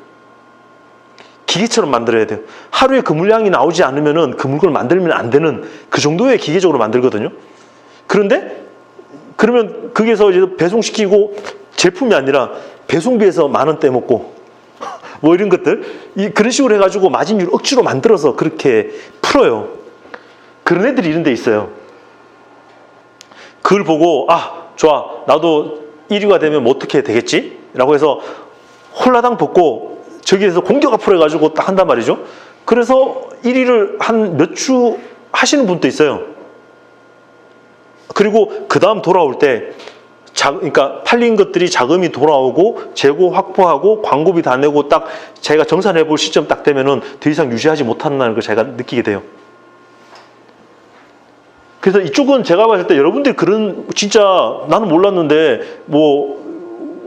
기계처럼 만들어야 돼요. 하루에 그 물량이 나오지 않으면 그 물건을 만들면 안 되는 그 정도의 기계적으로 만들거든요. 그런데 그러면 거기에서 이제 배송시키고 제품이 아니라 배송비에서 10,000원 떼먹고 뭐 이런 것들 그런 식으로 해가지고 마진율 억지로 만들어서 그렇게 풀어요. 그런 애들이 이런 데 있어요. 그걸 보고 좋아 나도 1위가 되면 뭐 어떻게 되겠지? 라고 해서 홀라당 벗고 저기에서 공격 앞으로 해가지고 딱 한단 말이죠. 그래서 1위를 한 몇 주 하시는 분도 있어요. 그리고 그 다음 돌아올 때 그러니까 팔린 것들이 자금이 돌아오고 재고 확보하고 광고비 다 내고 딱 자기가 정산해 볼 시점 딱 되면은 더 이상 유지하지 못한다는 걸 자기가 느끼게 돼요. 그래서 이쪽은 제가 봤을 때 여러분들이 그런 진짜 나는 몰랐는데 뭐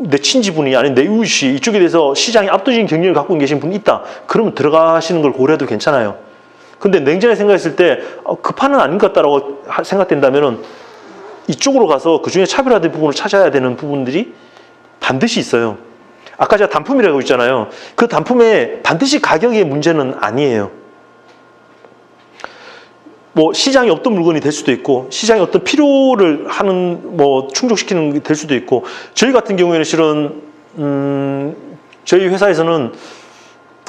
내 친지분이 아닌 내 이웃이 이쪽에 대해서 시장에 압도적인 경쟁을 갖고 계신 분이 있다. 그러면 들어가시는 걸 고려해도 괜찮아요. 근데 냉정하게 생각했을 때 그 판은 아닌 것 같다라고 생각된다면은 이쪽으로 가서 그중에 차별화된 부분을 찾아야 되는 부분들이 반드시 있어요. 아까 제가 단품이라고 했잖아요. 그 단품에 반드시 가격의 문제는 아니에요. 뭐 시장에 없던 물건이 될 수도 있고 시장에 어떤 필요를 하는 충족시키는 게 될 수도 있고 저희 같은 경우에는 실은 저희 회사에서는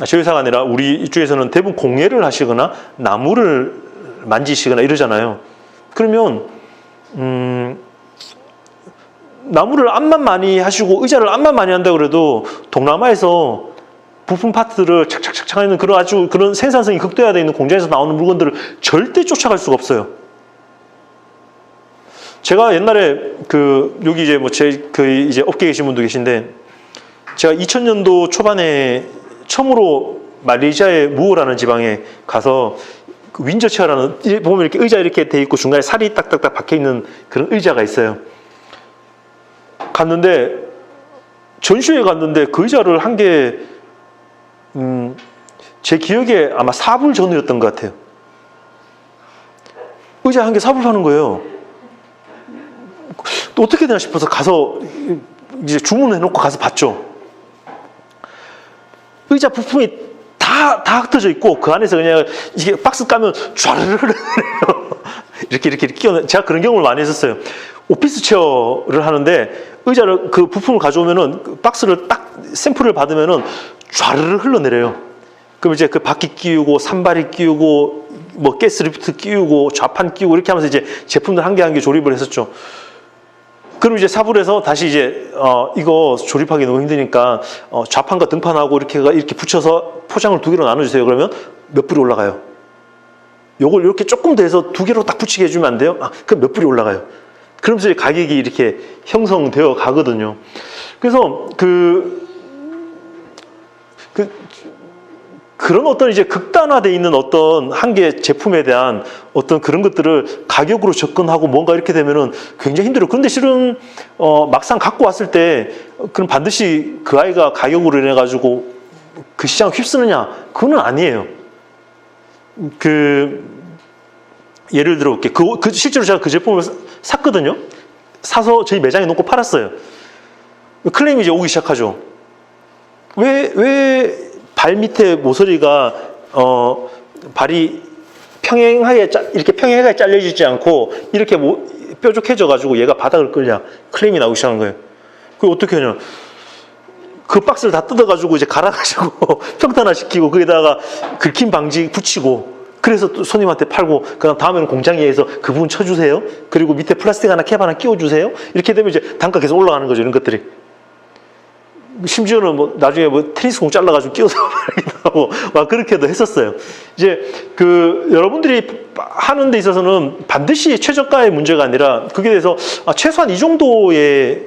저희 회사가 아니라 우리 이쪽에서는 대부분 공예를 하시거나 나무를 만지시거나 이러잖아요. 그러면 나무를 암만 많이 하시고 의자를 암만 많이 한다 그래도 동남아에서 부품 파트를 착착착착 하는 그런 아주 그런 생산성이 극대화되어 있는 공장에서 나오는 물건들을 절대 쫓아갈 수가 없어요. 제가 옛날에 여기 이제 이제 업계에 계신 분도 계신데 제가 2000년도 초반에 처음으로 말레이시아의 무오라는 지방에 가서 윈저 체어라는 보면 이렇게 의자 이렇게 돼 있고 중간에 살이 딱딱딱 박혀 있는 그런 의자가 있어요. 갔는데 전시회에 갔는데 그 의자를 한 게 제 기억에 아마 4불 전후였던 것 같아요. 의자 한 개 4불 파는 거예요. 또 어떻게 되나 싶어서 가서 이제 주문해놓고 가서 봤죠. 의자 부품이 다 흩어져 있고 그 안에서 그냥 이게 박스 까면 촤르르 이렇게 끼워. 제가 그런 경험을 많이 했었어요. 오피스 체어를 하는데 의자를 그 부품을 가져오면은 그 박스를 딱 샘플을 받으면은 촤르르 흘러내려요. 그럼 이제 그 바퀴 끼우고 산발이 끼우고 뭐 가스리프트 끼우고 좌판 끼우고 이렇게 하면서 이제 제품들 한 개 한 개 조립을 했었죠. 그럼 이제 사불에서 다시 이제 이거 조립하기 너무 힘드니까 좌판과 등판하고 이렇게 붙여서 포장을 2개로 나눠주세요. 그러면 몇 불이 올라가요. 요걸 이렇게 조금 더 해서 2개로 딱 붙이게 해주면 안 돼요? 그럼 몇 불이 올라가요. 그러면서 가격이 이렇게 형성되어 가거든요. 그래서 그런 어떤 이제 극단화되어 있는 어떤 한 개 제품에 대한 어떤 그런 것들을 가격으로 접근하고 뭔가 이렇게 되면은 굉장히 힘들어요. 그런데 실은, 막상 갖고 왔을 때, 그럼 반드시 그 아이가 가격으로 인해가지고 그 시장을 휩쓰느냐? 그건 아니에요. 예를 들어 볼게요. 실제로 제가 그 제품을 샀거든요. 사서 저희 매장에 놓고 팔았어요. 클레임이 이제 오기 시작하죠. 왜 발 밑에 모서리가 발이 이렇게 평행하게 잘려지지 않고 이렇게 뾰족해져 가지고 얘가 바닥을 끌냐? 클레임이 나오기 시작한 거예요. 그게 어떻게 하냐? 그 박스를 다 뜯어 가지고 이제 갈아가지고 평탄화시키고 거기다가 긁힘 방지 붙이고, 그래서 또 손님한테 팔고, 그다음 다음에는 공장에 의해서 그 부분 쳐주세요. 그리고 밑에 플라스틱 하나 캡 하나 끼워주세요. 이렇게 되면 이제 단가 계속 올라가는 거죠. 이런 것들이. 심지어는 뭐 나중에 뭐 테니스공 잘라가지고 끼워서 하고 막 그렇게도 했었어요. 이제 여러분들이 하는 데 있어서는 반드시 최저가의 문제가 아니라 그게 대해서 최소한 이 정도의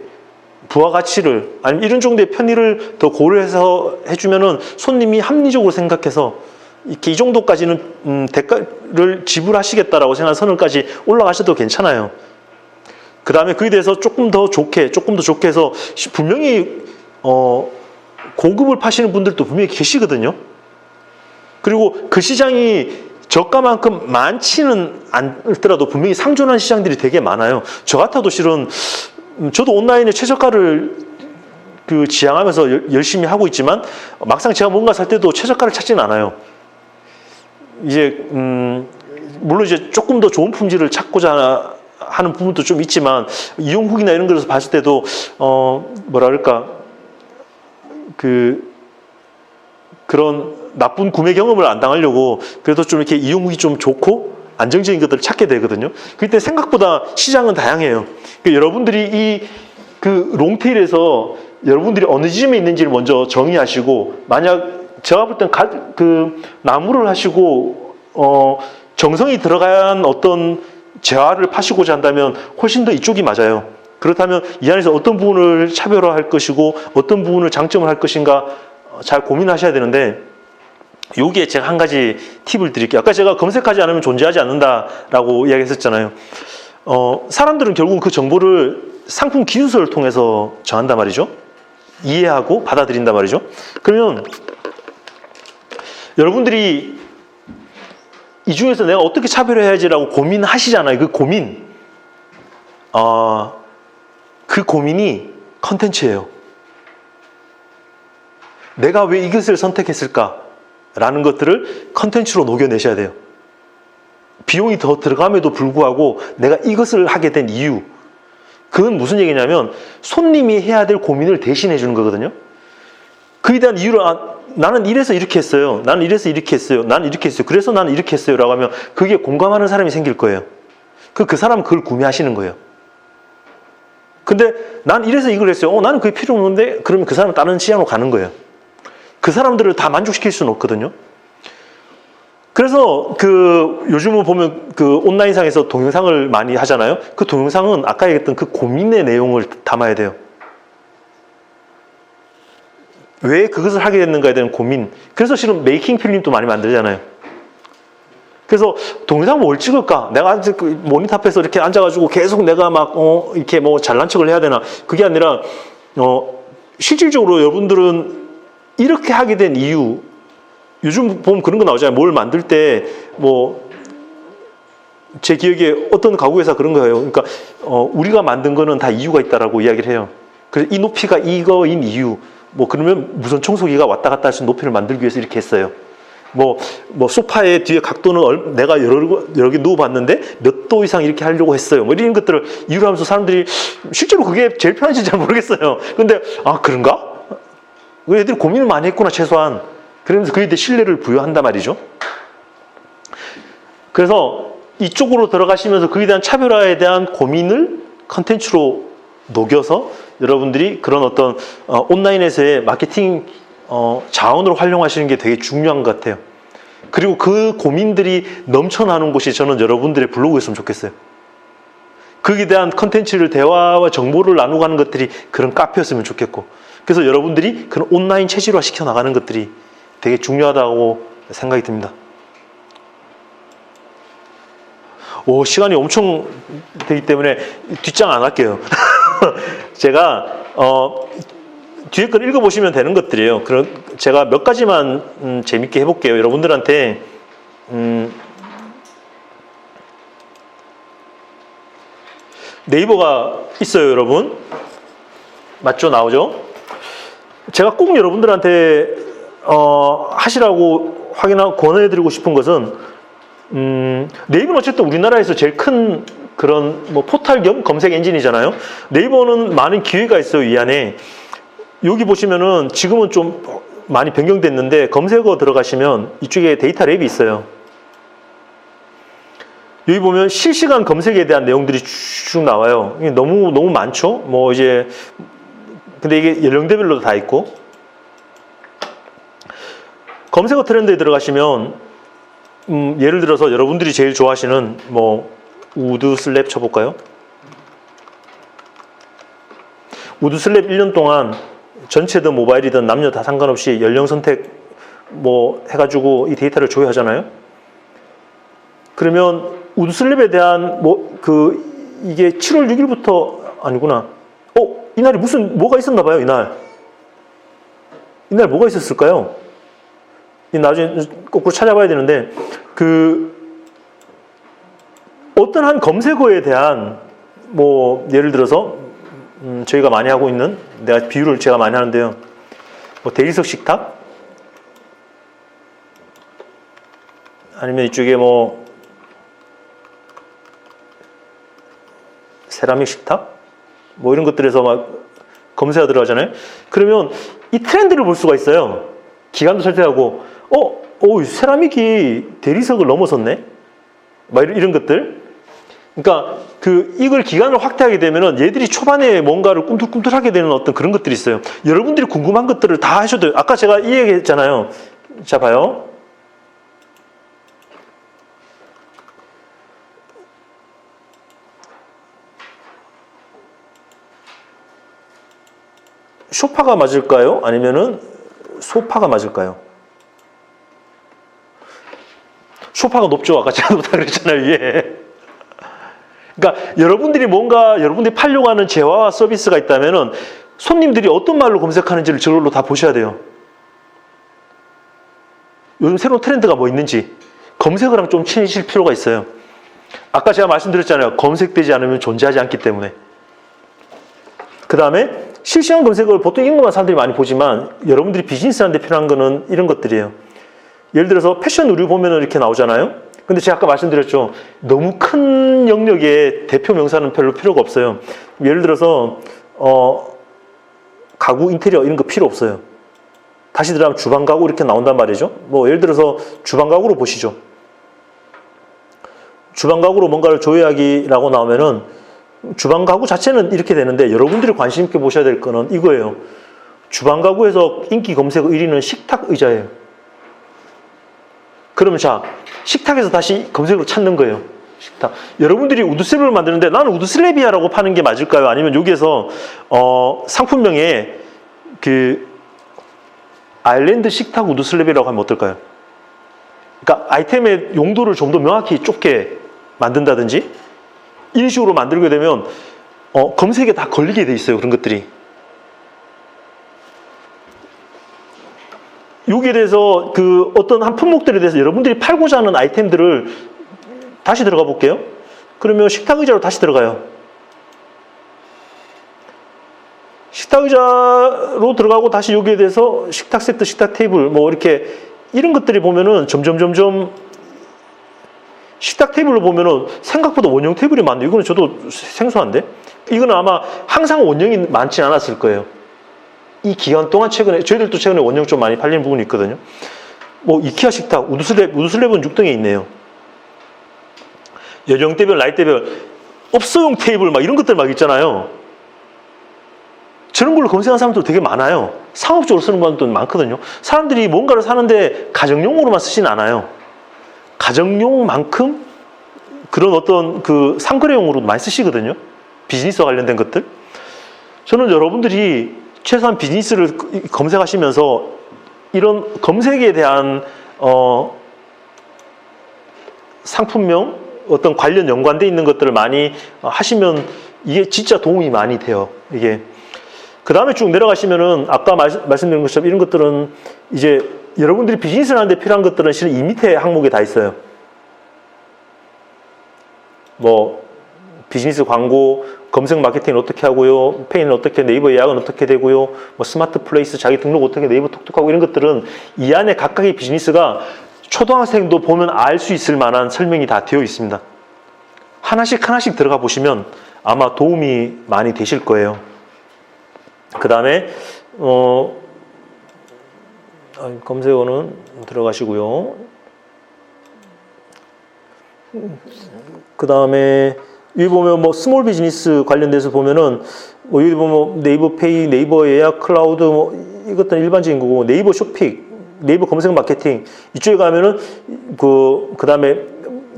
부가가치를, 아니면 이런 정도의 편의를 더 고려해서 해주면은 손님이 합리적으로 생각해서 이렇게 이 정도까지는 대가를 지불하시겠다라고 생각하는 선을까지 올라가셔도 괜찮아요. 그 다음에 그에 대해서 조금 더 좋게 해서 분명히 고급을 파시는 분들도 분명히 계시거든요. 그리고 그 시장이 저가만큼 많지는 않더라도 분명히 상존한 시장들이 되게 많아요. 저 같아도 실은 저도 온라인에 최저가를 지향하면서 열심히 하고 있지만 막상 제가 뭔가 살 때도 최저가를 찾지는 않아요. 이제 물론 이제 조금 더 좋은 품질을 찾고자 하는 부분도 좀 있지만 이용 후기나 이런 것에서 봤을 때도 그런 나쁜 구매 경험을 안 당하려고 그래도 좀 이렇게 이용 후기 좀 좋고 안정적인 것들을 찾게 되거든요. 그때 생각보다 시장은 다양해요. 여러분들이 롱테일에서 여러분들이 어느 지점에 있는지를 먼저 정의하시고, 만약 제가 볼 땐 나무를 하시고 정성이 들어간 어떤 재화를 파시고자 한다면 훨씬 더 이쪽이 맞아요. 그렇다면 이 안에서 어떤 부분을 차별화할 것이고 어떤 부분을 장점을 할 것인가 잘 고민하셔야 되는데, 여기에 제가 한 가지 팁을 드릴게요. 아까 제가 검색하지 않으면 존재하지 않는다라고 이야기했었잖아요. 사람들은 결국 그 정보를 상품 기술서를 통해서 정한단 말이죠. 이해하고 받아들인단 말이죠. 그러면 여러분들이 이 중에서 내가 어떻게 차별해야지라고 고민하시잖아요. 그 고민이 컨텐츠예요. 내가 왜 이것을 선택했을까라는 것들을 컨텐츠로 녹여내셔야 돼요. 비용이 더 들어감에도 불구하고 내가 이것을 하게 된 이유, 그건 무슨 얘기냐면 손님이 해야 될 고민을 대신해 주는 거거든요. 그에 대한 이유를 나는 이래서 이렇게 했어요. 나는 이래서 이렇게 했어요. 나는 이렇게 했어요. 그래서 나는 이렇게 했어요. 라고 하면 그게 공감하는 사람이 생길 거예요. 그 사람은 그걸 구매하시는 거예요. 근데 난 이래서 이걸 했어요. 나는 그게 필요 없는데, 그러면 그 사람은 다른 시장으로 가는 거예요. 그 사람들을 다 만족시킬 수는 없거든요. 그래서 요즘은 보면 온라인상에서 동영상을 많이 하잖아요. 그 동영상은 아까 얘기했던 그 고민의 내용을 담아야 돼요. 왜 그것을 하게 됐는가에 대한 고민. 그래서 실은 메이킹 필름도 많이 만들잖아요. 그래서 동영상 뭘 찍을까? 내가 모니터 앞에서 이렇게 앉아가지고 계속 내가 이렇게 뭐 잘난 척을 해야 되나? 그게 아니라 실질적으로 여러분들은 이렇게 하게 된 이유, 요즘 보면 그런 거 나오잖아요. 뭘 만들 때 제 기억에 어떤 가구회사 그런 거예요. 그러니까 우리가 만든 거는 다 이유가 있다라고 이야기를 해요. 그래서 이 높이가 이거인 이유. 그러면 무선 청소기가 왔다 갔다 할 수 있는 높이를 만들기 위해서 이렇게 했어요. 소파의 뒤에 각도는 내가 여러 개 누워봤는데 몇 도 이상 이렇게 하려고 했어요. 이런 것들을 이유로 하면서 사람들이 실제로 그게 제일 편한지 잘 모르겠어요. 근데, 그런가? 애들이 고민을 많이 했구나, 최소한. 그러면서 그에 대해 신뢰를 부여한단 말이죠. 그래서 이쪽으로 들어가시면서 그에 대한 차별화에 대한 고민을 컨텐츠로 녹여서 여러분들이 그런 어떤 온라인에서의 마케팅 자원으로 활용하시는 게 되게 중요한 것 같아요. 그리고 그 고민들이 넘쳐나는 곳이 저는 여러분들의 블로그였으면 좋겠어요. 거기에 대한 컨텐츠를 대화와 정보를 나누고 하는 것들이 그런 카페였으면 좋겠고, 그래서 여러분들이 그런 온라인 체질화 시켜 나가는 것들이 되게 중요하다고 생각이 듭니다. 오, 시간이 엄청 되기 때문에 뒷장 안 할게요. 제가 뒤에 걸 읽어보시면 되는 것들이에요. 그런 제가 몇 가지만 재밌게 해볼게요. 여러분들한테 네이버가 있어요, 여러분. 맞죠? 나오죠? 제가 꼭 여러분들한테 하시라고 확인하고 권해드리고 싶은 것은 네이버는 어쨌든 우리나라에서 제일 큰 그런 뭐 포털 겸 검색 엔진이잖아요. 네이버는 많은 기회가 있어요, 이 안에. 여기 보시면은 지금은 좀 많이 변경됐는데 검색어 들어가시면 이쪽에 데이터 랩이 있어요. 여기 보면 실시간 검색에 대한 내용들이 쭉 나와요. 이게 너무 많죠? 뭐 이제 근데 이게 연령대별로 다 있고, 검색어 트렌드에 들어가시면 예를 들어서 여러분들이 제일 좋아하시는 뭐 우드 슬랩 쳐볼까요? 우드 슬랩 1년 동안 전체든 모바일이든 남녀 다 상관없이 연령 선택 뭐 해가지고 이 데이터를 조회하잖아요. 그러면 우드 슬랩에 대한 이게 7월 6일부터 아니구나. 이날이 뭐가 있었나 봐요, 이날. 이날 뭐가 있었을까요? 나중에 거꾸로 찾아봐야 되는데, 어떤 한 검색어에 대한, 뭐, 예를 들어서, 저희가 많이 하고 있는, 비유를 제가 많이 하는데요. 뭐, 대리석 식탁? 아니면 이쪽에 뭐, 세라믹 식탁? 뭐 이런 것들에서 막 검색어 들어가잖아요. 그러면 이 트렌드를 볼 수가 있어요. 기간도 설정하고, 세라믹이 대리석을 넘어섰네? 막 이런 것들. 그러니까 이걸 기간을 확대하게 되면은 얘들이 초반에 뭔가를 꿈틀꿈틀하게 되는 어떤 그런 것들이 있어요. 여러분들이 궁금한 것들을 다 하셔도 돼요. 아까 제가 이 얘기 했잖아요. 자, 봐요. 소파가 맞을까요? 아니면은 소파가 맞을까요? 소파가 높죠. 아까 제가 높다 그랬잖아요, 위에. 그러니까 여러분들이 팔려고 하는 재화와 서비스가 있다면은 손님들이 어떤 말로 검색하는지를 저걸로 다 보셔야 돼요. 요즘 새로운 트렌드가 뭐 있는지 검색어랑 좀 친해질 필요가 있어요. 아까 제가 말씀드렸잖아요. 검색되지 않으면 존재하지 않기 때문에. 그 다음에 실시간 검색어를 보통 이런 것만 사람들이 많이 보지만 여러분들이 비즈니스하는데 필요한 거는 이런 것들이에요. 예를 들어서 패션 의류 보면 이렇게 나오잖아요. 근데 제가 아까 말씀드렸죠. 너무 큰 영역의 대표 명사는 별로 필요가 없어요. 예를 들어서 가구 인테리어 이런 거 필요 없어요. 다시 들어가면 주방 가구 이렇게 나온단 말이죠. 뭐 예를 들어서 주방 가구로 보시죠. 주방 가구로 뭔가를 조회하기라고 나오면은 주방 가구 자체는 이렇게 되는데 여러분들이 관심 있게 보셔야 될 거는 이거예요. 주방 가구에서 인기 검색어 1위는 식탁 의자예요. 그러면 자, 식탁에서 다시 검색어를 찾는 거예요. 식탁. 여러분들이 우드슬랩을 만드는데 나는 우드슬랩이야라고 파는 게 맞을까요? 아니면 여기에서 상품명에 아일랜드 식탁 우드슬랩이라고 하면 어떨까요? 그러니까 아이템의 용도를 좀 더 명확히 좁게 만든다든지 이런 식으로 만들게 되면 검색에 다 걸리게 돼 있어요. 그런 것들이. 여기에 대해서 어떤 한 품목들에 대해서 여러분들이 팔고자 하는 아이템들을 다시 들어가 볼게요. 그러면 식탁 의자로 다시 들어가요. 식탁 의자로 들어가고 다시 여기에 대해서 식탁 세트, 식탁 테이블 뭐 이렇게 이런 것들이 보면은 점점 식탁 테이블로 보면은 생각보다 원형 테이블이 많네요. 이거는 저도 생소한데? 이거는 아마 항상 원형이 많지 않았을 거예요. 이 기간 동안 저희들도 최근에 원형 좀 많이 팔리는 부분이 있거든요. 뭐, 이케아 식탁, 우드슬랩은 6등에 있네요. 연령대별, 나이대별, 업소용 테이블 막 이런 것들 막 있잖아요. 저런 걸로 검색하는 사람도 되게 많아요. 상업적으로 쓰는 분도 많거든요. 사람들이 뭔가를 사는데 가정용으로만 쓰진 않아요. 가정용만큼 그런 어떤 그 상거래용으로도 많이 쓰시거든요. 비즈니스와 관련된 것들. 저는 여러분들이 최소한 비즈니스를 검색하시면서 이런 검색에 대한 상품명, 어떤 관련 연관돼 있는 것들을 많이 하시면 이게 진짜 도움이 많이 돼요. 이게. 그 다음에 쭉 내려가시면은 아까 말씀드린 것처럼 이런 것들은 이제 여러분들이 비즈니스를 하는데 필요한 것들은 실은 이 밑에 항목에 다 있어요. 뭐 비즈니스 광고, 검색 마케팅을 어떻게 하고요, 페이는 어떻게, 네이버 예약은 어떻게 되고요, 뭐 스마트 플레이스 자기 등록 어떻게 네이버 톡톡하고 이런 것들은 이 안에 각각의 비즈니스가 초등학생도 보면 알 수 있을 만한 설명이 다 되어 있습니다. 하나씩 하나씩 들어가 보시면 아마 도움이 많이 되실 거예요. 그 다음에 검색어는 들어가시고요. 그 다음에 여기 보면 뭐 스몰 비즈니스 관련돼서 보면은 뭐 여기 보면 네이버 페이, 네이버 예약, 클라우드 뭐 이것들은 일반적인 거고, 네이버 쇼핑, 네이버 검색 마케팅 이쪽에 가면은 그 다음에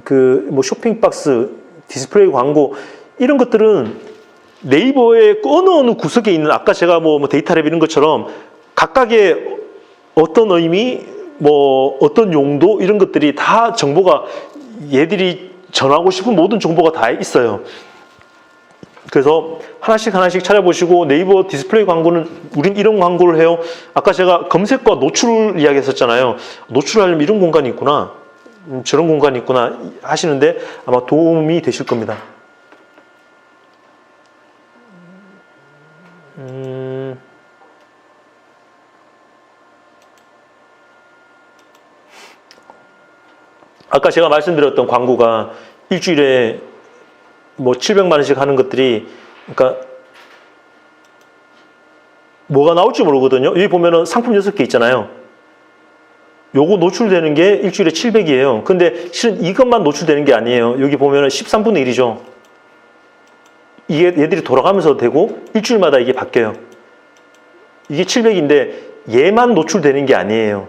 그 뭐 쇼핑 박스, 디스플레이 광고 이런 것들은 네이버의 어느 구석에 있는, 아까 제가 뭐 데이터랩 이런 것처럼 각각의 어떤 의미, 뭐 어떤 용도 이런 것들이 다 정보가 얘들이 전하고 싶은 모든 정보가 다 있어요. 그래서 하나씩 하나씩 찾아보시고, 네이버 디스플레이 광고는 우린 이런 광고를 해요. 아까 제가 검색과 노출 이야기했었잖아요. 노출하려면 이런 공간이 있구나, 저런 공간이 있구나 하시는데 아마 도움이 되실 겁니다. 아까 제가 말씀드렸던 광고가 일주일에 뭐 700만 원씩 하는 것들이, 그러니까 뭐가 나올지 모르거든요. 여기 보면은 상품 6개 있잖아요. 요거 노출되는 게 일주일에 700이에요. 근데 실은 이것만 노출되는 게 아니에요. 여기 보면은 13분의 1이죠. 이게 얘들이 돌아가면서 되고 일주일마다 이게 바뀌어요. 이게 700인데 얘만 노출되는 게 아니에요.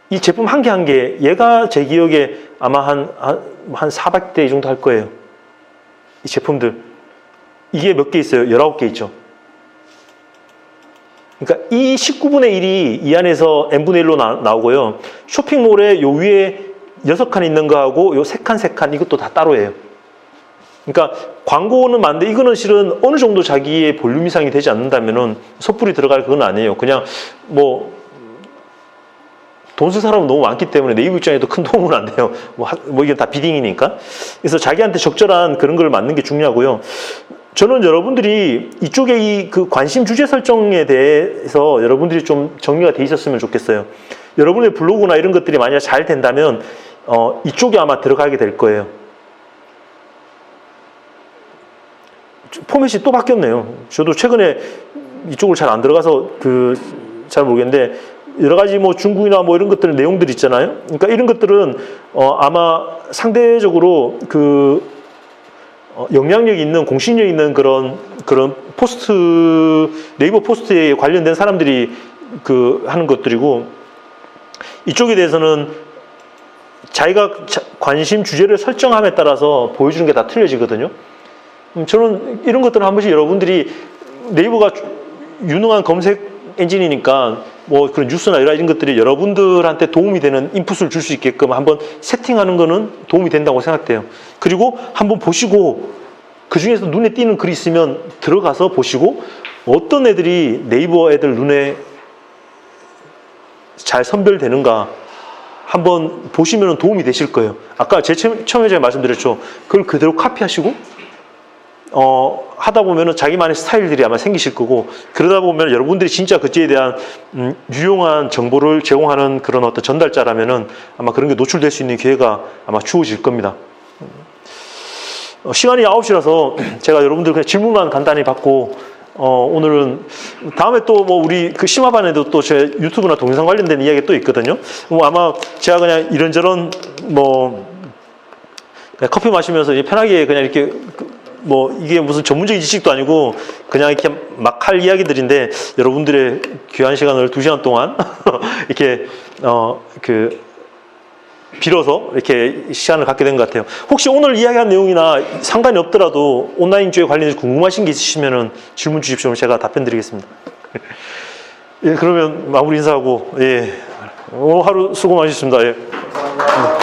이 제품 한 개 한 개, 얘가 제 기억에 아마 한 400대 정도 할 거예요. 이 제품들. 이게 몇 개 있어요? 19개 있죠. 그러니까 이 19분의 1이 이 안에서 n분의 1로 나오고요. 쇼핑몰에 요 위에 6칸 있는 거하고 요 3칸 이것도 다 따로예요. 그러니까 광고는 많은데 이거는 실은 어느 정도 자기의 볼륨 이상이 되지 않는다면은 섣불리 들어갈 그건 아니에요. 그냥 뭐 돈 쓸 사람은 너무 많기 때문에 네이버 입장에도 큰 도움은 안 돼요. 뭐 이게 다 비딩이니까. 그래서 자기한테 적절한 그런 걸 맞는 게 중요하고요. 저는 여러분들이 이쪽에 이 그 관심 주제 설정에 대해서 여러분들이 좀 정리가 돼 있었으면 좋겠어요. 여러분의 블로그나 이런 것들이 만약 잘 된다면 이쪽에 아마 들어가게 될 거예요. 포맷이 또 바뀌었네요. 저도 최근에 이쪽을 잘 안 들어가서 잘 모르겠는데, 여러 가지 뭐 중국이나 뭐 이런 것들 내용들 있잖아요. 그러니까 이런 것들은 아마 상대적으로 영향력 있는, 공신력 있는 그런 포스트, 네이버 포스트에 관련된 사람들이 하는 것들이고, 이쪽에 대해서는 자기가 관심 주제를 설정함에 따라서 보여주는 게 다 틀려지거든요. 저는 이런 것들은 한 번씩 여러분들이, 네이버가 유능한 검색 엔진이니까 뭐 그런 뉴스나 이런 것들이 여러분들한테 도움이 되는 인풋을 줄 수 있게끔 한번 세팅하는 거는 도움이 된다고 생각돼요. 그리고 한번 보시고 그 중에서 눈에 띄는 글이 있으면 들어가서 보시고 어떤 애들이 네이버 애들 눈에 잘 선별되는가 한번 보시면 도움이 되실 거예요. 아까 처음에 제가 말씀드렸죠. 그걸 그대로 카피하시고 하다 보면은 자기만의 스타일들이 아마 생기실 거고, 그러다 보면 여러분들이 진짜 그쪽에 대한 유용한 정보를 제공하는 그런 어떤 전달자라면은 아마 그런 게 노출될 수 있는 기회가 아마 주어질 겁니다. 시간이 9시라서 제가 여러분들 그냥 질문만 간단히 받고, 오늘은 다음에 또 뭐 우리 그 심화반에도 또 제 유튜브나 동영상 관련된 이야기 또 있거든요. 뭐 아마 제가 그냥 이런저런 뭐 그냥 커피 마시면서 편하게 그냥 이렇게 뭐 이게 무슨 전문적인 지식도 아니고 그냥 이렇게 막 할 이야기들인데, 여러분들의 귀한 시간을 2시간 동안 이렇게 빌어서 이렇게 시간을 갖게 된 것 같아요. 혹시 오늘 이야기한 내용이나 상관이 없더라도 온라인주에 관련해서 궁금하신 게 있으시면 질문 주십시오. 제가 답변 드리겠습니다. 예, 그러면 마무리 인사하고, 예. 오늘 하루 수고 많으셨습니다. 예. 감사합니다.